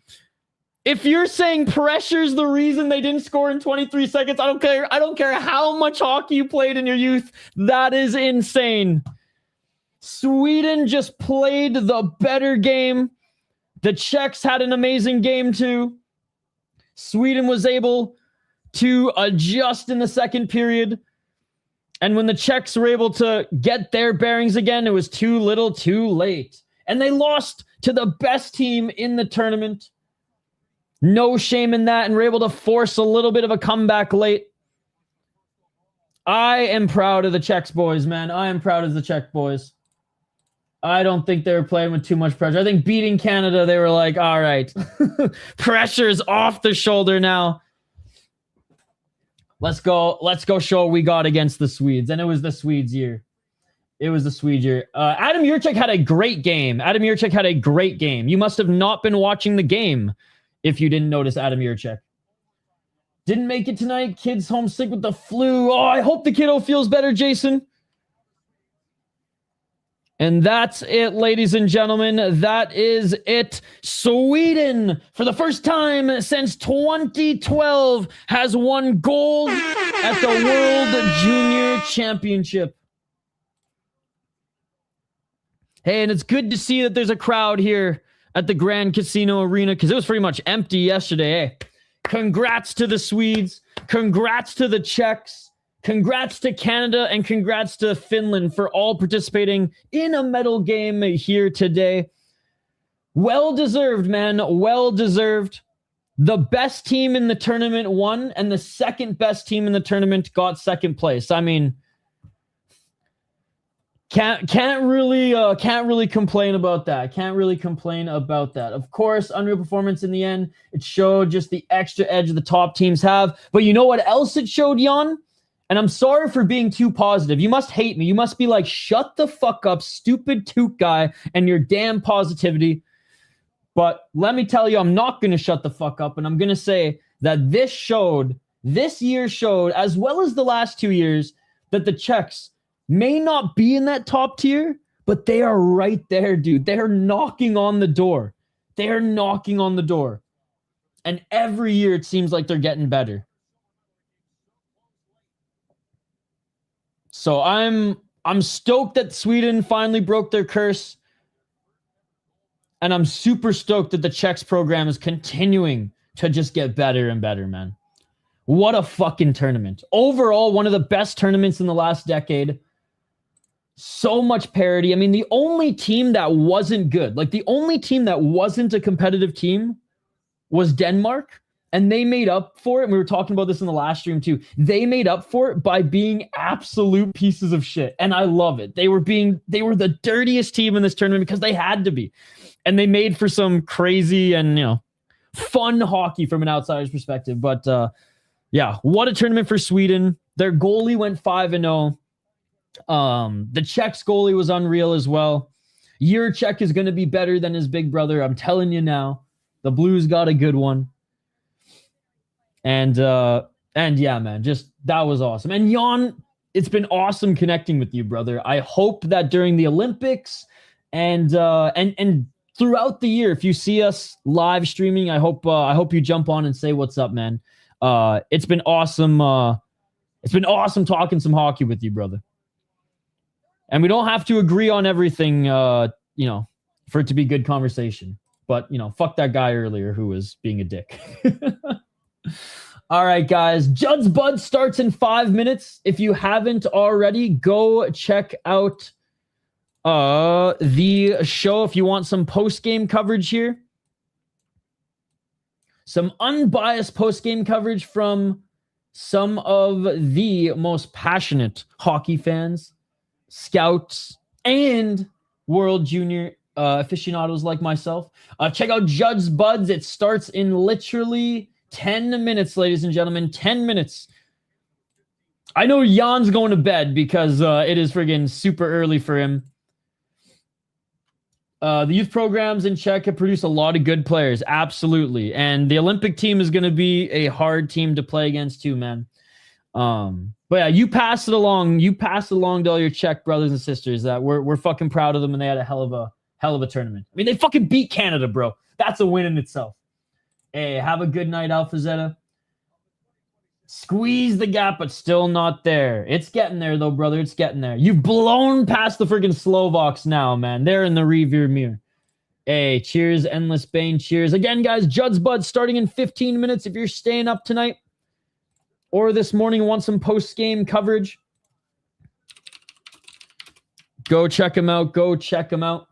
S3: If you're saying pressure's the reason they didn't score in 23 seconds, I don't care. I don't care how much hockey you played in your youth. That is insane. Sweden just played the better game. The Czechs had an amazing game too. Sweden was able to adjust in the second period. And when the Czechs were able to get their bearings again, it was too little, too late. And they lost to the best team in the tournament. No shame in that, and were able to force a little bit of a comeback late. I am proud of the Czechs boys, man. I am proud of the Czech boys. I don't think they were playing with too much pressure. I think beating Canada, they were like, all right, pressure's off the shoulder now. Let's go show what we got against the Swedes. And it was the Swedes' year. It was the Swede year. Adam Jurček had a great game. You must have not been watching the game if you didn't notice Adam Jurček. Didn't make it tonight. Kid's homesick with the flu. Oh, I hope the kiddo feels better, Jason. And that's it, ladies and gentlemen. That is it. Sweden, for the first time since 2012, has won gold at the World Junior Championship. Hey, and it's good to see that there's a crowd here at the Grand Casino Arena because it was pretty much empty yesterday. Hey, congrats to the Swedes. Congrats to the Czechs. Congrats to Canada and congrats to Finland for all participating in a medal game here today. Well deserved, man. Well deserved. The best team in the tournament won, and the second best team in the tournament got second place. I mean, can't really complain about that. Of course, unreal performance in the end. It showed just the extra edge the top teams have. But you know what else it showed, Jan? And I'm sorry for being too positive. You must hate me. You must be like, shut the fuck up, stupid toot guy, and your damn positivity. But let me tell you, I'm not going to shut the fuck up. And I'm going to say that this year showed, as well as the last 2 years, that the Czechs may not be in that top tier, but they are right there, dude. They're knocking on the door. And every year it seems like they're getting better. So I'm stoked that Sweden finally broke their curse. And I'm super stoked that the Czechs program is continuing to just get better and better, man. What a fucking tournament. Overall, one of the best tournaments in the last decade. So much parity. I mean, the only team that wasn't good, like the only team that wasn't a competitive team was Denmark. And they made up for it. And we were talking about this in the last stream too. They made up for it by being absolute pieces of shit. And I love it. They were the dirtiest team in this tournament because they had to be. And they made for some crazy and, fun hockey from an outsider's perspective. But yeah, what a tournament for Sweden. Their goalie went 5-0. The Czechs goalie was unreal as well. Jurček is going to be better than his big brother. I'm telling you now. The Blues got a good one. And yeah, man, just that was awesome. And Jan, it's been awesome connecting with you, brother. I hope that during the Olympics and throughout the year, if you see us live streaming, I hope you jump on and say what's up, man. It's been awesome. It's been awesome talking some hockey with you, brother. And we don't have to agree on everything, for it to be good conversation. But fuck that guy earlier who was being a dick. All right, guys. Judd's Bud starts in 5 minutes. If you haven't already, go check out the show if you want some post-game coverage here. Some unbiased post-game coverage from some of the most passionate hockey fans, scouts, and World Junior aficionados like myself. Check out Judd's Buds. It starts in literally 10 minutes, ladies and gentlemen. 10 minutes. I know Jan's going to bed because it is friggin' super early for him. The youth programs in Czech have produced a lot of good players. Absolutely. And the Olympic team is going to be a hard team to play against too, man. But yeah, you pass it along. You pass it along to all your Czech brothers and sisters that we're fucking proud of them, and they had a hell of a tournament. I mean, they fucking beat Canada, bro. That's a win in itself. Hey, have a good night, Alpha Zeta. Squeeze the gap, but still not there. It's getting there, though, brother. It's getting there. You've blown past the freaking Slovaks now, man. They're in the rearview mirror. Hey, cheers, Endless Bane. Cheers. Again, guys, Judd's Bud starting in 15 minutes. If you're staying up tonight or this morning and want some post-game coverage, go check them out. Go check them out.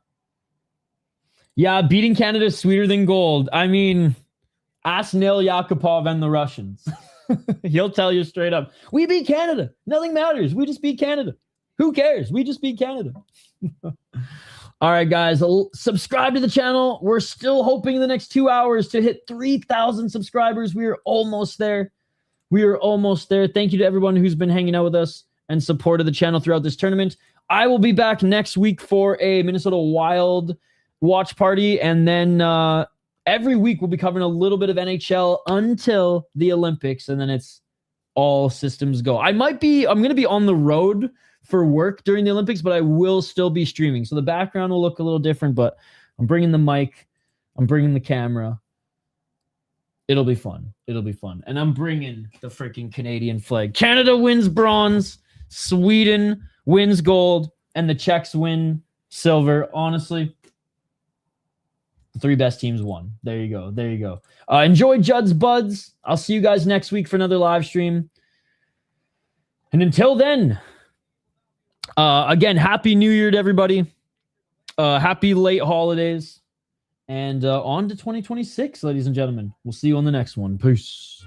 S3: Yeah, beating Canada is sweeter than gold. I mean, ask Nail Yakupov and the Russians. He'll tell you straight up, we beat Canada. Nothing matters. We just beat Canada. Who cares? We just beat Canada. All right, guys, subscribe to the channel. We're still hoping in the next 2 hours to hit 3,000 subscribers. We are almost there. Thank you to everyone who's been hanging out with us and supported the channel throughout this tournament. I will be back next week for a Minnesota Wild watch party. And then every week we'll be covering a little bit of NHL until the Olympics. And then it's all systems go. I'm going to be on the road for work during the Olympics, but I will still be streaming. So the background will look a little different, but I'm bringing the mic. I'm bringing the camera. It'll be fun. And I'm bringing the freaking Canadian flag. Canada wins bronze. Sweden wins gold. And the Czechs win silver. Honestly, the 3 best teams won. There you go. Enjoy Judd's Buds. I'll see you guys next week for another live stream. And until then, again, Happy New Year to everybody. Happy late holidays. And on to 2026, ladies and gentlemen. We'll see you on the next one. Peace.